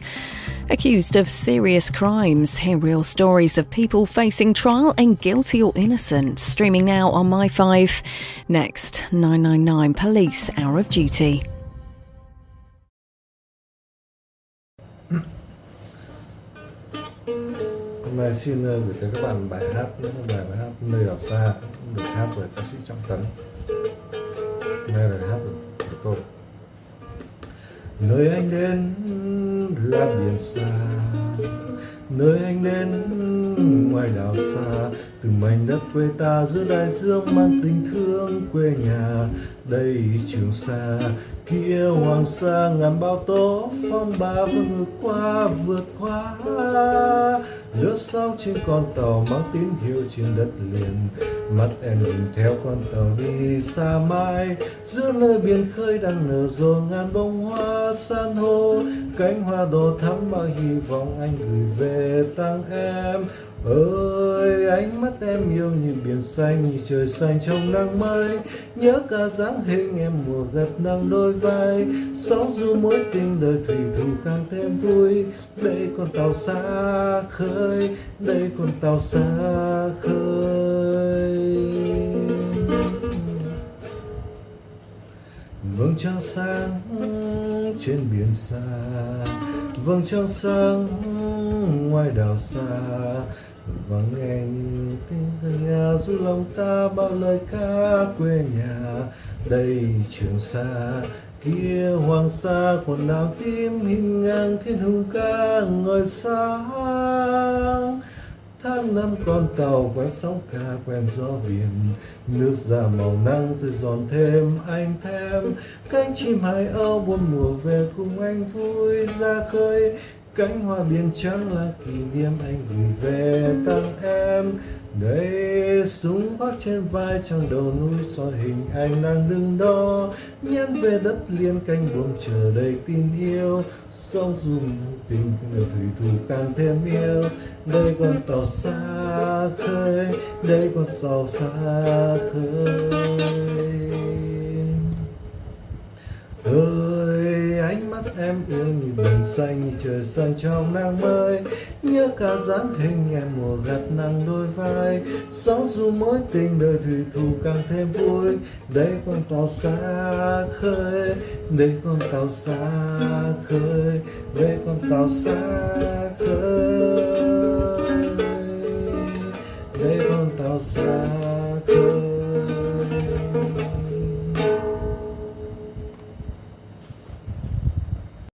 S23: Accused of serious crimes, hear real stories of people facing trial and guilty or innocent. Streaming now on My5. Next, 999 Police Hour of Duty.
S24: Hôm nay xin gửi tới các bạn bài hát Nơi đảo xa, được hát bởi ca sĩ Trọng Tấn. Nghe lời hát của tôi. Nơi anh đến là biển xa, nơi anh đến ngoài đảo xa, từ mảnh đất quê ta giữa đại dương mang tình thương quê nhà. Đây Trường Sa, kia Hoàng Sa, ngàn bão tố phong ba vượt qua. Lướt sóng trên con tàu mang tín hiệu trên đất liền, mắt em nhìn theo con tàu đi xa mãi. Giữa nơi biển khơi đang nở rộ ngàn bông hoa san hô, cánh hoa đỏ thắm bao hy vọng anh gửi về tặng em. Ơi ánh mắt em yêu như biển xanh, như trời xanh trong nắng mới. Nhớ cả dáng hình em mùa gặt nắng đôi vai. Sóng du mối tình đời thủy thủ càng thêm vui. Đây con tàu xa khơi, đây con tàu xa khơi. Vầng trăng sáng trên biển xa, vầng trăng sáng ngoài đảo xa. Vắng nghe như tiếng nhà giữa lòng ta bao lời ca quê nhà. Đây Trường Sa, kia Hoàng Sa, quần đảo tím hình ngang thiên hùng ca ngời sáng. Tháng năm con tàu quen sóng ca quen gió biển, nước ra màu nắng tươi giòn thêm anh thèm. Cánh chim hải âu buồn mùa về cùng anh vui ra khơi. Cánh hoa biển trắng là kỷ niệm anh gửi về tặng em. Đây súng vác trên vai trong đầu núi soi hình anh đang đứng đó. Nhắn về đất liền cánh buồm chờ đầy tin yêu. Sóng rung tình người thủy thủ càng thêm yêu. Đây con tàu xa khơi, đây con tàu xa khơi. Ơi ánh mắt em yêu như biển xanh, như trời xanh trong nắng mới. Nhớ cả dáng hình em mùa gặt nắng đôi vai. Sóng du mối tình đời thủy thủ càng thêm vui. Đây con tàu xa khơi, đây con tàu xa khơi, đây con tàu xa khơi.